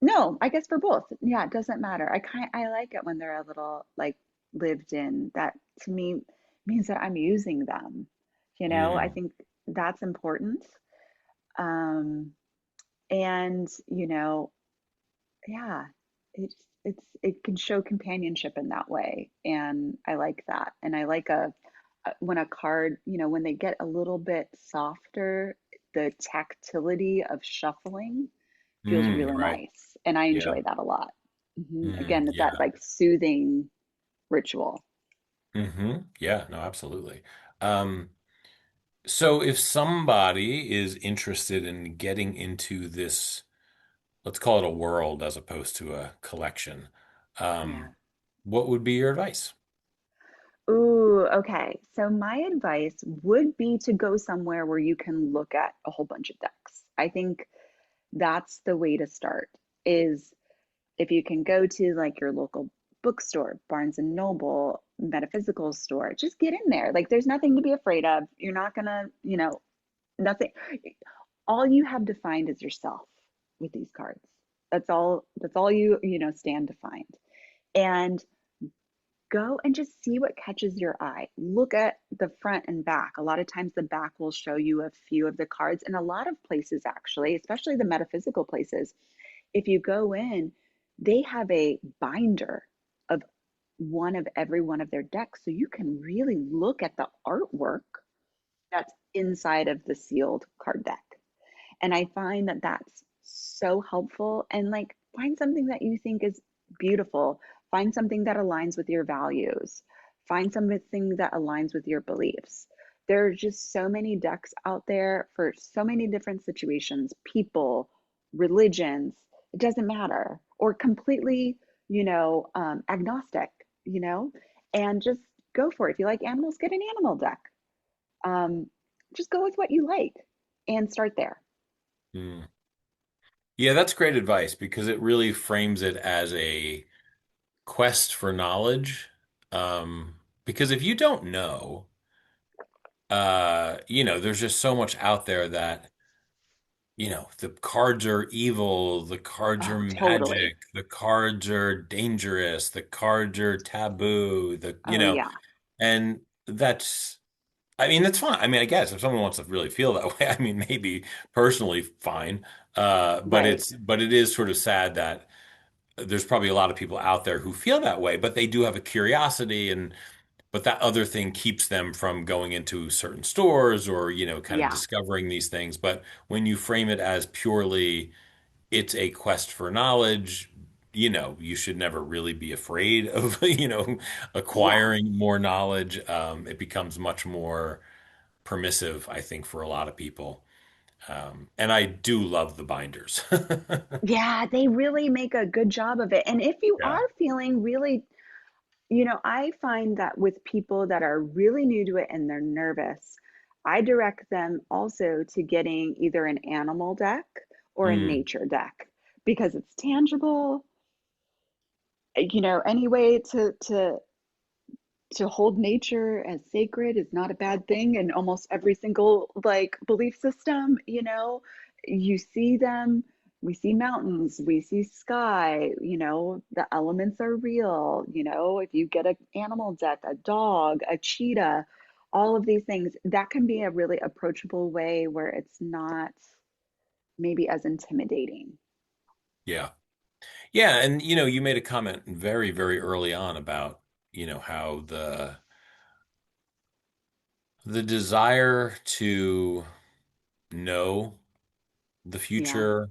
Speaker 2: no, I guess for both. Yeah, it doesn't matter. I like it when they're a little like lived in. That to me means that I'm using them. I
Speaker 1: Mm,
Speaker 2: think that's important. Um, and yeah, it can show companionship in that way, and I like that. And I like when a card, when they get a little bit softer, the tactility of shuffling feels really
Speaker 1: right.
Speaker 2: nice, and I
Speaker 1: Yeah.
Speaker 2: enjoy that a lot.
Speaker 1: Mm,
Speaker 2: Again, it's that
Speaker 1: yeah.
Speaker 2: like soothing ritual.
Speaker 1: Yeah, no, absolutely. Um, so if somebody is interested in getting into this, let's call it a world as opposed to a collection,
Speaker 2: Yeah.
Speaker 1: um, what would be your advice?
Speaker 2: Ooh, okay. So my advice would be to go somewhere where you can look at a whole bunch of decks. I think that's the way to start is if you can go to like your local bookstore, Barnes and Noble, metaphysical store, just get in there. Like there's nothing to be afraid of. You're not gonna, Nothing. All you have to find is yourself with these cards. That's all you stand to find. And go and just see what catches your eye. Look at the front and back. A lot of times the back will show you a few of the cards, and a lot of places actually, especially the metaphysical places, if you go in, they have a binder of one of every one of their decks, so you can really look at the artwork that's inside of the sealed card deck. And I find that that's so helpful. And like, find something that you think is beautiful, find something that aligns with your values, find something that aligns with your beliefs. There are just so many decks out there for so many different situations, people, religions, it doesn't matter, or completely, agnostic, you know, and just go for it. If you like animals, get an animal deck. Um, just go with what you like and start there.
Speaker 1: Mm. Yeah, that's great advice because it really frames it as a quest for knowledge. Because if you don't know, there's just so much out there that, the cards are evil, the cards are
Speaker 2: Oh, totally.
Speaker 1: magic, the cards are dangerous, the cards are taboo,
Speaker 2: Oh, yeah.
Speaker 1: and I mean, that's fine. I mean, I guess if someone wants to really feel that way, I mean, maybe personally fine. But
Speaker 2: Right.
Speaker 1: it is sort of sad that there's probably a lot of people out there who feel that way, but they do have a curiosity but that other thing keeps them from going into certain stores or, kind of
Speaker 2: Yeah.
Speaker 1: discovering these things. But when you frame it as purely, it's a quest for knowledge, you should never really be afraid of,
Speaker 2: Yeah.
Speaker 1: acquiring more knowledge. It becomes much more permissive, I think, for a lot of people. And I do love the binders.
Speaker 2: Yeah. They really make a good job of it. And if you
Speaker 1: Yeah.
Speaker 2: are feeling really, I find that with people that are really new to it and they're nervous, I direct them also to getting either an animal deck or a
Speaker 1: Mm,
Speaker 2: nature deck because it's tangible, any way to hold nature as sacred is not a bad thing in almost every single like belief system. You see them, we see mountains, we see sky, the elements are real. If you get an animal deck, a dog, a cheetah, all of these things, that can be a really approachable way where it's not maybe as intimidating.
Speaker 1: yeah. Yeah, and you made a comment very, very early on about, how the desire to know the
Speaker 2: Yeah.
Speaker 1: future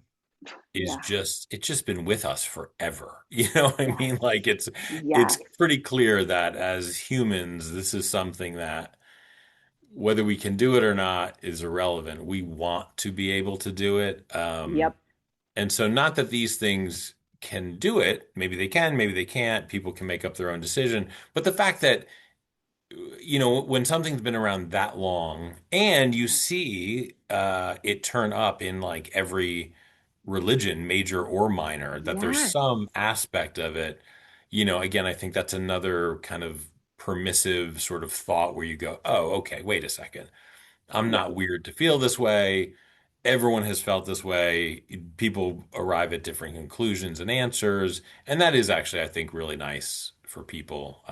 Speaker 1: is
Speaker 2: Yeah.
Speaker 1: just it's just been with us forever. You know what I
Speaker 2: Yes.
Speaker 1: mean? Like it's
Speaker 2: Yes.
Speaker 1: pretty clear that as humans, this is something that whether we can do it or not is irrelevant. We want to be able to do it.
Speaker 2: Yep.
Speaker 1: And so not that these things can do it, maybe they can, maybe they can't. People can make up their own decision. But the fact that when something's been around that long and you see it turn up in like every religion, major or minor, that there's
Speaker 2: Yes.
Speaker 1: some aspect of it, again, I think that's another kind of permissive sort of thought where you go, oh, okay, wait a second. I'm
Speaker 2: Yeah.
Speaker 1: not weird to feel this way. Everyone has felt this way. People arrive at different conclusions and answers. And that is actually, I think, really nice for people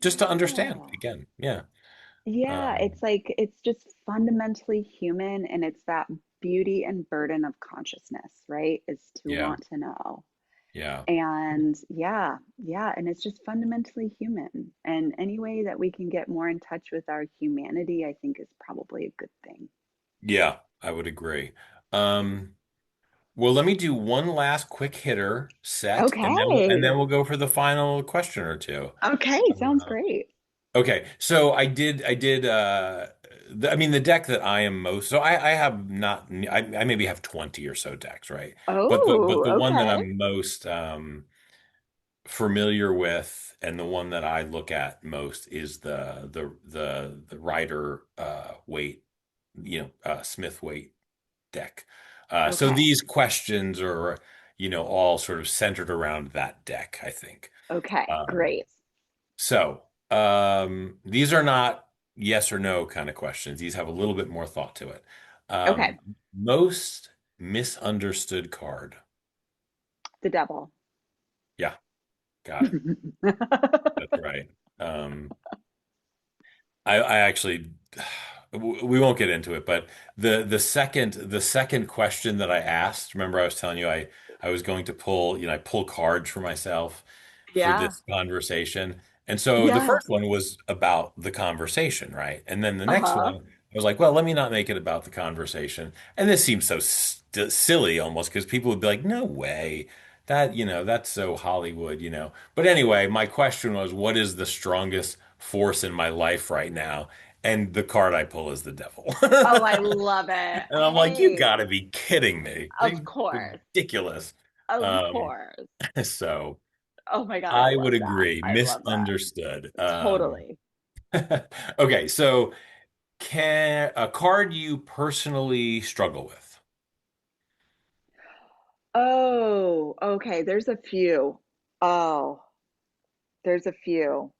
Speaker 1: just to understand
Speaker 2: Yeah.
Speaker 1: again. Yeah.
Speaker 2: Yeah,
Speaker 1: Um,
Speaker 2: it's like it's just fundamentally human, and it's that beauty and burden of consciousness, right? Is to
Speaker 1: yeah.
Speaker 2: want to know.
Speaker 1: Yeah.
Speaker 2: And yeah, yeah, and it's just fundamentally human. And any way that we can get more in touch with our humanity, I think is probably a good thing.
Speaker 1: Yeah. I would agree. Um, well, let me do one last quik hitter set, and
Speaker 2: Okay.
Speaker 1: then we'll go for the final question or two.
Speaker 2: Okay, sounds
Speaker 1: Uh,
Speaker 2: great.
Speaker 1: Okay, so I did I mean the deck that I am most so I have not I maybe have 20 or so decks, right? But the
Speaker 2: Oh,
Speaker 1: one that
Speaker 2: okay.
Speaker 1: I'm most familiar with and the one that I look at most is the Rider weight, Smith weight deck. So
Speaker 2: Okay.
Speaker 1: these questions are, all sort of centered around that deck, I think.
Speaker 2: Okay,
Speaker 1: Um,
Speaker 2: great.
Speaker 1: so these are not. yes or no kind of questions. These have a little bit more thought to it.
Speaker 2: Okay,
Speaker 1: Most misunderstood card.
Speaker 2: the devil.
Speaker 1: Yeah, got it. That's right. Um, I actually we won't get into it, but the second question that I asked, remember I was telling you I was going to pull, I pull cards for myself for
Speaker 2: Yeah,
Speaker 1: this conversation. And so the
Speaker 2: yeah.
Speaker 1: first one was about the conversation, right? And then the next
Speaker 2: Uh-huh.
Speaker 1: one, I was like, well, let me not make it about the conversation. And this seems so silly almost because people would be like, no way. That's so Hollywood. But anyway, my question was, what is the strongest force in my life right now? And the card I pull is the devil.
Speaker 2: Oh, I love it.
Speaker 1: And I'm like, you
Speaker 2: Hey,
Speaker 1: gotta be kidding me.
Speaker 2: of
Speaker 1: Like,
Speaker 2: course.
Speaker 1: ridiculous.
Speaker 2: Of
Speaker 1: Um,
Speaker 2: course.
Speaker 1: so
Speaker 2: Oh my God, I
Speaker 1: I would
Speaker 2: love that.
Speaker 1: agree,
Speaker 2: I love that.
Speaker 1: misunderstood.
Speaker 2: Totally.
Speaker 1: Okay, so can a card you personally struggle with?
Speaker 2: Oh, okay. There's a few. Oh, there's a few.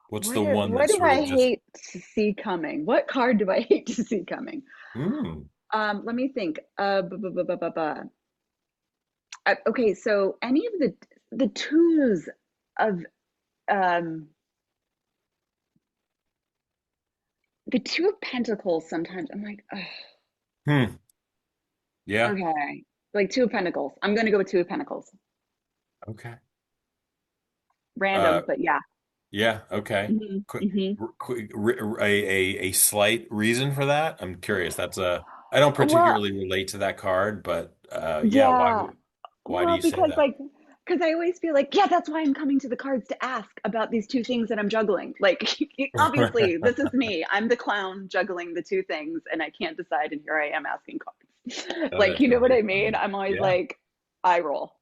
Speaker 1: What's
Speaker 2: What
Speaker 1: the one
Speaker 2: what
Speaker 1: that
Speaker 2: do
Speaker 1: sort
Speaker 2: I
Speaker 1: of just,
Speaker 2: hate to see coming? What card do I hate to see coming?
Speaker 1: hmm,
Speaker 2: Let me think. Okay, so any of the twos of um the two of pentacles sometimes I'm like, ugh,
Speaker 1: hmm, yeah,
Speaker 2: okay. Like two of pentacles. I'm gonna go with two of pentacles.
Speaker 1: okay. Uh,
Speaker 2: Random, but yeah.
Speaker 1: yeah, okay. Quick,
Speaker 2: Hmm.
Speaker 1: a slight reason for that? I'm curious. I don't
Speaker 2: Well,
Speaker 1: particularly relate to that card, but yeah,
Speaker 2: yeah.
Speaker 1: why do
Speaker 2: Well,
Speaker 1: you say that?
Speaker 2: because I always feel like, yeah, that's why I'm coming to the cards to ask about these two things that I'm juggling. Like, obviously, this is me. I'm the clown juggling the two things, and I can't decide, and here I am asking cards.
Speaker 1: Oh,
Speaker 2: Like,
Speaker 1: that's
Speaker 2: you know what
Speaker 1: very
Speaker 2: I mean?
Speaker 1: funny.
Speaker 2: I'm always
Speaker 1: Yeah,
Speaker 2: like, eye roll,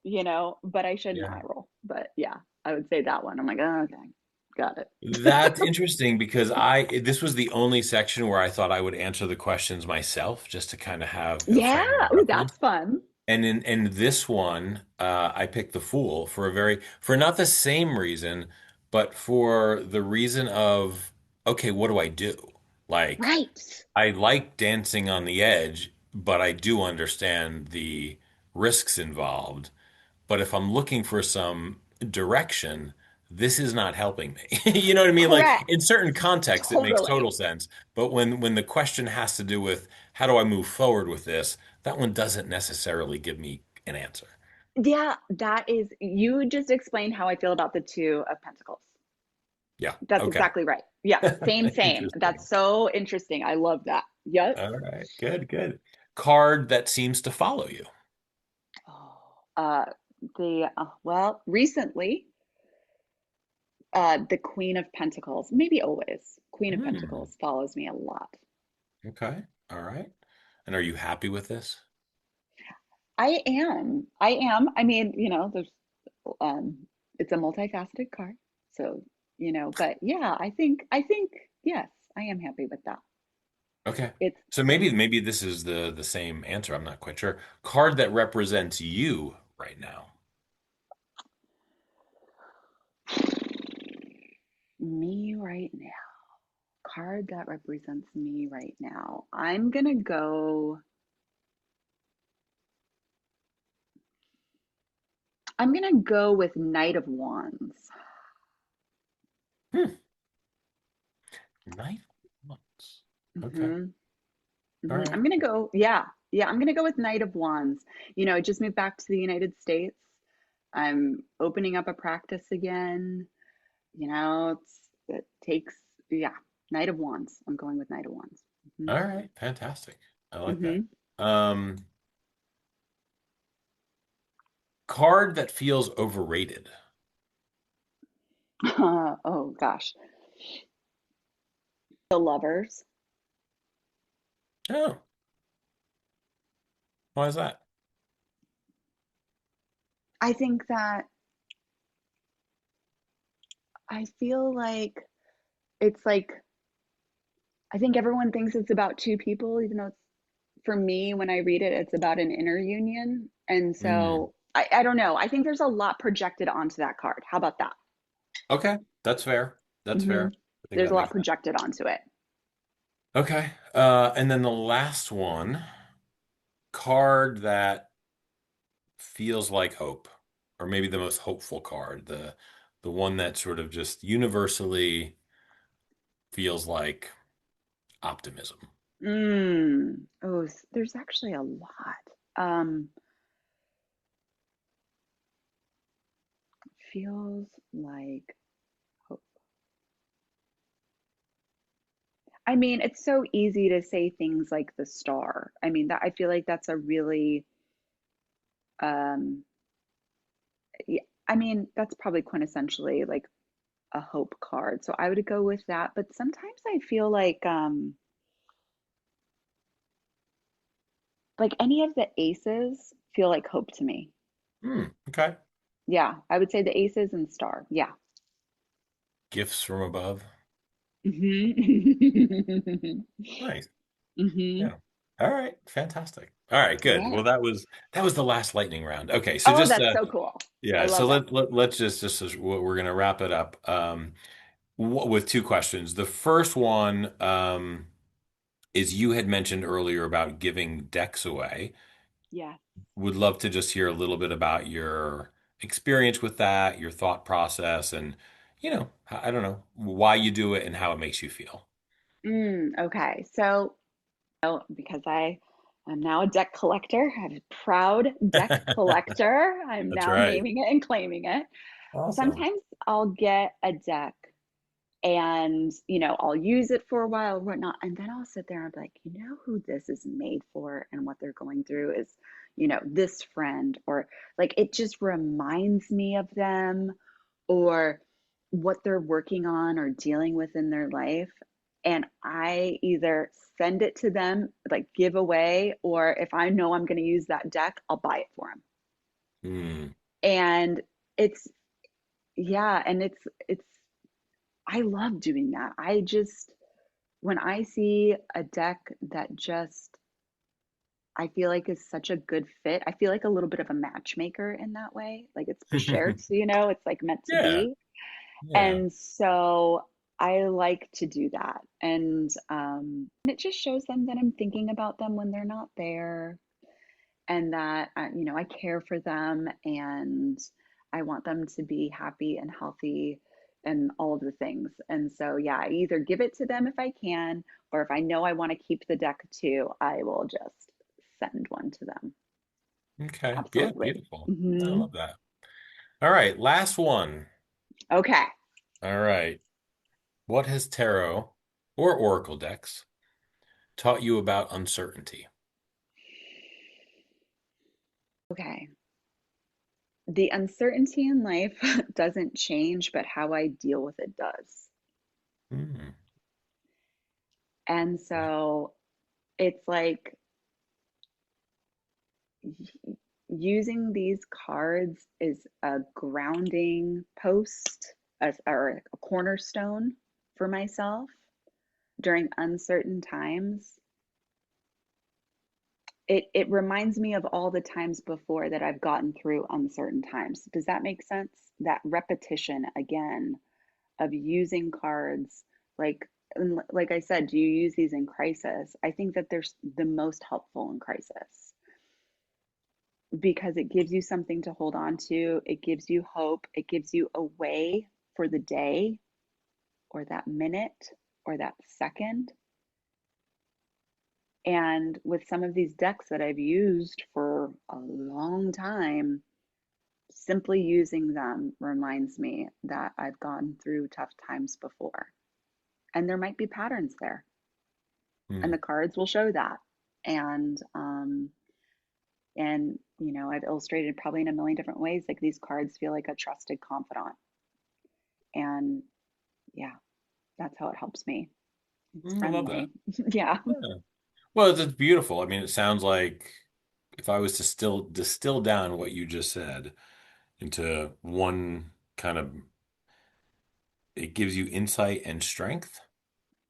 Speaker 2: but I shouldn't
Speaker 1: yeah.
Speaker 2: eye roll. But yeah, I would say that one. I'm like, oh, okay, got it.
Speaker 1: That's interesting because this was the only section where I thought I would answer the questions myself just to kind of have a
Speaker 2: Yeah.
Speaker 1: frame of
Speaker 2: Oh,
Speaker 1: reference.
Speaker 2: that's fun.
Speaker 1: And in this one, I picked the Fool for not the same reason, but for the reason of, okay, what do I do? Like,
Speaker 2: Right.
Speaker 1: I like dancing on the edge, but I do understand the risks involved. But if I'm looking for some direction, this is not helping me. You know what I mean? Like
Speaker 2: Correct.
Speaker 1: in certain contexts, it makes total
Speaker 2: Totally.
Speaker 1: sense. But when the question has to do with how do I move forward with this, that one doesn't necessarily give me an answer.
Speaker 2: Yeah, you just explained how I feel about the two of pentacles.
Speaker 1: Yeah.
Speaker 2: That's
Speaker 1: Okay.
Speaker 2: exactly right. Yeah, same, same.
Speaker 1: Interesting.
Speaker 2: That's so interesting. I love that. Yep.
Speaker 1: All right. Good, good. Card that seems to follow you.
Speaker 2: Oh, well, recently, the Queen of Pentacles, maybe always, Queen of
Speaker 1: Hmm.
Speaker 2: Pentacles follows me a lot.
Speaker 1: Okay. All right. And are you happy with this?
Speaker 2: I am. I am. I mean, um, it's a multifaceted card. So, but yeah, I think, yes, I am happy with that.
Speaker 1: Okay.
Speaker 2: It's
Speaker 1: So maybe this is the same answer. I'm not quite sure. Card that represents you right now.
Speaker 2: me right now. Card that represents me right now. I'm gonna go with Knight of Wands.
Speaker 1: Hmm. Knight of Wands. Okay.
Speaker 2: Hmm.
Speaker 1: All
Speaker 2: Hmm.
Speaker 1: right.
Speaker 2: I'm gonna go, yeah, yeah, I'm gonna go with Knight of Wands. I just moved back to the United States. I'm opening up a practice again. It takes, yeah, Knight of Wands. I'm going with Knight of Wands. Hmm.
Speaker 1: All right. Fantastic. I like that.
Speaker 2: Hmm.
Speaker 1: Card that feels overrated.
Speaker 2: Oh gosh, the Lovers.
Speaker 1: Oh, why is that?
Speaker 2: I think that I feel like it's like I think everyone thinks it's about two people, even though for me, when I read it, it's about an inner union. And
Speaker 1: Hmm.
Speaker 2: so I don't know. I think there's a lot projected onto that card. How about that?
Speaker 1: Okay, that's fair. That's
Speaker 2: Hmm.
Speaker 1: fair. I think
Speaker 2: There's
Speaker 1: that
Speaker 2: a lot
Speaker 1: makes sense.
Speaker 2: projected onto it.
Speaker 1: Okay. And then the last one, card that feels like hope, or maybe the most hopeful card, the one that sort of just universally feels like optimism.
Speaker 2: Oh, there's actually a lot. Um, feels like hope. I mean, it's so easy to say things like the star. I mean, that I feel like that's a really, um, yeah, I mean, that's probably quintessentially like a hope card. So I would go with that. But sometimes I feel like any of the aces feel like hope to me.
Speaker 1: Okay.
Speaker 2: Yeah, I would say the aces and star. Yeah.
Speaker 1: Gifts from above.
Speaker 2: Hmm.
Speaker 1: Nice.
Speaker 2: Hmm.
Speaker 1: Yeah. All right. Fantastic. All right. Good.
Speaker 2: Yeah.
Speaker 1: Well, that was the last lightning round. Okay. So
Speaker 2: Oh,
Speaker 1: just
Speaker 2: that's so cool. I
Speaker 1: yeah. So
Speaker 2: love it.
Speaker 1: let's just we're gonna wrap it up with two questions. The first one is you had mentioned earlier about giving decks away.
Speaker 2: Yeah.
Speaker 1: Would love to just hear a little bit about your experience with that, your thought process, and I don't know why you do it and how it makes you feel.
Speaker 2: Okay. So, because I am now a deck collector, I'm a proud deck collector. I'm
Speaker 1: That's
Speaker 2: now
Speaker 1: right.
Speaker 2: naming it and claiming it.
Speaker 1: Awesome.
Speaker 2: Sometimes I'll get a deck and I'll use it for a while or whatnot, and then I'll sit there and be like, who this is made for and what they're going through is this friend, or like it just reminds me of them, or what they're working on or dealing with in their life. And I either send it to them, like give away, or if I know I'm going to use that deck, I'll buy it for them.
Speaker 1: Hmm.
Speaker 2: And it's, yeah, and it's I love doing that. I just, when I see a deck that just I feel like is such a good fit, I feel like a little bit of a matchmaker in that way. Like it's for shared, so it's like meant to
Speaker 1: Yeah.
Speaker 2: be.
Speaker 1: Yeah.
Speaker 2: And so I like to do that. And it just shows them that I'm thinking about them when they're not there, and that I care for them, and I want them to be happy and healthy and all of the things. And so yeah, I either give it to them if I can, or if I know I want to keep the deck too, I will just send one to them.
Speaker 1: Okay. Yeah.
Speaker 2: Absolutely.
Speaker 1: Beautiful. I
Speaker 2: Hmm.
Speaker 1: love that. All right. Last one.
Speaker 2: Okay.
Speaker 1: All right. What has tarot or oracle decks taught you about uncertainty?
Speaker 2: Okay. The uncertainty in life doesn't change, but how I deal with it does.
Speaker 1: Hmm.
Speaker 2: And so it's like using these cards is a grounding post, or a cornerstone for myself during uncertain times. It reminds me of all the times before that I've gotten through uncertain times. Does that make sense? That repetition again of using cards, like like I said, do you use these in crisis? I think that they're the most helpful in crisis, because it gives you something to hold on to. It gives you hope. It gives you a way for the day, or that minute, or that second. And with some of these decks that I've used for a long time, simply using them reminds me that I've gone through tough times before. And there might be patterns there, and
Speaker 1: Hmm.
Speaker 2: the cards will show that. And I've illustrated probably in a million different ways, like these cards feel like a trusted confidant. And yeah, that's how it helps me. It's
Speaker 1: I love
Speaker 2: friendly.
Speaker 1: that.
Speaker 2: Yeah.
Speaker 1: Yeah. Well, it's beautiful. I mean, it sounds like if I was to still distill down what you just said into one kind of, it gives you insight and strength.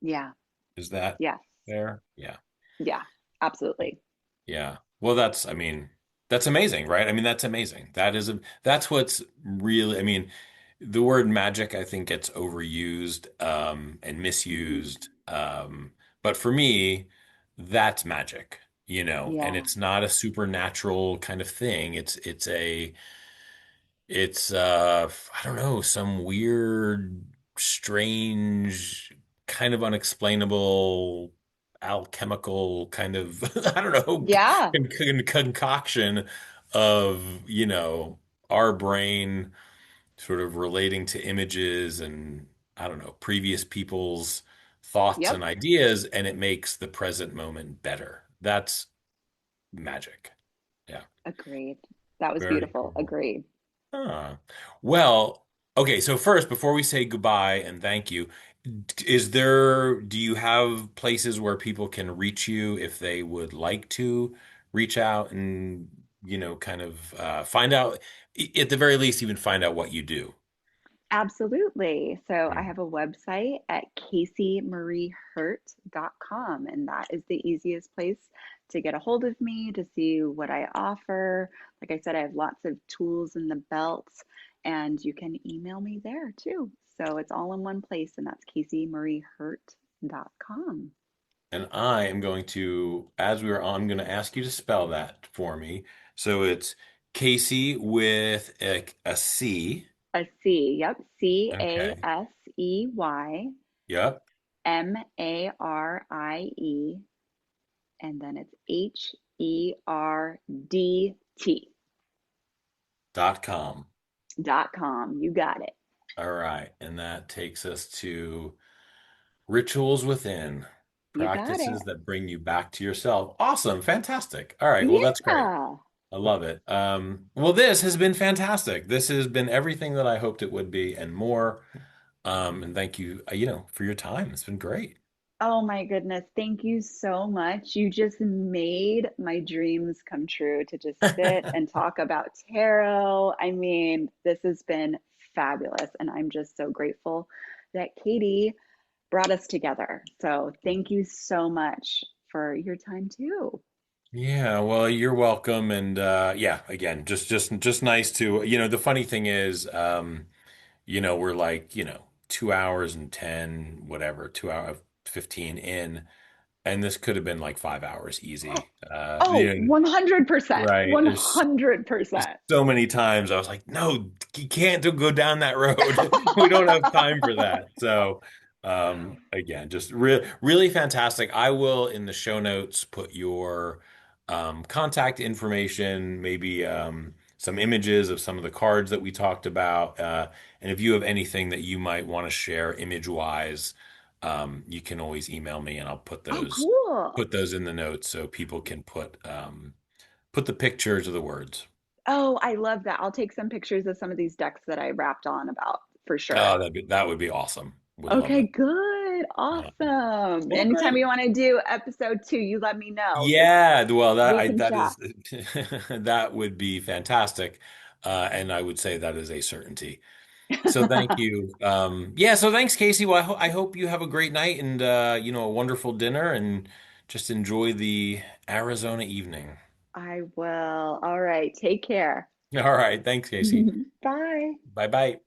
Speaker 2: Yeah.
Speaker 1: Is that
Speaker 2: Yes.
Speaker 1: fair? Yeah.
Speaker 2: Yeah. Absolutely.
Speaker 1: Yeah. Well, I mean, that's amazing, right? I mean, that's amazing. That's what's really, I mean, the word magic, I think, gets overused and
Speaker 2: Mhm.
Speaker 1: misused. But for me, that's magic, and
Speaker 2: Yeah.
Speaker 1: it's not a supernatural kind of thing. It's I don't know, some weird, strange, kind of unexplainable alchemical kind of I don't know
Speaker 2: Yeah.
Speaker 1: concoction of, our brain sort of relating to images and I don't know, previous people's thoughts and
Speaker 2: Yep.
Speaker 1: ideas, and it makes the present moment better. That's magic. Yeah,
Speaker 2: Agreed. That was
Speaker 1: very
Speaker 2: beautiful.
Speaker 1: cool.
Speaker 2: Agreed.
Speaker 1: Huh. Well, okay, so first, before we say goodbye and thank you, do you have places where people can reach you if they would like to reach out and, kind of find out, at the very least, even find out what you do?
Speaker 2: Absolutely. So I
Speaker 1: Mm.
Speaker 2: have a website at CaseyMarieHurt.com, and that is the easiest place to get a hold of me, to see what I offer. Like I said, I have lots of tools in the belt, and you can email me there too. So it's all in one place, and that's CaseyMarieHurt.com.
Speaker 1: And I am going to, as we are on, I'm going to ask you to spell that for me. So it's Casey with a C.
Speaker 2: A C, yep,
Speaker 1: Okay.
Speaker 2: Casey
Speaker 1: Yep.
Speaker 2: Marie, and then it's HERDT
Speaker 1: .com.
Speaker 2: .com. You got it.
Speaker 1: All right. And that takes us to rituals within,
Speaker 2: You got it.
Speaker 1: practices that bring you back to yourself. Awesome. Fantastic. All right. Well, that's great.
Speaker 2: Yeah.
Speaker 1: I love it. Well, this has been fantastic. This has been everything that I hoped it would be and more. And thank you, for your time. It's been great.
Speaker 2: Oh my goodness. Thank you so much. You just made my dreams come true to just sit and talk about tarot. I mean, this has been fabulous. And I'm just so grateful that Katie brought us together. So thank you so much for your time too.
Speaker 1: Yeah, well, you're welcome. And yeah, again, just nice to, the funny thing is, we're like, 2 hours and 10, whatever, 2 hour 15 in, and this could have been like 5 hours easy.
Speaker 2: Oh, 100%.
Speaker 1: Right. There's
Speaker 2: 100%.
Speaker 1: so many times I was like, no, you can't go down that road. We don't have time for that. So, again, just really fantastic. I will in the show notes put your contact information, maybe some images of some of the cards that we talked about. And if you have anything that you might want to share image wise, you can always email me and I'll
Speaker 2: Oh, cool.
Speaker 1: put those in the notes so people can put the pictures of the words.
Speaker 2: Oh, I love that. I'll take some pictures of some of these decks that I rapped on about for
Speaker 1: Oh,
Speaker 2: sure.
Speaker 1: that would be awesome. Would love
Speaker 2: Okay,
Speaker 1: that.
Speaker 2: good.
Speaker 1: Uh,
Speaker 2: Awesome.
Speaker 1: well,
Speaker 2: Anytime
Speaker 1: great.
Speaker 2: you want to do episode 2, you let me know because
Speaker 1: Yeah, well,
Speaker 2: we can
Speaker 1: that
Speaker 2: chat.
Speaker 1: is that would be fantastic, and I would say that is a certainty. So thank you. Yeah, so thanks, Casey. Well, I hope you have a great night and a wonderful dinner and just enjoy the Arizona evening.
Speaker 2: I will. All right. Take care.
Speaker 1: All right, thanks, Casey.
Speaker 2: Bye.
Speaker 1: Bye bye.